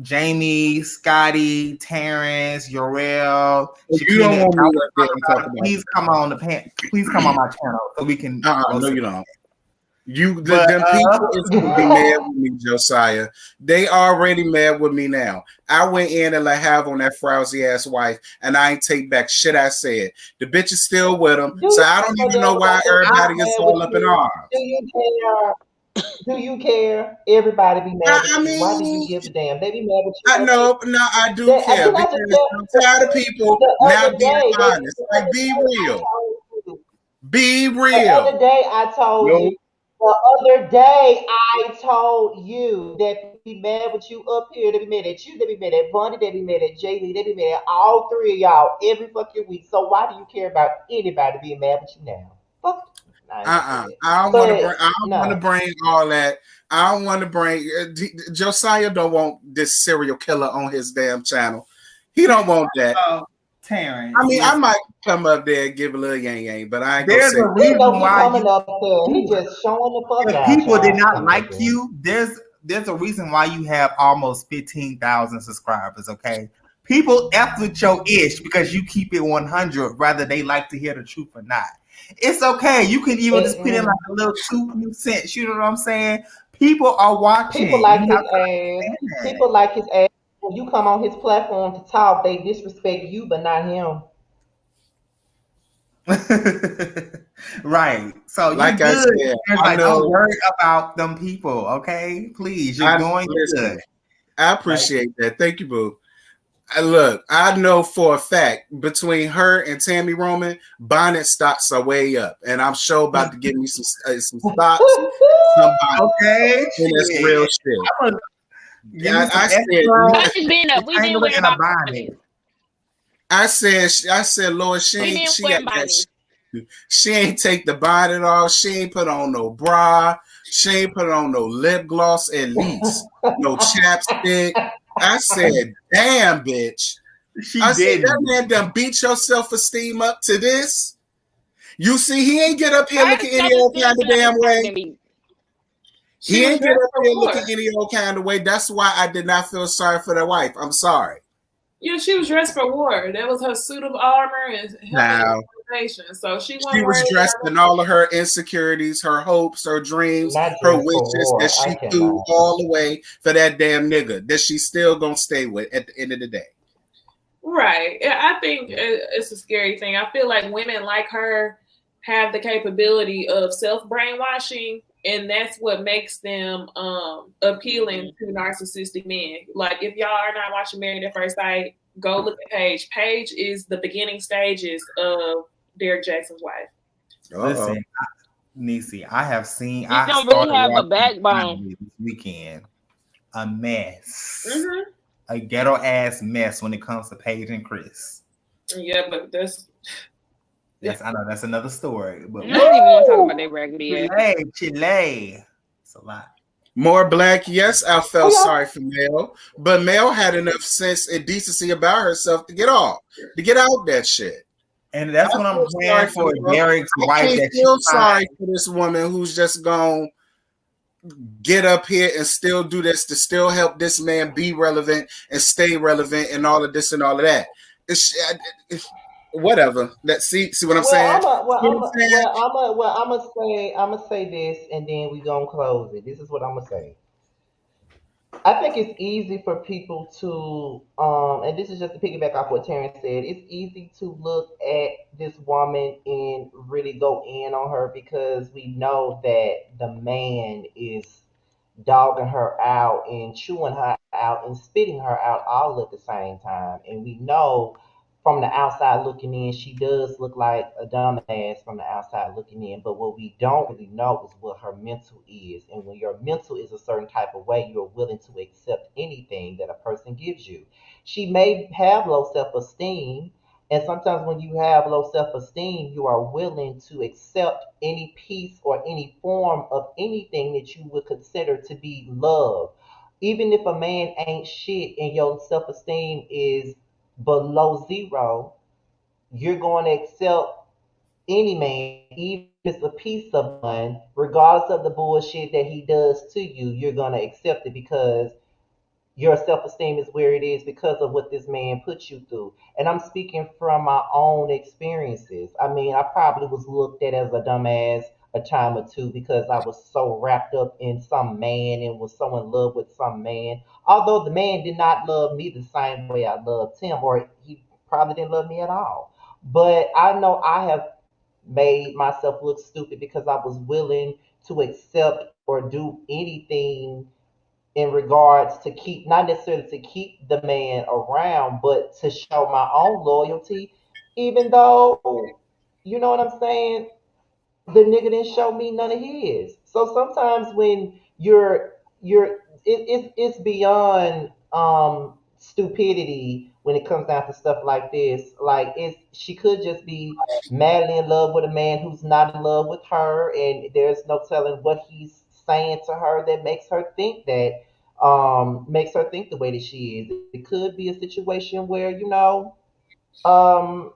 Jamie, Scotty, Terrence, Yorel. You don't want me up there and talk about please come on please come on my channel so we can. No, you don't. Them people is gonna be mad with me, Josiah. They already mad with me now. I went in and have on that frowsy ass wife, and I ain't take back shit I said. The bitch is still with him, so I don't even know why everybody gets all up in arms. Do you care? Everybody be mad with you. Why do you give a damn? They be mad with you. I know, I do care because I'm tired of people now being honest. Like, be real. Be real. The other day I told you. The other day, I told you that be mad with you up here. They be mad at you. They be mad at Bunny. They be mad at Jaylee. They be mad at all three of y'all every fucking week. So why do you care about anybody being mad with you now? Fuck. I don't want to bring all that. I don't want to bring Josiah. Don't want this serial killer on his damn channel. He don't want that. Terrence. I mean, I might come up there and give a little yang, but I ain't there's gonna a reason why coming up there. He just showing the fuck out. If people did not like you, there's a reason why you have almost 15,000 subscribers. Okay, people F with your ish because you keep it 100, whether they like to hear the truth or not. It's okay. You can even just put in like a little 2 cents. You know what I'm saying? People are watching. People like his ass. People like his ass. When you come on his platform to talk, they disrespect you, but not him. Right. So like I said, don't worry about them people, okay? Please, you're doing good. I appreciate that. Thank you, boo. Look, I know for a fact between her and Tammy Roman, bonnet stocks are way up, and I'm sure about to give me some stocks. Okay, and that's real shit. I said, Lord, she ain't take the bonnet off. She ain't put on no bra. She ain't put on no lip gloss, at least no chapstick. I said, damn, bitch. I said, that man done beat your self-esteem up to this. You see, he ain't get up here looking any old kind of damn way. He ain't get up here looking any old kind of way. That's why I did not feel sorry for the wife. I'm sorry. Yeah, she was dressed for war. That was her suit of armor and so she was dressed in all of her insecurities, her hopes, her dreams, her wishes that she threw all the way for that damn nigga that she's still gonna stay with at the end of the day. Right. I think it's a scary thing. I feel like women like her have the capability of self brainwashing, and that's what makes them appealing to narcissistic men. Like, if y'all are not watching Married at First Sight, go look at Paige. Paige is the beginning stages of Derek Jackson's wife. Listen, Nisi, I have seen. She I don't really started have a watching backbone. this weekend. A mess, Mm-hmm. a ghetto ass mess when it comes to Paige and Chris. Yeah, but that's I know that's another story, but I don't even want to talk about that raggedy ass. Chile, it's a lot. More black, yes, I felt sorry for Mel, but Mel had enough sense and decency about herself to get out that shit. And that's I what I'm feel praying sorry for her. Derek's I wife, can't that she feel sorry finds. for this woman who's just gonna get up here and still do this to still help this man be relevant and stay relevant and all of this and all of that. It's whatever. See what I'm saying? I'm gonna say this, and then we gonna close it. This is what I'm gonna say. I think it's easy for people to, and this is just to piggyback off what Terrence said. It's easy to look at this woman and really go in on her because we know that the man is dogging her out and chewing her out and spitting her out all at the same time. And we know from the outside looking in, she does look like a dumbass from the outside looking in. But what we don't really know is what her mental is. And when your mental is a certain type of way, you're willing to accept anything that a person gives you. She may have low self esteem. And sometimes when you have low self esteem, you are willing to accept any piece or any form of anything that you would consider to be love. Even if a man ain't shit and your self esteem is below zero, you're going to accept any man, even if it's a piece of one, regardless of the bullshit that he does to you, you're going to accept it because your self esteem is where it is because of what this man put you through. And I'm speaking from my own experiences. I mean, I probably was looked at as a dumbass a time or two because I was so wrapped up in some man and was so in love with some man. Although the man did not love me the same way I loved him, or he probably didn't love me at all. But I know I have made myself look stupid because I was willing to accept or do anything in regards to keep, not necessarily to keep the man around, but to show my own loyalty, even though, you know what I'm saying, the nigga didn't show me none of his. So sometimes when it's beyond stupidity when it comes down to stuff like this. Like, it's she could just be madly in love with a man who's not in love with her, and there's no telling what he's saying to her that makes her think the way that she is. It could be a situation where, um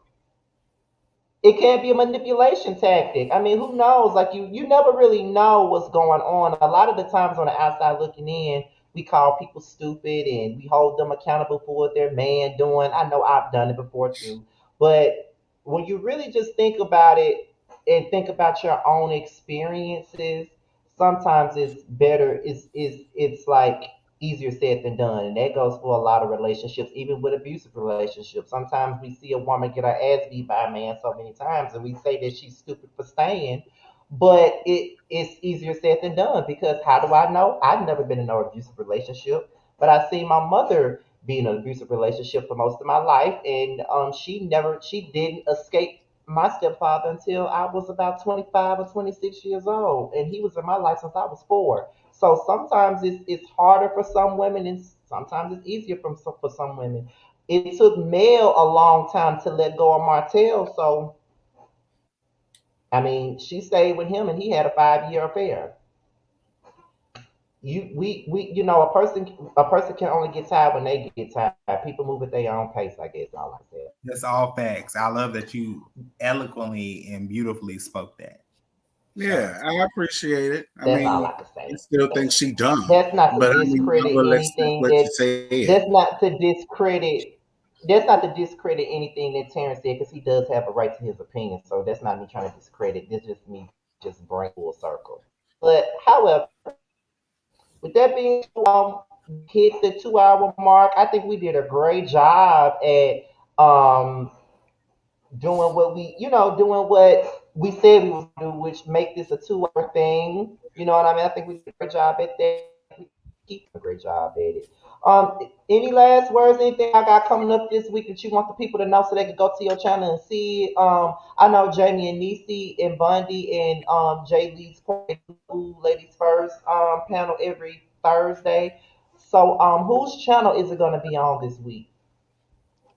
it can be a manipulation tactic. I mean, who knows? Like, you never really know what's going on. A lot of the times on the outside looking in, we call people stupid and we hold them accountable for what their man doing. I know I've done it before too. But when you really just think about it and think about your own experiences, sometimes it's better. It's like easier said than done. And that goes for a lot of relationships, even with abusive relationships. Sometimes we see a woman get her ass beat by a man so many times and we say that she's stupid for staying. But it's easier said than done because how do I know? I've never been in no abusive relationship, but I see my mother be in an abusive relationship for most of my life, and she didn't escape my stepfather until I was about 25 or 26 years old, and he was in my life since I was 4. So sometimes it's harder for some women, and sometimes it's easier for some women. It took Mel a long time to let go of Martell, so I mean, she stayed with him, and he had a 5-year affair. A person can only get tired when they get tired. People move at their own pace, I guess. All I said. That's all facts. I love that you eloquently and beautifully spoke that. Yeah, I appreciate it. That's all I can say. I still think she dumb, That's not to but I mean, I discredit will accept anything what you that. said. That's not to discredit. That's not to discredit anything that Terrence said because he does have a right to his opinion. So that's not me trying to discredit. This is just me just bring full circle. But however, with that being said, hit the 2-hour mark. I think we did a great job at um, doing what doing what we said we was gonna do, which make this a 2 hour thing. You know what I mean? I think we did a great job at that. We keep a great job at it. Any last words? Anything I got coming up this week that you want the people to know so they can go to your channel and see it? I know Jamie and Niecy and Bundy and Jay Lee's Point Ladies First panel every Thursday. So whose channel is it gonna be on this week?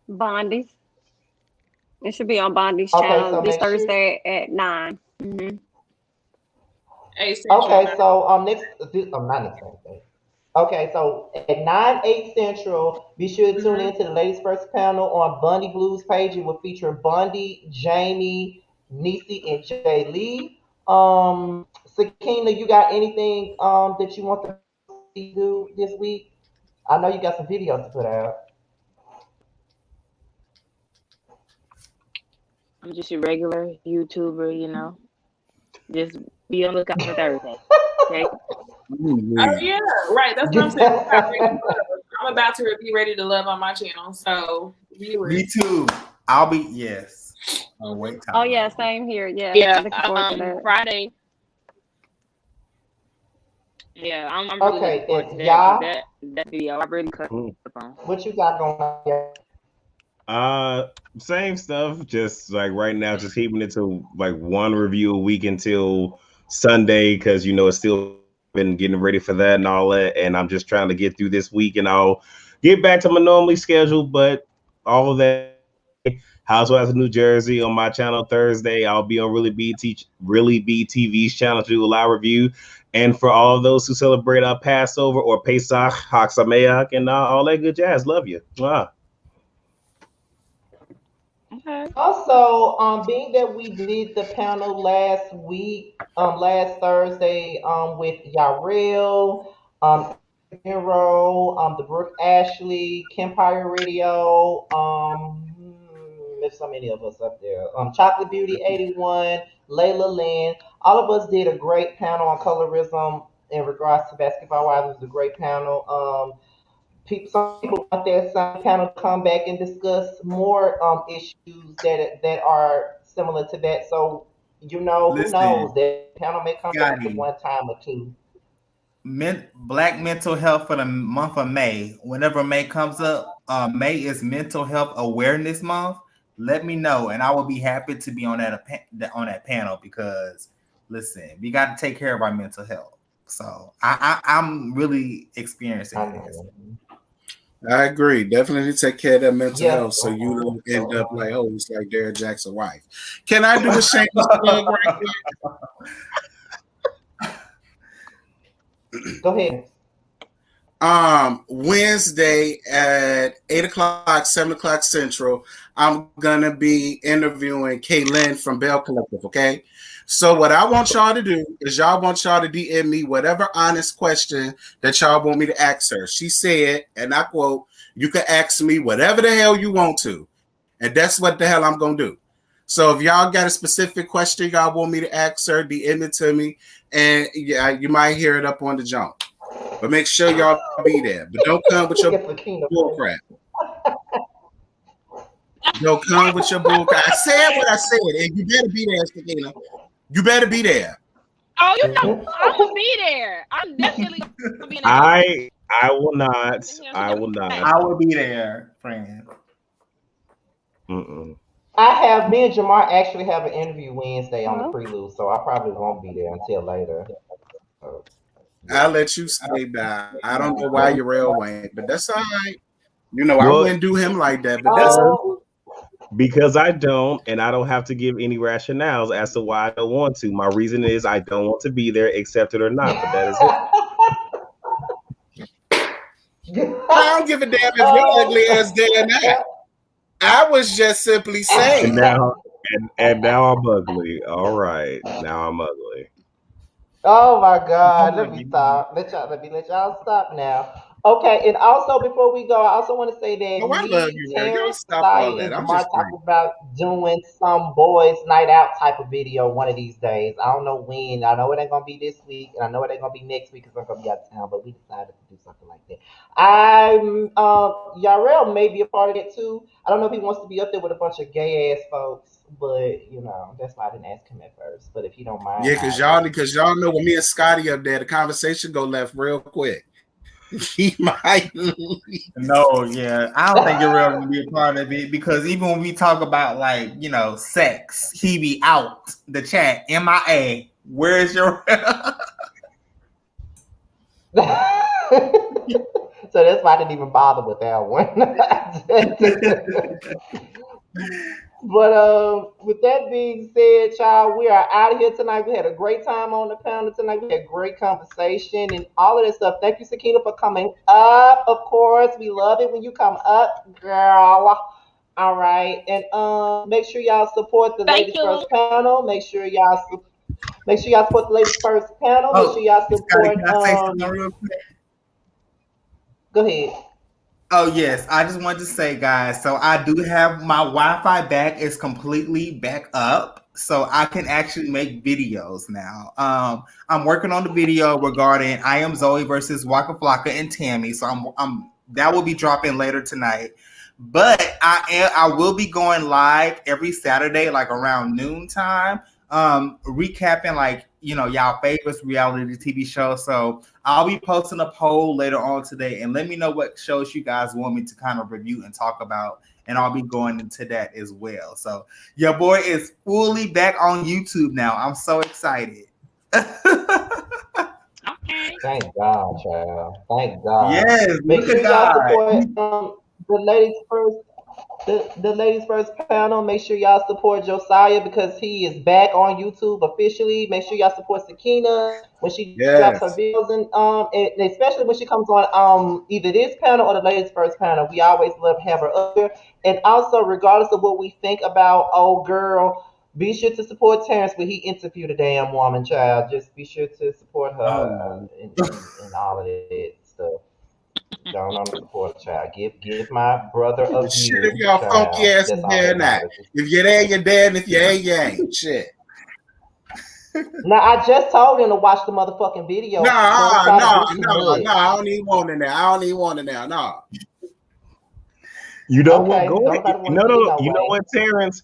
Bondi's. It should be on Bondi's Okay, channel so this make sure. Thursday at 9. Okay, so not next Thursday. Okay, so at 9, 8 Central, be sure to tune in to the Ladies First panel on Bundy Blues page. It will feature Bundy, Jamie, Niecy, and Jay Lee. Sakina, you got anything that you want to do this week? I know you got some videos to put out. I'm just a regular YouTuber, you know. Just be on the lookout for Thursday. Okay. Oh yeah, right. That's what I'm saying. I'm about to be ready to love on my channel. So viewers. Me too. I'll be yes. Oh wait time. Oh yeah, same here. Yeah. Yeah. Looking forward to that. Friday. Yeah, I'm really Okay, looking forward it's to that. y'all. That video, I really cut the phone. What you got going on? Same stuff. Just like right now, just keeping it to like one review a week until Sunday, because it's still been getting ready for that and all that. And I'm just trying to get through this week, and I'll get back to my normally schedule. But all of that. Housewives of New Jersey on my channel Thursday. I'll be on Really Be TV's channel to do a live review. And for all of those who celebrate Passover or Pesach, Chag Sameach, and all that good jazz, love you. Wow. Okay. Also, being that we did the panel last week, last Thursday, with Yarel, Hero, the Brooke Ashley, Kempire Radio, there's so many of us up there. Chocolate Beauty 81, Layla Lynn. All of us did a great panel on colorism in regards to Basketball Wives. It was a great panel. Some people want their same panel to come back and discuss more issues that are similar to that. So who knows that panel may come back at one time or two. Black mental health for the month of May. Whenever May comes up, May is Mental Health Awareness Month. Let me know, and I will be happy to be on that panel, because listen, we got to take care of our mental health. So I'm really experiencing this. I agree. Definitely take care of that mental health, so you don't end up like, oh, it's like Derrick Jackson's wife. Can I do a shameless plug right quick? Go ahead. Wednesday at 8 o'clock, 7 o'clock Central, I'm gonna be interviewing Kaylin from Bell Collective. Okay. So what I want y'all to do is y'all to DM me whatever honest question that y'all want me to ask her. She said, and I quote, "You can ask me whatever the hell you want to." And that's what the hell I'm going to do. So if y'all got a specific question y'all want me to ask her, DM it to me. And yeah, you might hear it up on the jump. But make sure y'all be there. But don't come with your bull crap. Don't come with your bull crap. I said what I said, and you better be there, Sakina. You better be there. Oh, I'm gonna be there. I'm definitely gonna be there. I will not. I will not. I will be there, friend. Me and Jamar actually have an interview Wednesday on the prelude, so I probably won't be there until later. So, I'll let you stay back. I don't know why you're real Wayne, but that's all right. I wouldn't do him like that, but that's because I don't, and I don't have to give any rationales as to why I don't want to. My reason is I don't want to be there, accept it or not. But that is it. I don't give a damn if you're ugly as there or not. I was just simply saying. And now I'm ugly. All right, now I'm ugly. Oh my God! Let me stop. Let y'all stop now. Okay, and also before we go, I also want to say that Oh, I love me, you, Ray. Y'all Terrence, stop Saya, all and that. I'm Jamar just talked playing. about doing some boys' night out type of video one of these days. I don't know when. I know it ain't gonna be this week, and I know it ain't gonna be next week because I'm gonna be out of town. But we decided to do something like that. I'm Yarel may be a part of it too. I don't know if he wants to be up there with a bunch of gay ass folks, but that's why I didn't ask him at first. But if you don't mind, Yeah, because y'all know when me and Scotty up there, the conversation go left real quick. He might leave. No, yeah, I don't think you're real gonna be a part of it because even when we talk about like sex, he be out the chat. MIA. Where's your? so that's why I didn't even bother with that one. But with that being said, child, we are out of here tonight. We had a great time on the panel tonight. We had great conversation and all of this stuff. Thank you, Sakina, for coming up. Of course, we love it when you come up, girl. All right, and make sure y'all support the Thank ladies you. first panel. Make sure y'all support the ladies first panel. Make sure Oh, y'all Scotty, support. can I say something real quick? Go ahead. Oh yes, I just wanted to say, guys. So I do have my Wi-Fi back is completely back up, so I can actually make videos now. I'm working on the video regarding I Am Zoe versus Waka Flocka and Tammy. So I'm that will be dropping later tonight. But I will be going live every Saturday, like around noontime, recapping like y'all favorites reality TV shows. So I'll be posting a poll later on today, and let me know what shows you guys want me to kind of review and talk about, and I'll be going into that as well. So your boy is fully back on YouTube now. I'm so excited. Okay. Thank God, child. Thank God. Yes, Make look sure at y'all God. support the ladies first. The ladies first panel. Make sure y'all support Josiah because he is back on YouTube officially. Make sure y'all support Sakina when she drops her Yes. videos and especially when she comes on either this panel or the ladies first panel. We always love to have her up there. And also, regardless of what we think about old girl, be sure to support Terrence when he interviewed a damn woman, child. Just be sure to support her Oh, in all of that stuff. Don't support child. Give my brother a Shit, if view, y'all funky child. ass is That's all there or that not. matters. If you're there, you're there, and if you ain't, you ain't. Shit. Now I just told him to watch the motherfucking video. Don't try to do too much. I don't even want it now. I don't even want it now. No. You know what? Okay, Go don't ahead. nobody want to No, see it no. no You know way. what, Terrence?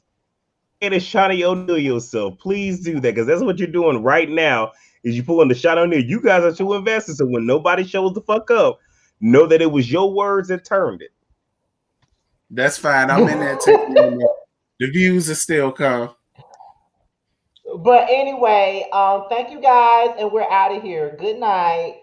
And it's Shani O'Neal yourself. Please do that because that's what you're doing right now. Is you pulling the shot on there? You guys are too invested. So when nobody shows the fuck up, know that it was your words that turned it. That's fine. I'm in there taking in there. The views are still come. But anyway, thank you guys, and we're out of here. Good night.